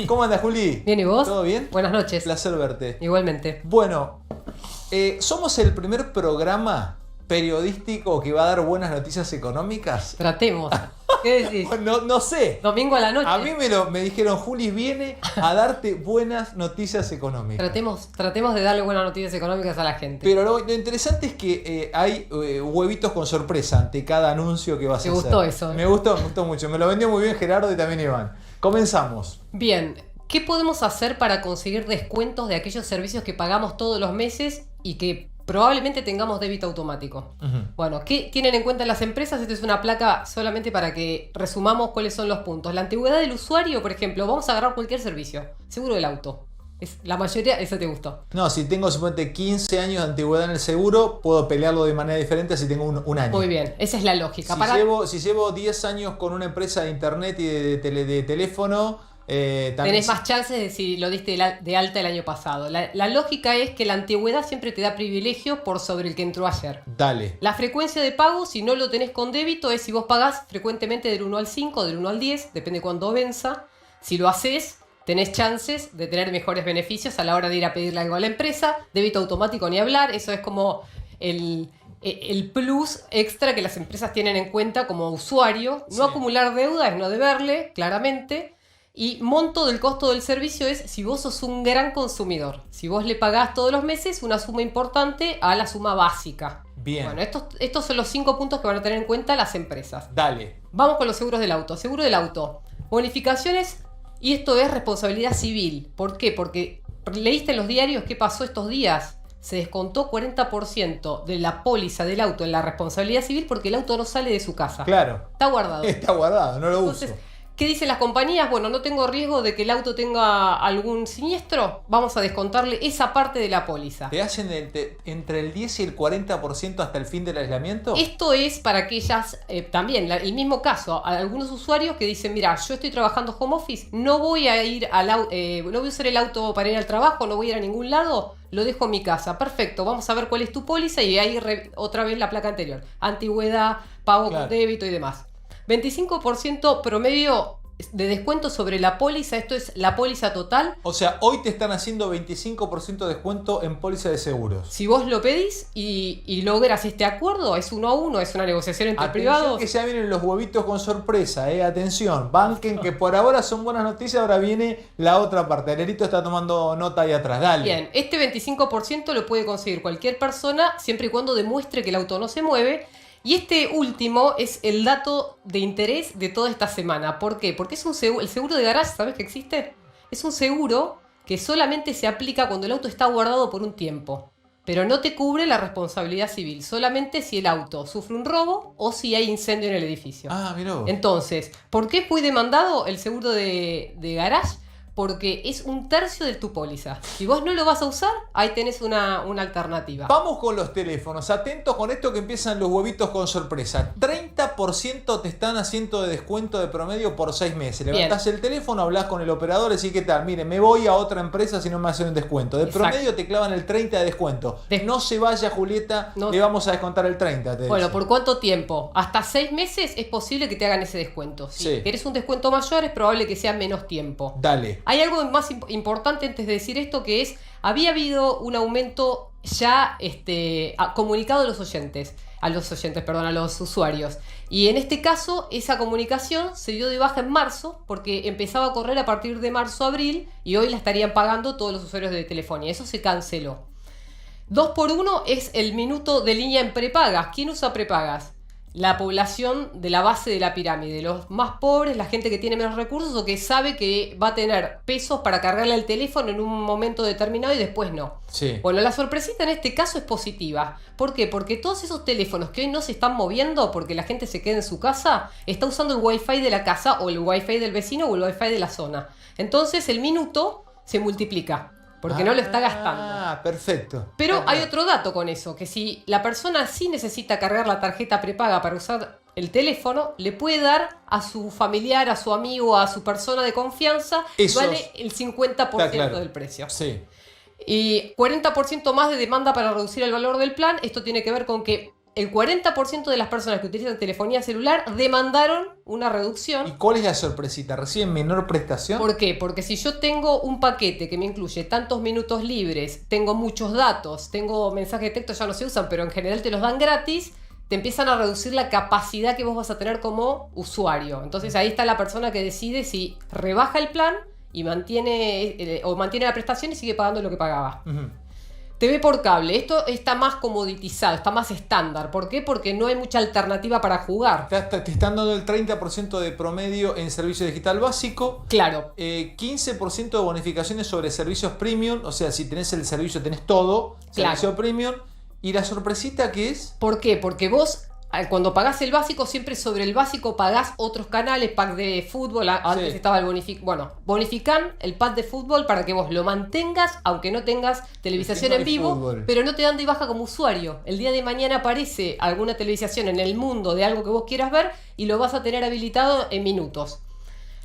¿Cómo andas, Juli? Bien, ¿y vos? ¿Todo bien? Buenas noches. Placer verte. Igualmente. Bueno, somos el primer programa periodístico que va a dar buenas noticias económicas. Tratemos. ¿Qué decís? No sé. Domingo a la noche. A mí me dijeron, Juli viene a darte buenas noticias económicas. Tratemos de darle buenas noticias económicas a la gente. Pero lo interesante es que hay huevitos con sorpresa ante cada anuncio que vas a hacer. ¿Te gustó eso? Me gustó mucho. Me lo vendió muy bien Gerardo y también Iván. Comenzamos. Bien. ¿Qué podemos hacer para conseguir descuentos de aquellos servicios que pagamos todos los meses y que probablemente tengamos débito automático? Bueno, ¿qué tienen en cuenta las empresas? Esta es una placa solamente para que resumamos cuáles son los puntos. La antigüedad del usuario, por ejemplo, vamos a agarrar cualquier servicio. Seguro del auto. La mayoría, eso te gustó. No, si tengo suponete 15 años de antigüedad en el seguro, puedo pelearlo de manera diferente si tengo un año. Muy bien, esa es la lógica. Si llevo 10 años con una empresa de internet y de teléfono, tenés más chances de si lo diste de alta el año pasado. La lógica es que la antigüedad siempre te da privilegio por sobre el que entró ayer. Dale. La frecuencia de pago, si no lo tenés con débito, es si vos pagás frecuentemente del 1 al 5, del 1 al 10, depende cuándo venza. Si lo haces, tenés chances de tener mejores beneficios a la hora de ir a pedirle algo a la empresa. Débito automático ni hablar, eso es como el plus extra que las empresas tienen en cuenta como usuario. No acumular deuda es no deberle, claramente. Y monto del costo del servicio es si vos sos un gran consumidor. Si vos le pagás todos los meses una suma importante a la suma básica. Bien. Bueno, estos son los 5 puntos que van a tener en cuenta las empresas. Dale. Vamos con los seguros del auto. Seguro del auto. Bonificaciones, y esto es responsabilidad civil. ¿Por qué? Porque leíste en los diarios qué pasó estos días. Se descontó 40% de la póliza del auto en la responsabilidad civil porque el auto no sale de su casa. Claro. Está guardado. Está guardado, no lo uso. ¿Qué dicen las compañías? Bueno, no tengo riesgo de que el auto tenga algún siniestro. Vamos a descontarle esa parte de la póliza. ¿Te hacen entre el 10 y el 40% hasta el fin del aislamiento? Esto es para aquellas, también, el mismo caso, a algunos usuarios que dicen, mira, yo estoy trabajando home office, no voy a ir no voy a usar el auto para ir al trabajo, no voy a ir a ningún lado, lo dejo en mi casa. Perfecto, vamos a ver cuál es tu póliza y ahí otra vez la placa anterior. Antigüedad, pago con débito y demás. 25% promedio de descuento sobre la póliza, esto es la póliza total. O sea, hoy te están haciendo 25% de descuento en póliza de seguros. Si vos lo pedís y logras este acuerdo, es 1 a 1, es una negociación entre Atención privados. Que ya vienen los huevitos con sorpresa, atención, banquen que por ahora son buenas noticias, ahora viene la otra parte. Alerito está tomando nota ahí atrás, dale. Bien, este 25% lo puede conseguir cualquier persona siempre y cuando demuestre que el auto no se mueve. Y este último es el dato de interés de toda esta semana. ¿Por qué? Porque es el seguro de garage, ¿sabes que existe? Es un seguro que solamente se aplica cuando el auto está guardado por un tiempo. Pero no te cubre la responsabilidad civil, solamente si el auto sufre un robo o si hay incendio en el edificio. Ah, mirá vos. Entonces, ¿por qué es muy demandado el seguro de garage? Porque es 1/3 de tu póliza. Si vos no lo vas a usar, ahí tenés una alternativa. Vamos con los teléfonos. Atentos con esto que empiezan los huevitos con sorpresa. 30% te están haciendo de descuento de promedio por 6 meses. Levantás el teléfono, hablas con el operador, decís qué tal. Mire, me voy a otra empresa si no me hacen un descuento. De promedio te clavan el 30% de descuento. No se vaya, Julieta, le vamos a descontar el 30%. Bueno, ¿por cuánto tiempo? Hasta 6 meses es posible que te hagan ese descuento. Si querés un descuento mayor, es probable que sea menos tiempo. Dale. Hay algo más importante antes de decir esto, que es, había habido un aumento ya comunicado a los usuarios. Y en este caso, esa comunicación se dio de baja en marzo, porque empezaba a correr a partir de marzo-abril, y hoy la estarían pagando todos los usuarios de telefonía. Eso se canceló. 2x1 es el minuto de línea en prepagas. ¿Quién usa prepagas? La población de la base de la pirámide, los más pobres, la gente que tiene menos recursos o que sabe que va a tener pesos para cargarle el teléfono en un momento determinado y después no. Sí. Bueno, la sorpresita en este caso es positiva. ¿Por qué? Porque todos esos teléfonos que hoy no se están moviendo porque la gente se queda en su casa, está usando el wifi de la casa o el wifi del vecino o el wifi de la zona. Entonces el minuto se multiplica. Porque no lo está gastando. Ah, perfecto. Pero hay otro dato con eso, que si la persona sí necesita cargar la tarjeta prepaga para usar el teléfono, le puede dar a su familiar, a su amigo, a su persona de confianza, vale el 50% del precio. Sí. Y 40% más de demanda para reducir el valor del plan. Esto tiene que ver con que el 40% de las personas que utilizan telefonía celular demandaron una reducción. ¿Y cuál es la sorpresita? ¿Reciben menor prestación? ¿Por qué? Porque si yo tengo un paquete que me incluye tantos minutos libres, tengo muchos datos, tengo mensajes de texto, ya no se usan, pero en general te los dan gratis, te empiezan a reducir la capacidad que vos vas a tener como usuario. Entonces ahí está la persona que decide si rebaja el plan y mantiene la prestación y sigue pagando lo que pagaba. TV por cable, esto está más comoditizado, está más estándar. ¿Por qué? Porque no hay mucha alternativa para jugar. Te están dando el 30% de promedio en servicio digital básico. Claro. 15% de bonificaciones sobre servicios premium. O sea, si tenés el servicio, tenés todo. Servicio premium. ¿Y la sorpresita qué es? ¿Por qué? Porque vos, cuando pagás el básico, siempre sobre el básico pagás otros canales, pack de fútbol, antes estaba el bonifican el pack de fútbol para que vos lo mantengas, aunque no tengas televisación en vivo, fútbol. Pero no te dan de baja como usuario. El día de mañana aparece alguna televisación en el mundo de algo que vos quieras ver y lo vas a tener habilitado en minutos.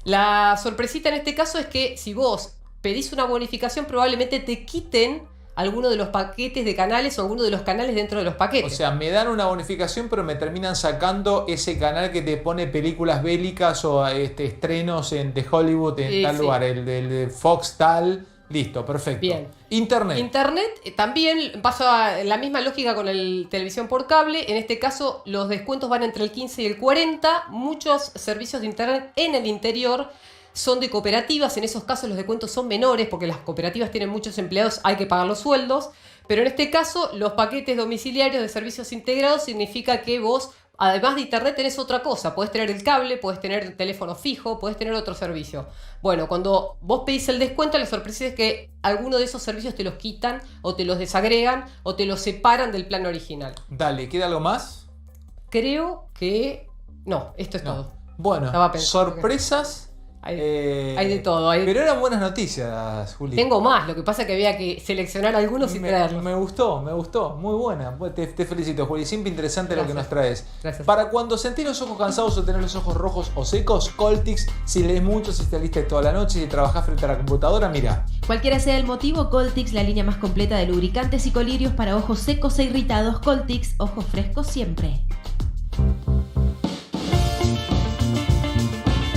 La sorpresita en este caso es que si vos pedís una bonificación, probablemente te quiten alguno de los paquetes de canales o alguno de los canales dentro de los paquetes. O sea, me dan una bonificación, pero me terminan sacando ese canal que te pone películas bélicas o estrenos de Hollywood en tal lugar, el de Fox tal. Listo, perfecto. Bien. Internet también pasa la misma lógica con el televisión por cable. En este caso, los descuentos van entre el 15 y el 40. Muchos servicios de internet en el interior son de cooperativas. En esos casos los descuentos son menores porque las cooperativas tienen muchos empleados, hay que pagar los sueldos. Pero en este caso, los paquetes domiciliarios de servicios integrados significa que vos, además de internet, tenés otra cosa. Podés tener el cable, podés tener el teléfono fijo, podés tener otro servicio. Bueno, cuando vos pedís el descuento, la sorpresa es que alguno de esos servicios te los quitan o te los desagregan o te los separan del plan original. Dale, ¿queda algo más? Creo que... No, esto es todo. Bueno, sorpresas... Hay de todo. Pero eran buenas noticias, Juli. Tengo más, lo que pasa es que había que seleccionar algunos y traerlos. Me gustó, muy buena. Te felicito, Juli. Siempre interesante lo que nos traes. Gracias. Para cuando sentís los ojos cansados o tenés los ojos rojos o secos, Coltix. Si lees mucho, si te aliste toda la noche, si trabajás frente a la computadora, mira. Cualquiera sea el motivo, Coltix, la línea más completa de lubricantes y colirios para ojos secos e irritados. Coltix, ojos frescos siempre.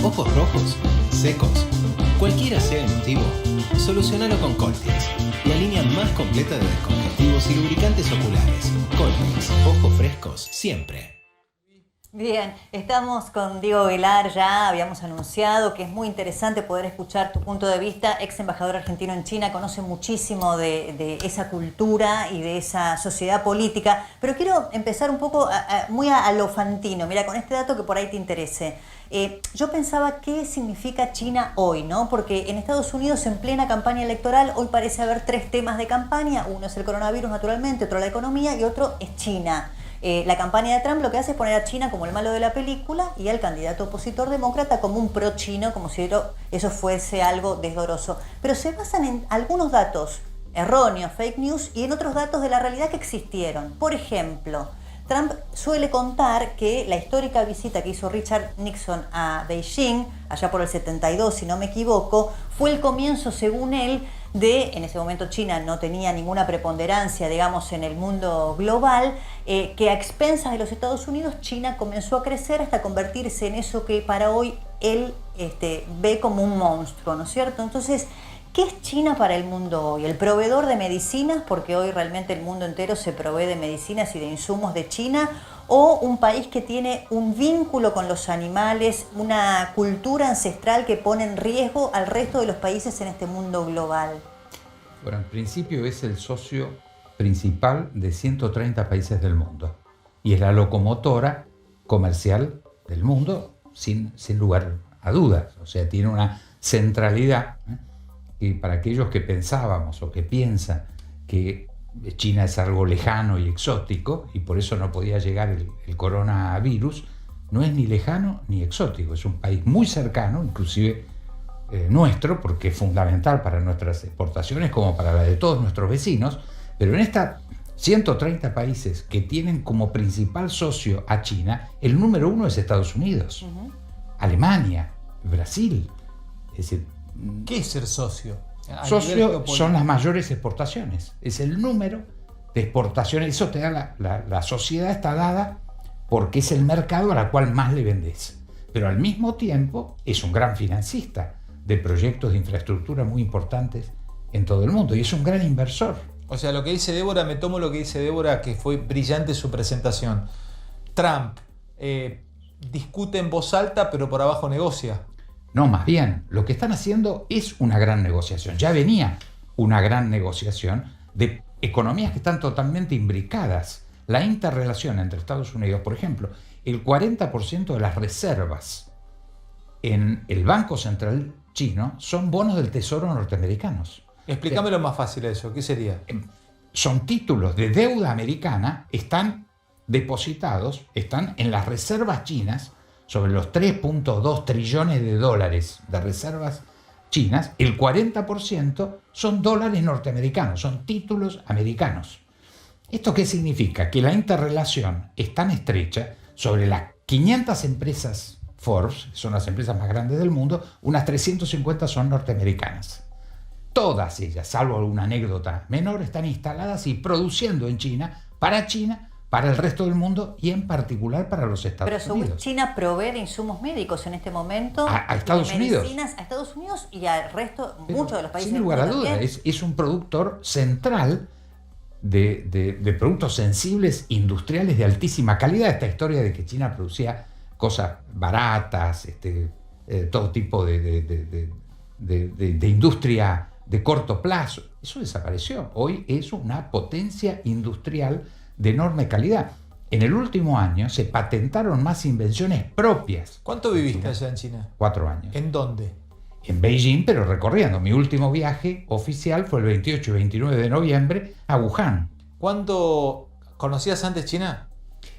Ojos rojos, secos, cualquiera sea el motivo, solucionalo con Coltix, la línea más completa de descongestivos y lubricantes oculares. Coltix, ojos frescos siempre. Bien, estamos con Diego Velar, ya habíamos anunciado que es muy interesante poder escuchar tu punto de vista, ex embajador argentino en China, conoce muchísimo de esa cultura y de esa sociedad política, pero quiero empezar un poco muy a lo fantino, mira, con este dato que por ahí te interese. Yo pensaba qué significa China hoy, ¿no? Porque en Estados Unidos, en plena campaña electoral, hoy parece haber 3 temas de campaña. Uno es el coronavirus, naturalmente, otro la economía y otro es China. La campaña de Trump lo que hace es poner a China como el malo de la película y al candidato opositor demócrata como un pro-chino, como si eso fuese algo desdoroso. Pero se basan en algunos datos erróneos, fake news, y en otros datos de la realidad que existieron. Por ejemplo, Trump suele contar que la histórica visita que hizo Richard Nixon a Beijing, allá por el 72, si no me equivoco, fue el comienzo, según él, en ese momento China no tenía ninguna preponderancia, digamos, en el mundo global, que a expensas de los Estados Unidos, China comenzó a crecer hasta convertirse en eso que para hoy él ve como un monstruo, ¿no es cierto? Entonces, ¿qué es China para el mundo hoy? ¿El proveedor de medicinas? Porque hoy realmente el mundo entero se provee de medicinas y de insumos de China. ¿O un país que tiene un vínculo con los animales, una cultura ancestral que pone en riesgo al resto de los países en este mundo global? Bueno, en principio es el socio principal de 130 países del mundo. Y es la locomotora comercial del mundo, sin lugar a dudas. O sea, tiene una centralidad, y para aquellos que pensábamos o que piensan que China es algo lejano y exótico y por eso no podía llegar el coronavirus, no es ni lejano ni exótico, es un país muy cercano, inclusive nuestro, porque es fundamental para nuestras exportaciones como para la de todos nuestros vecinos, pero en estas 130 países que tienen como principal socio a China, el número 1 es Estados Unidos, Alemania, Brasil. Es decir, ¿qué es ser socio? Socio son las mayores exportaciones, es el número de exportaciones, eso te da la sociedad está dada porque es el mercado al cual más le vendés, pero al mismo tiempo es un gran financista de proyectos de infraestructura muy importantes en todo el mundo y es un gran inversor. O sea, lo que dice Débora, me tomo lo que dice Débora, que fue brillante su presentación. Trump discute en voz alta, pero por abajo negocia. No, más bien, lo que están haciendo es una gran negociación. Ya venía una gran negociación de economías que están totalmente imbricadas. La interrelación entre Estados Unidos, por ejemplo, el 40% de las reservas en el Banco Central chino son bonos del Tesoro norteamericanos. Explícamelo más fácil eso, ¿qué sería? Son títulos de deuda americana, están depositados, están en las reservas chinas, sobre los 3.2 trillones de dólares de reservas chinas, el 40% son dólares norteamericanos, son títulos americanos. ¿Esto qué significa? Que la interrelación es tan estrecha sobre las 500 empresas Forbes, son las empresas más grandes del mundo, unas 350 son norteamericanas. Todas ellas, salvo alguna anécdota menor, están instaladas y produciendo en China, para el resto del mundo y en particular para los Estados Unidos. Pero China provee de insumos médicos en este momento a Estados Unidos. A Estados Unidos y al resto, muchos de los países. Sin lugar a dudas, es un productor central de productos sensibles industriales de altísima calidad. Esta historia de que China producía cosas baratas, todo tipo de industria de corto plazo, eso desapareció. Hoy es una potencia industrial de enorme calidad. En el último año se patentaron más invenciones propias. ¿Cuánto viviste allá en China? 4 años. ¿En dónde? En Beijing, pero recorriendo. Mi último viaje oficial fue el 28 y 29 de noviembre a Wuhan. ¿Cuánto conocías antes China?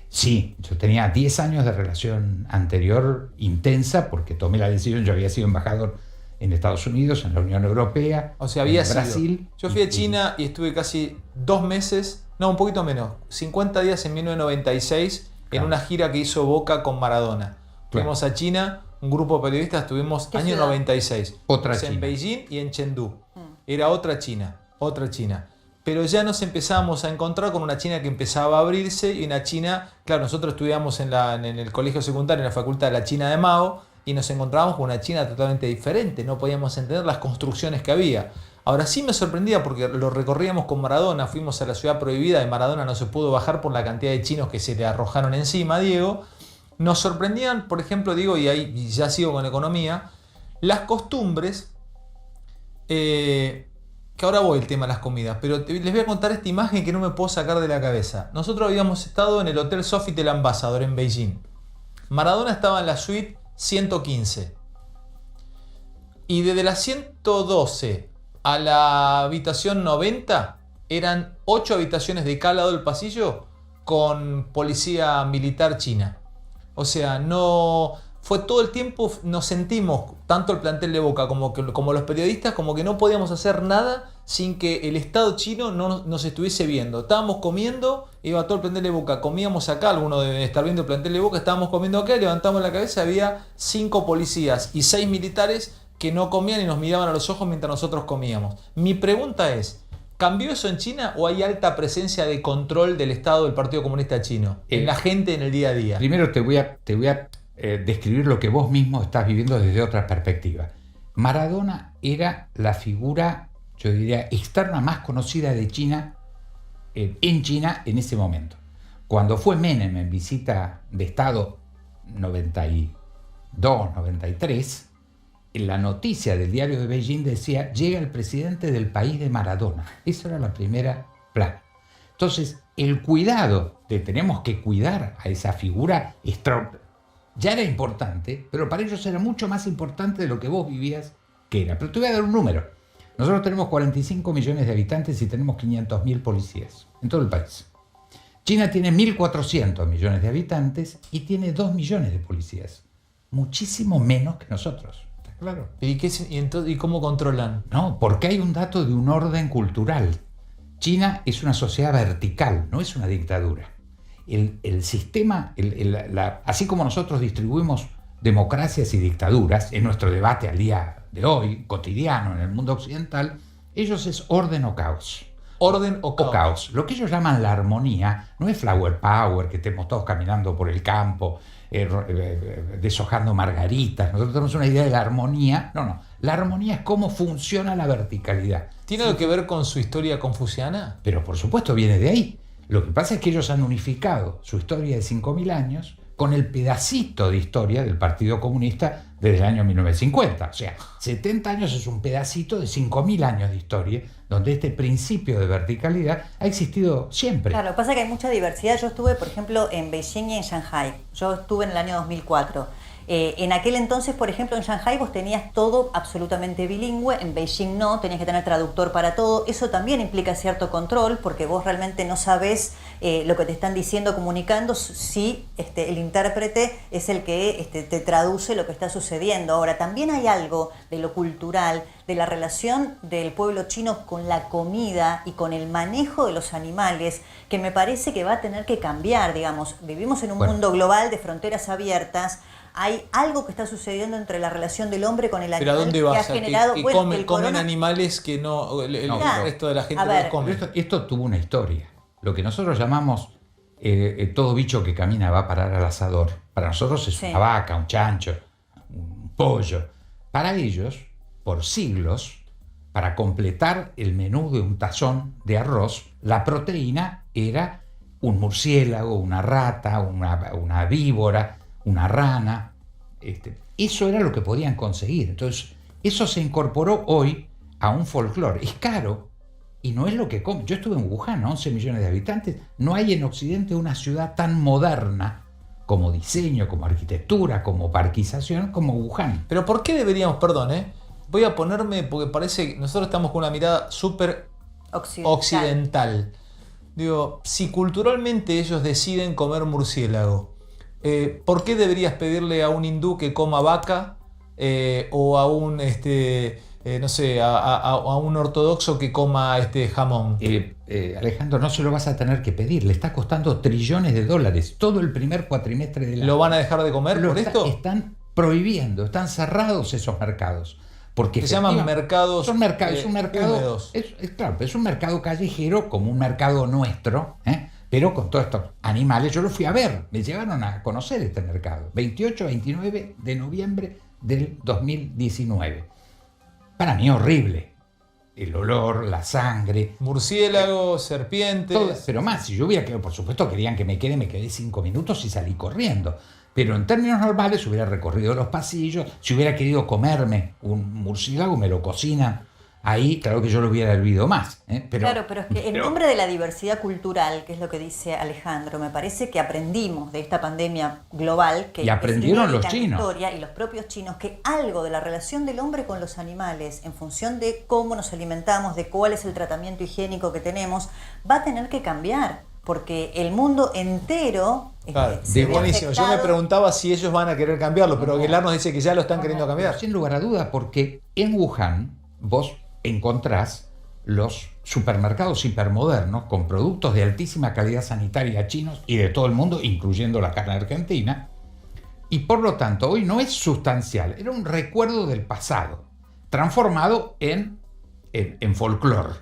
Sí, yo tenía 10 años de relación anterior intensa porque tomé la decisión. Yo había sido embajador en Estados Unidos, en la Unión Europea, o sea, había en Brasil. Yo fui a China y estuve casi 2 meses, no, un poquito menos, 50 días en 1996 en una gira que hizo Boca con Maradona. Fuimos a China, un grupo de periodistas, estuvimos año 96. Otra China. En Beijing y en Chengdu. Era otra China. Pero ya nos empezamos a encontrar con una China que empezaba a abrirse y una China, claro, nosotros estudiamos en el colegio secundario, en la facultad de la China de Mao, y nos encontrábamos con una China totalmente diferente, no podíamos entender las construcciones que había. Ahora sí me sorprendía porque lo recorríamos con Maradona, fuimos a la ciudad prohibida de Maradona, no se pudo bajar por la cantidad de chinos que se le arrojaron encima, Diego. Nos sorprendían, por ejemplo, digo, y ahí ya sigo con economía, las costumbres, que ahora voy el tema de las comidas, pero les voy a contar esta imagen que no me puedo sacar de la cabeza. Nosotros habíamos estado en el Hotel Sofitel Ambassador en Beijing. Maradona estaba en la suite 115. Y desde la 112 a la habitación 90 eran 8 habitaciones de cada lado del pasillo con policía militar china. O sea, no fue todo el tiempo, nos sentimos, tanto el plantel de Boca como los periodistas, como que no podíamos hacer nada sin que el Estado chino no nos estuviese viendo. Estábamos comiendo, iba todo el plantel de Boca, comíamos acá, algunos deben estar viendo el plantel de Boca, estábamos comiendo acá, levantamos la cabeza, había 5 policías y 6 militares que no comían y nos miraban a los ojos mientras nosotros comíamos. Mi pregunta es, ¿cambió eso en China o hay alta presencia de control del Estado del Partido Comunista Chino en la gente en el día a día? Primero te voy a describir lo que vos mismo estás viviendo desde otra perspectiva. Maradona era la figura, yo diría, externa más conocida de China, en China en ese momento. Cuando fue Menem en visita de Estado 92, 93, en la noticia del diario de Beijing decía: llega el presidente del país de Maradona. Esa era la primera plana. Entonces, el cuidado de tenemos que cuidar a esa figura ya era importante, pero para ellos era mucho más importante de lo que vos vivías que era. Pero te voy a dar un número. Nosotros tenemos 45 millones de habitantes y tenemos 500.000 policías en todo el país. China tiene 1.400 millones de habitantes y tiene 2 millones de policías. Muchísimo menos que nosotros. ¿Está claro? ¿Y cómo controlan? No, porque hay un dato de un orden cultural. China es una sociedad vertical, no es una dictadura. El sistema, así como nosotros distribuimos democracias y dictaduras en nuestro debate al día de hoy, cotidiano en el mundo occidental, ellos es orden o caos. Orden o caos. Lo que ellos llaman la armonía no es flower power, que estemos todos caminando por el campo, deshojando margaritas. Nosotros tenemos una idea de la armonía. No. La armonía es cómo funciona la verticalidad. ¿Tiene algo que ver con su historia confuciana? Pero por supuesto viene de ahí. Lo que pasa es que ellos han unificado su historia de 5.000 años con el pedacito de historia del Partido Comunista desde el año 1950. O sea, 70 años es un pedacito de 5.000 años de historia, donde este principio de verticalidad ha existido siempre. Claro, lo que pasa es que hay mucha diversidad. Yo estuve, por ejemplo, en Beijing y en Shanghai. Yo estuve en el año 2004. En aquel entonces, por ejemplo, en Shanghai vos tenías todo absolutamente bilingüe, en Beijing no, tenías que tener traductor para todo. Eso también implica cierto control, porque vos realmente no sabés lo que te están diciendo, comunicando, si el intérprete es el que te traduce lo que está sucediendo. Ahora, también hay algo de lo cultural, de la relación del pueblo chino con la comida y con el manejo de los animales, que me parece que va a tener que cambiar, digamos. Vivimos en un mundo global de fronteras abiertas. hay algo que está sucediendo entre la relación del hombre con el animal. ¿Pero a dónde que vas? ha generado, que bueno, comen animales que no el resto de la gente no los come. Esto tuvo una historia. Lo que nosotros llamamos todo bicho que camina va a parar al asador. Para nosotros es una vaca, un chancho, un pollo. Para ellos, por siglos, para completar el menú de un tazón de arroz, la proteína era un murciélago, una rata, una víbora, una rana. Eso era lo que podían conseguir. Entonces, eso se incorporó hoy a un folclore. Es caro y no es lo que come. Yo estuve en Wuhan, 11 millones de habitantes. No hay en Occidente una ciudad tan moderna como diseño, como arquitectura, como parquización, como Wuhan. Pero ¿por qué deberíamos, perdón, voy a ponerme, porque parece que nosotros estamos con una mirada súper occidental. Digo, si culturalmente ellos deciden comer murciélago, ¿por qué deberías pedirle a un hindú que coma vaca o a un no sé, a un ortodoxo que coma jamón? Alejandro, no se lo vas a tener que pedir, le está costando trillones de dólares todo el primer cuatrimestre del año. ¿Lo van a dejar de comer por esto? Están prohibiendo, están cerrados esos mercados. Porque se llaman mercados húmedos. Claro, es un mercado callejero como un mercado nuestro, pero con todos estos animales. Yo lo fui a ver, me llevaron a conocer este mercado. 28-29 de noviembre del 2019. Para mí horrible. El olor, la sangre. Murciélagos, serpientes. Todo, pero más, si yo hubiera quedado, por supuesto querían que me quedé 5 minutos y salí corriendo. Pero en términos normales hubiera recorrido los pasillos. Si hubiera querido comerme un murciélago, me lo cocinan ahí. Claro que yo lo hubiera hervido más. Pero es que en nombre de la diversidad cultural, que es lo que dice Alejandro, me parece que aprendimos de esta pandemia global. Que y aprendieron los chinos. Y los propios chinos, que algo de la relación del hombre con los animales, en función de cómo nos alimentamos, de cuál es el tratamiento higiénico que tenemos, va a tener que cambiar. Porque el mundo entero buenísimo. Yo me preguntaba si ellos van a querer cambiarlo, pero Aguilar nos dice que ya lo están queriendo cambiar. Sin lugar a dudas, porque en Wuhan vos encontrás los supermercados hipermodernos con productos de altísima calidad sanitaria chinos y de todo el mundo, incluyendo la carne argentina. Y por lo tanto, hoy no es sustancial, era un recuerdo del pasado, transformado en folclore.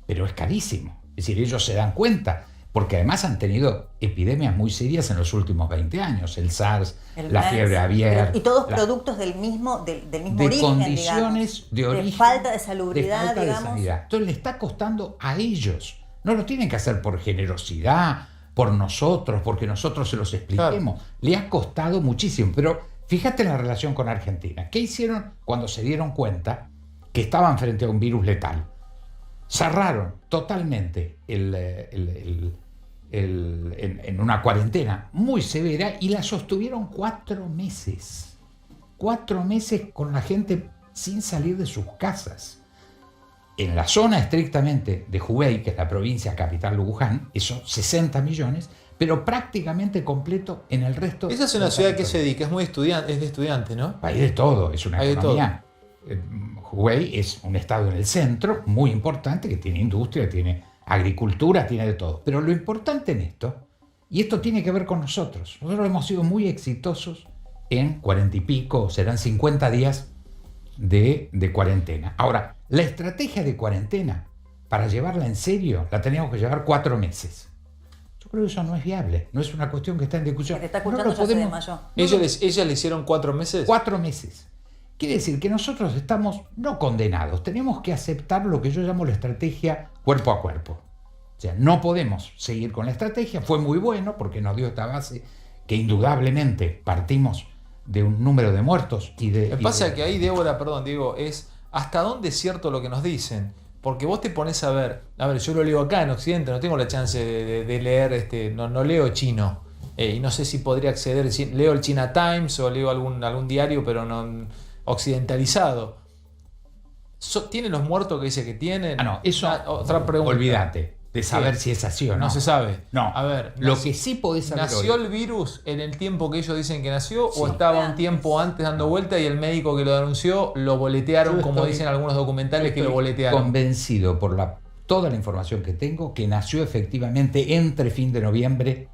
Pero es carísimo. Es decir, ellos se dan cuenta, porque además han tenido epidemias muy serias en los últimos 20 años, el SARS, la fiebre aviar. Y todos productos del mismo origen, condiciones, digamos, de origen, de falta de salubridad, de sanidad. Entonces le está costando a ellos. No lo tienen que hacer por generosidad, por nosotros, porque nosotros se los expliquemos. Claro. Le ha costado muchísimo. Pero fíjate la relación con Argentina. ¿Qué hicieron cuando se dieron cuenta que estaban frente a un virus letal? Cerraron totalmente en una cuarentena muy severa y la sostuvieron 4 meses. 4 meses con la gente sin salir de sus casas. En la zona estrictamente de Hubei, que es la provincia capital de Wuhan, eso 60 millones, pero prácticamente completo en el resto. Esa es una ciudad que se dedica, es de estudiante, ¿no? Hay de todo, es una economía. Hubei es un estado en el centro muy importante que tiene industria, tiene agricultura, tiene de todo. Pero lo importante en esto, y esto tiene que ver con nosotros hemos sido muy exitosos en 40 y pico, serán 50 días de cuarentena. Ahora, la estrategia de cuarentena, para llevarla en serio, la teníamos que llevar 4 meses. Yo creo que eso no es viable, no es una cuestión que está en discusión. No lo podemos. ¿Ellos le hicieron 4 meses? 4 meses. Quiere decir que nosotros estamos no condenados, tenemos que aceptar lo que yo llamo la estrategia cuerpo a cuerpo. O sea, no podemos seguir con la estrategia, fue muy bueno porque nos dio esta base que indudablemente partimos de un número de muertos y de... Lo que pasa es que ahí, Débora, perdón, Diego, es hasta dónde es cierto lo que nos dicen. Porque vos te pones a ver, yo lo leo acá en Occidente, no tengo la chance de leer, no leo chino. Y no sé si podría acceder, leo el China Times o leo algún diario, pero no occidentalizado. ¿Tienen los muertos que dice que tienen? No, eso otra pregunta. Olvídate de saber si es así o no. No se sabe. No. A ver, lo que sí podés saber ¿nació hoy, el virus en el tiempo que ellos dicen que nació sí, o estaba un tiempo antes dando vuelta y el médico que lo denunció lo boletearon, como dicen algunos documentales que lo boletearon? Convencido por toda la información que tengo que nació efectivamente entre fin de noviembre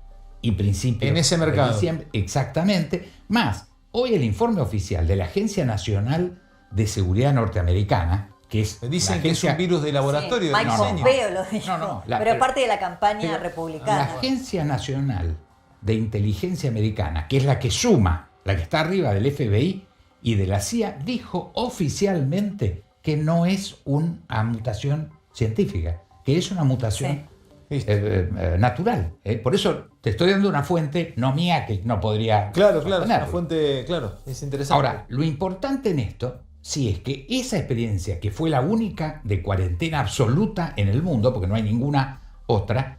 y principios en ese mercado. de diciembre. Exactamente. Más, hoy el informe oficial de la Agencia Nacional de Seguridad Norteamericana, que es dicen que es un virus de laboratorio. Mike Pompeo lo dijo. Pero parte de la campaña republicana. La Agencia Nacional de Inteligencia Americana, que es la que suma, la que está arriba del FBI y de la CIA, dijo oficialmente que no es una mutación científica, que es una mutación natural. Por eso te estoy dando una fuente no mía que no podría... Claro, es una fuente, es interesante. Ahora, lo importante en esto, sí, es que esa experiencia, que fue la única de cuarentena absoluta en el mundo, porque no hay ninguna otra,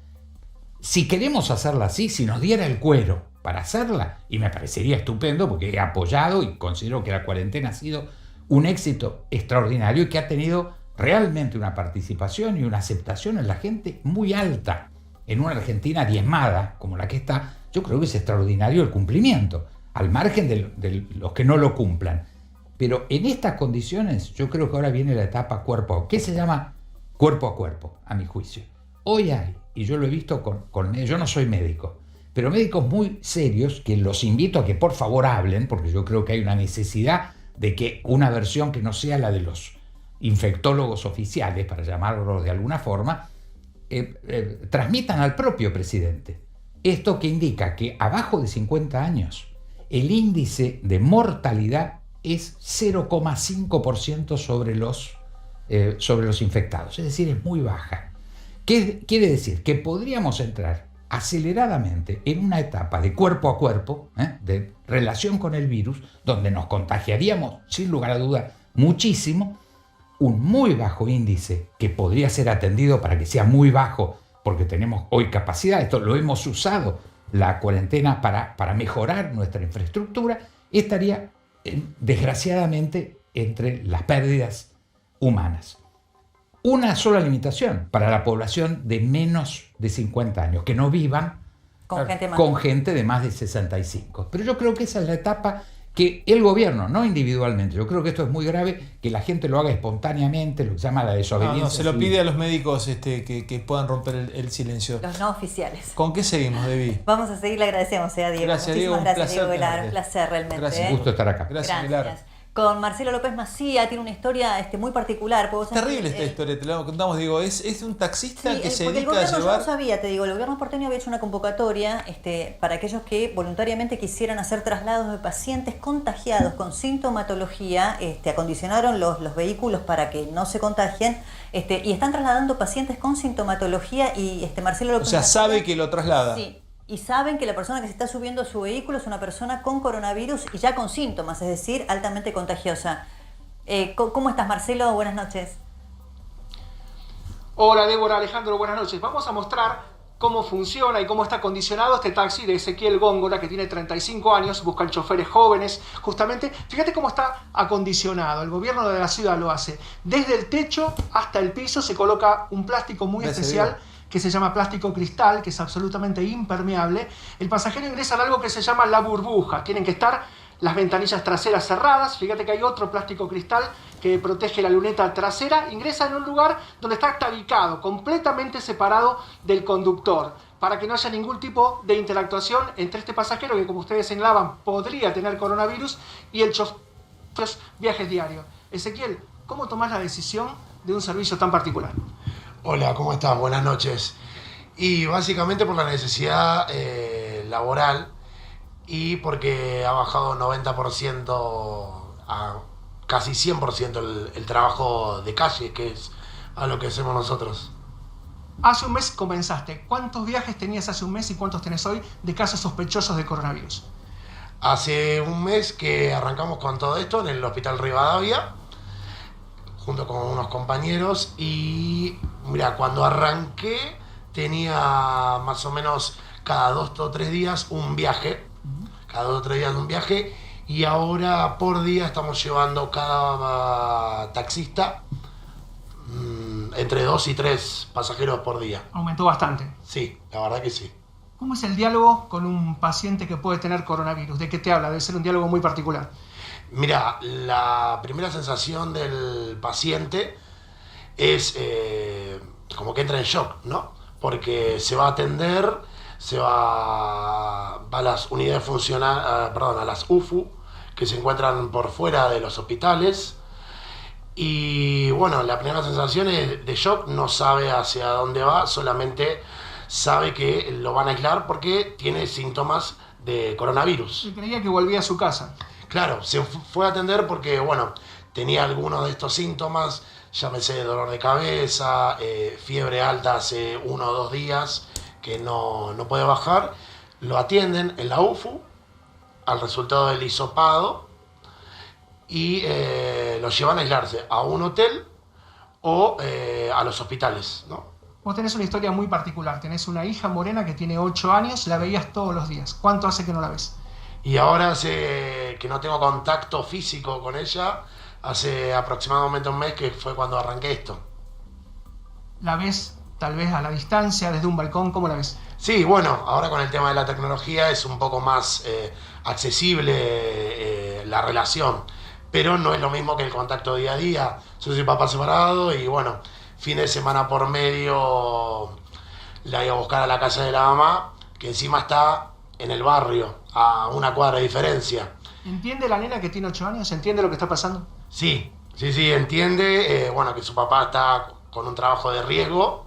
si queremos hacerla así, si nos diera el cuero para hacerla, y me parecería estupendo, porque he apoyado y considero que la cuarentena ha sido un éxito extraordinario y que ha tenido realmente una participación y una aceptación en la gente muy alta. En una Argentina diezmada como la que está, yo creo que es extraordinario el cumplimiento, al margen de los que no lo cumplan. Pero en estas condiciones yo creo que ahora viene la etapa cuerpo a cuerpo. ¿Qué se llama cuerpo a cuerpo, a mi juicio? Hoy hay, y yo lo he visto yo no soy médico, pero médicos muy serios que los invito a que por favor hablen, porque yo creo que hay una necesidad de que una versión que no sea la de los infectólogos oficiales, para llamarlos de alguna forma, transmitan al propio presidente. Esto que indica que abajo de 50 años el índice de mortalidad es 0,5% sobre los infectados, es decir, es muy baja. ¿Qué quiere decir? Que podríamos entrar aceleradamente en una etapa de cuerpo a cuerpo, de relación con el virus, donde nos contagiaríamos, sin lugar a duda, muchísimo, un muy bajo índice que podría ser atendido para que sea muy bajo, porque tenemos hoy capacidad, esto lo hemos usado, la cuarentena, para mejorar nuestra infraestructura, estaría desgraciadamente entre las pérdidas humanas. Una sola limitación para la población de menos de 50 años, que no vivan con gente de más de 65. Pero yo creo que esa es la etapa que el gobierno, no individualmente, yo creo que esto es muy grave, que la gente lo haga espontáneamente, lo que se llama la desobediencia. Se lo pide a los médicos que puedan romper el silencio. Los no oficiales. ¿Con qué seguimos, Debbie? Vamos a seguir, le agradecemos a Diego. Gracias, Muchísimas Diego. gracias, Diego Velar. Un placer realmente. Gracias. Un gusto estar acá. Gracias, Pilar. Con Marcelo López Macía, tiene una historia muy particular. Terrible esta historia, te la contamos, digo, es un taxista que se dedica a llevar... El gobierno, yo no sabía, te digo, el gobierno porteño había hecho una convocatoria para aquellos que voluntariamente quisieran hacer traslados de pacientes contagiados con sintomatología, acondicionaron los vehículos para que no se contagien, y están trasladando pacientes con sintomatología y Marcelo López Macía... sabe que lo traslada. Sí. Y saben que la persona que se está subiendo a su vehículo es una persona con coronavirus y ya con síntomas, es decir, altamente contagiosa. ¿Cómo estás, Marcelo? Buenas noches. Hola, Débora, Alejandro, buenas noches. Vamos a mostrar cómo funciona y cómo está condicionado este taxi de Ezequiel Góngora, que tiene 35 años, buscan choferes jóvenes, justamente. Fíjate cómo está acondicionado, el gobierno de la ciudad lo hace. Desde el techo hasta el piso se coloca un plástico muy especial, que se llama plástico cristal, que es absolutamente impermeable. El pasajero ingresa en algo que se llama la burbuja. Tienen que estar las ventanillas traseras cerradas. Fíjate que hay otro plástico cristal que protege la luneta trasera. Ingresa en un lugar donde está tabicado, completamente separado del conductor, para que no haya ningún tipo de interactuación entre este pasajero, que como ustedes señalaban podría tener coronavirus, y el chofer de los viajes diarios. Ezequiel, ¿cómo tomás la decisión de un servicio tan particular? Hola, ¿cómo estás? Buenas noches. Y básicamente por la necesidad laboral y porque ha bajado 90% a casi 100% el trabajo de calle, que es a lo que hacemos nosotros. Hace un mes comenzaste. ¿Cuántos viajes tenías hace un mes y cuántos tenés hoy de casos sospechosos de coronavirus? Hace un mes que arrancamos con todo esto en el Hospital Rivadavia, junto con unos compañeros, y mira, cuando arranqué tenía más o menos cada 2 o 3 días un viaje, y ahora por día estamos llevando cada taxista entre 2 y 3 pasajeros por día. Aumentó bastante. Sí, la verdad que sí. ¿Cómo es el diálogo con un paciente que puede tener coronavirus? ¿De qué te habla? Debe ser un diálogo muy particular. Mira, la primera sensación del paciente es como que entra en shock, ¿no? Porque se va a atender se va a las unidades funcionales, a las UFU, que se encuentran por fuera de los hospitales. Y bueno, la primera sensación es de shock, no sabe hacia dónde va, solamente sabe que lo van a aislar porque tiene síntomas de coronavirus. Y creía que volvía a su casa. Claro, se fue a atender porque, bueno, tenía algunos de estos síntomas, llámese dolor de cabeza, fiebre alta hace 1 o 2 días que no puede bajar. Lo atienden en la UFU al resultado del hisopado y lo llevan a aislarse a un hotel o a los hospitales, ¿no? Vos tenés una historia muy particular. Tenés una hija morena que tiene 8 años, la veías todos los días. ¿Cuánto hace que no la ves? Y ahora hace que no tengo contacto físico con ella, hace aproximadamente 1 mes, que fue cuando arranqué esto. ¿La ves tal vez a la distancia, desde un balcón? ¿Cómo la ves? Sí, bueno, ahora con el tema de la tecnología es un poco más accesible la relación, pero no es lo mismo que el contacto día a día. Yo soy papá separado y bueno, fin de semana por medio la iba a buscar a la casa de la mamá, que encima está en el barrio, a 1 cuadra de diferencia. ¿Entiende la nena que tiene 8 años? ¿Entiende lo que está pasando? Sí, entiende, bueno, que su papá está con un trabajo de riesgo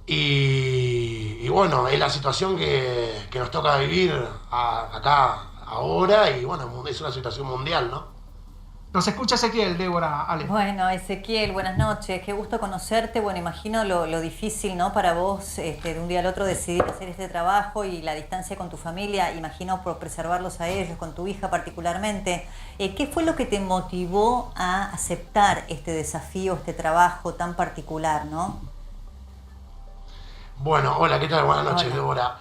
y bueno, es la situación que nos toca vivir acá ahora y bueno, es una situación mundial, ¿no? Nos escucha Ezequiel, Débora, Ale. Bueno, Ezequiel, buenas noches, qué gusto conocerte. Bueno, imagino lo difícil, ¿no? Para vos, de un día al otro decidir hacer este trabajo y la distancia con tu familia, imagino por preservarlos a ellos, con tu hija particularmente. ¿Qué fue lo que te motivó a aceptar este desafío, este trabajo tan particular, no? Bueno, hola, ¿qué tal? Buenas noches, Débora.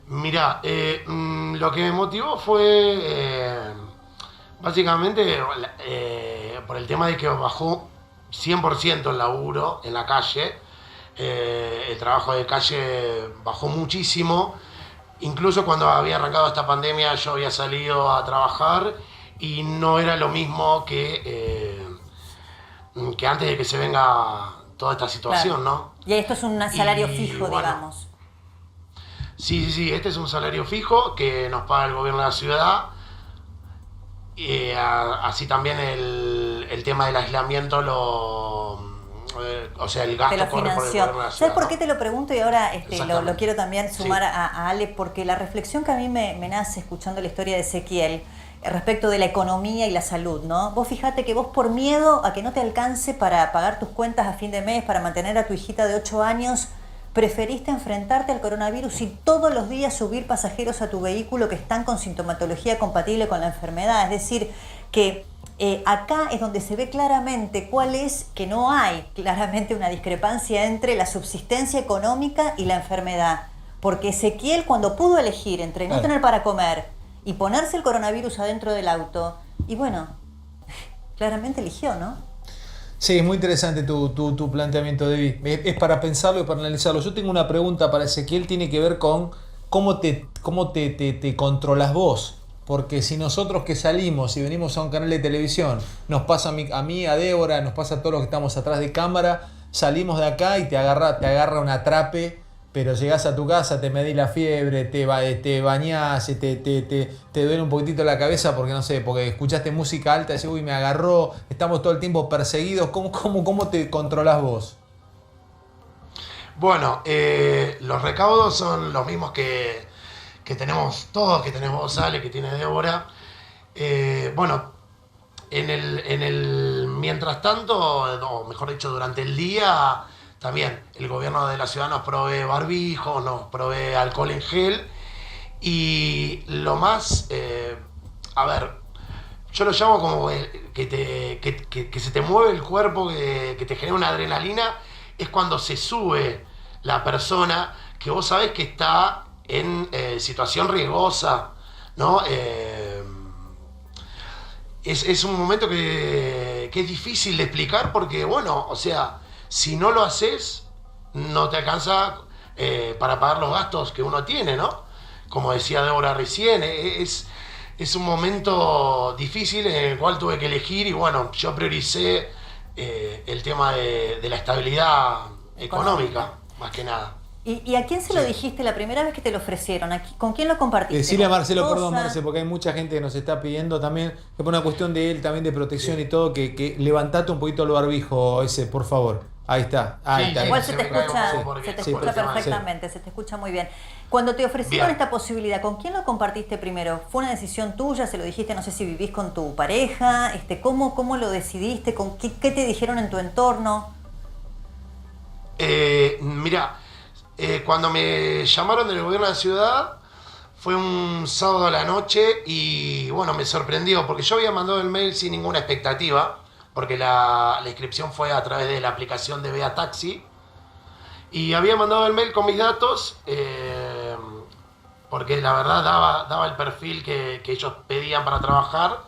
Mirá, lo que me motivó fue básicamente por el tema de que bajó 100% el laburo en la calle. El trabajo de calle bajó muchísimo. Incluso cuando había arrancado esta pandemia yo había salido a trabajar y no era lo mismo que antes de que se venga toda esta situación, claro, ¿no? Y esto es un salario fijo, bueno, digamos. Sí, este es un salario fijo que nos paga el gobierno de la ciudad. Así también el tema del aislamiento el gasto te lo corre por el financió. gobierno de la ciudad. ¿Sabes por qué te lo pregunto? Y ahora lo quiero también sumar Sí. a Ale, porque la reflexión que a mí me nace escuchando la historia de Ezequiel respecto de la economía y la salud, ¿no? Vos fíjate que vos por miedo a que no te alcance para pagar tus cuentas a fin de mes, para mantener a tu hijita de 8 años, preferiste enfrentarte al coronavirus y todos los días subir pasajeros a tu vehículo que están con sintomatología compatible con la enfermedad. Es decir, que acá es donde se ve claramente cuál es, que no hay claramente una discrepancia entre la subsistencia económica y la enfermedad. Porque Ezequiel, cuando pudo elegir entre no tener para comer y ponerse el coronavirus adentro del auto, y bueno, claramente eligió, ¿no? Sí, es muy interesante tu planteamiento, Debbie. Es para pensarlo y para analizarlo. Yo tengo una pregunta para Ezequiel, tiene que ver con cómo te controlas vos. Porque si nosotros que salimos y venimos a un canal de televisión, nos pasa a mí, a Débora, nos pasa a todos los que estamos atrás de cámara, salimos de acá y te agarra un atrape, pero llegás a tu casa, te medís la fiebre, te bañás, te duele un poquitito la cabeza porque no sé, porque escuchaste música alta y decís, uy, me agarró, estamos todo el tiempo perseguidos. ¿Cómo te controlás vos? Bueno, los recaudos son los mismos que tenemos todos, que tenemos vos, Ale, que tiene Débora. Bueno, en el mientras tanto, o mejor dicho, durante el día, también el gobierno de la ciudad nos provee barbijos, nos provee alcohol en gel. Y lo más, yo lo llamo como que se te mueve el cuerpo, que te genera una adrenalina, es cuando se sube la persona que vos sabés que está en situación riesgosa, ¿no? Es un momento que es difícil de explicar porque, bueno, o sea, si no lo haces, no te alcanza para pagar los gastos que uno tiene, ¿no? Como decía Débora recién, es un momento difícil en el cual tuve que elegir y, bueno, yo prioricé el tema de la estabilidad económica, más que nada. ¿Y a quién se lo dijiste la primera vez que te lo ofrecieron? ¿Con quién lo compartiste? Decirle a Marcelo, ¿Con tu perdón, esposa? Marce, porque hay mucha gente que nos está pidiendo también, que por una cuestión de él, también de protección y todo, que levantate un poquito el barbijo ese, por favor. Ahí está. Igual se te escucha, perfectamente. se te escucha muy bien. Cuando te ofrecieron esta posibilidad, ¿con quién lo compartiste primero? ¿Fue una decisión tuya? ¿Se lo dijiste, no sé si vivís con tu pareja? ¿Cómo lo decidiste? ¿Qué te dijeron en tu entorno? Mira, cuando me llamaron del gobierno de la ciudad, fue un sábado a la noche y bueno, me sorprendió porque yo había mandado el mail sin ninguna expectativa, porque la inscripción fue a través de la aplicación de Vea Taxi, y había mandado el mail con mis datos, porque la verdad daba el perfil que ellos pedían para trabajar.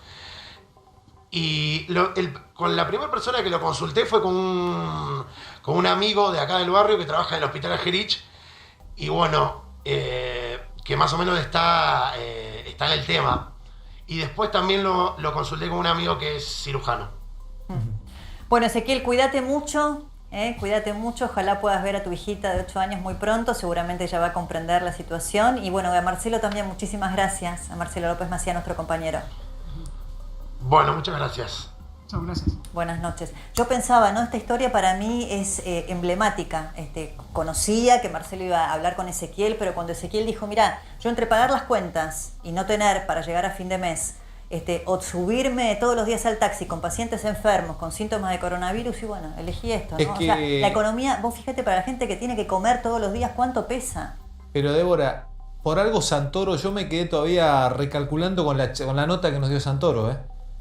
Y con la primera persona que lo consulté fue con un amigo de acá del barrio que trabaja en el Hospital Ajerich, y bueno, que más o menos está en el tema. Y después también lo consulté con un amigo que es cirujano. Bueno, Ezequiel, cuídate mucho, ojalá puedas ver a tu hijita de 8 años muy pronto, seguramente ella va a comprender la situación. Y bueno, a Marcelo también, muchísimas gracias, a Marcelo López Macía, nuestro compañero. Bueno, muchas gracias. Chao, gracias. Buenas noches. Yo pensaba, ¿no? Esta historia para mí es emblemática. Conocía que Marcelo iba a hablar con Ezequiel, pero cuando Ezequiel dijo, mira, yo entre pagar las cuentas y no tener para llegar a fin de mes, o subirme todos los días al taxi con pacientes enfermos, con síntomas de coronavirus, y bueno, elegí esto, ¿no? Es que... O sea, la economía, vos fíjate, para la gente que tiene que comer todos los días, ¿cuánto pesa? Pero Débora, por algo Santoro, yo me quedé todavía recalculando con la nota que nos dio Santoro,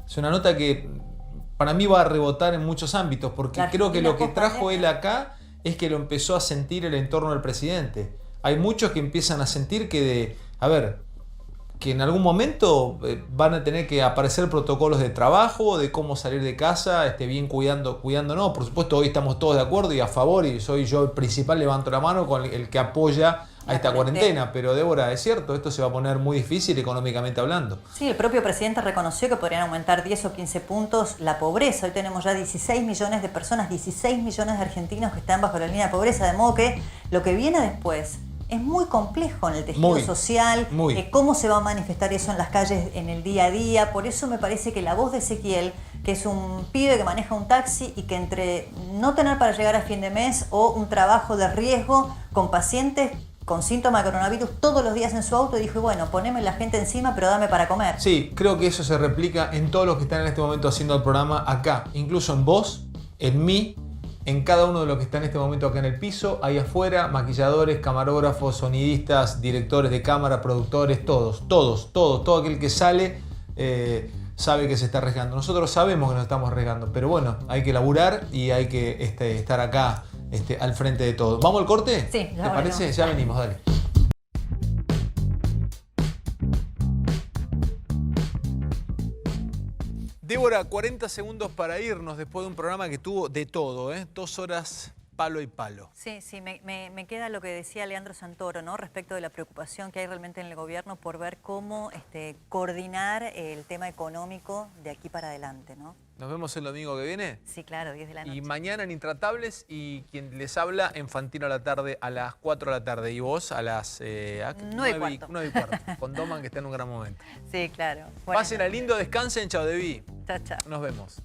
Es una nota que para mí va a rebotar en muchos ámbitos, porque creo que lo que trajo él acá es que lo empezó a sentir el entorno del presidente. Hay muchos que empiezan a sentir que que en algún momento van a tener que aparecer protocolos de trabajo, de cómo salir de casa, bien cuidándonos. Por supuesto, hoy estamos todos de acuerdo y a favor, y soy yo el principal, levanto la mano con el que apoya a esta cuarentena. Pero Débora, es cierto, esto se va a poner muy difícil económicamente hablando. Sí, el propio presidente reconoció que podrían aumentar 10 o 15 puntos la pobreza. Hoy tenemos ya 16 millones de personas, 16 millones de argentinos que están bajo la línea de pobreza, de modo que lo que viene después es muy complejo en el tejido social, cómo se va a manifestar eso en las calles en el día a día. Por eso me parece que la voz de Ezequiel, que es un pibe que maneja un taxi y que entre no tener para llegar a fin de mes o un trabajo de riesgo con pacientes con síntomas de coronavirus todos los días en su auto, dijo, bueno, poneme la gente encima, pero dame para comer. Sí, creo que eso se replica en todos los que están en este momento haciendo el programa acá, incluso en vos, en mí, en cada uno de los que están en este momento acá en el piso, ahí afuera, maquilladores, camarógrafos, sonidistas, directores de cámara, productores, todo aquel que sale sabe que se está arriesgando. Nosotros sabemos que nos estamos arriesgando, pero bueno, hay que laburar y hay que estar acá al frente de todo. ¿Vamos al corte? Sí, ¿Te parece? Ya venimos, dale. Débora, 40 segundos para irnos después de un programa que tuvo de todo, 2 horas palo y palo. Sí, me queda lo que decía Leandro Santoro, ¿no? Respecto de la preocupación que hay realmente en el gobierno por ver cómo coordinar el tema económico de aquí para adelante, ¿no? ¿Nos vemos el domingo que viene? Sí, claro, 10 de la noche. Y mañana en Intratables, y quien les habla en Fantino a la tarde a las 4 de la tarde. Y vos a las 9:15, con Doman, que está en un gran momento. Sí, claro. Pasen a lindo, descansen, chao, Debbie. Chao, chao. Nos vemos.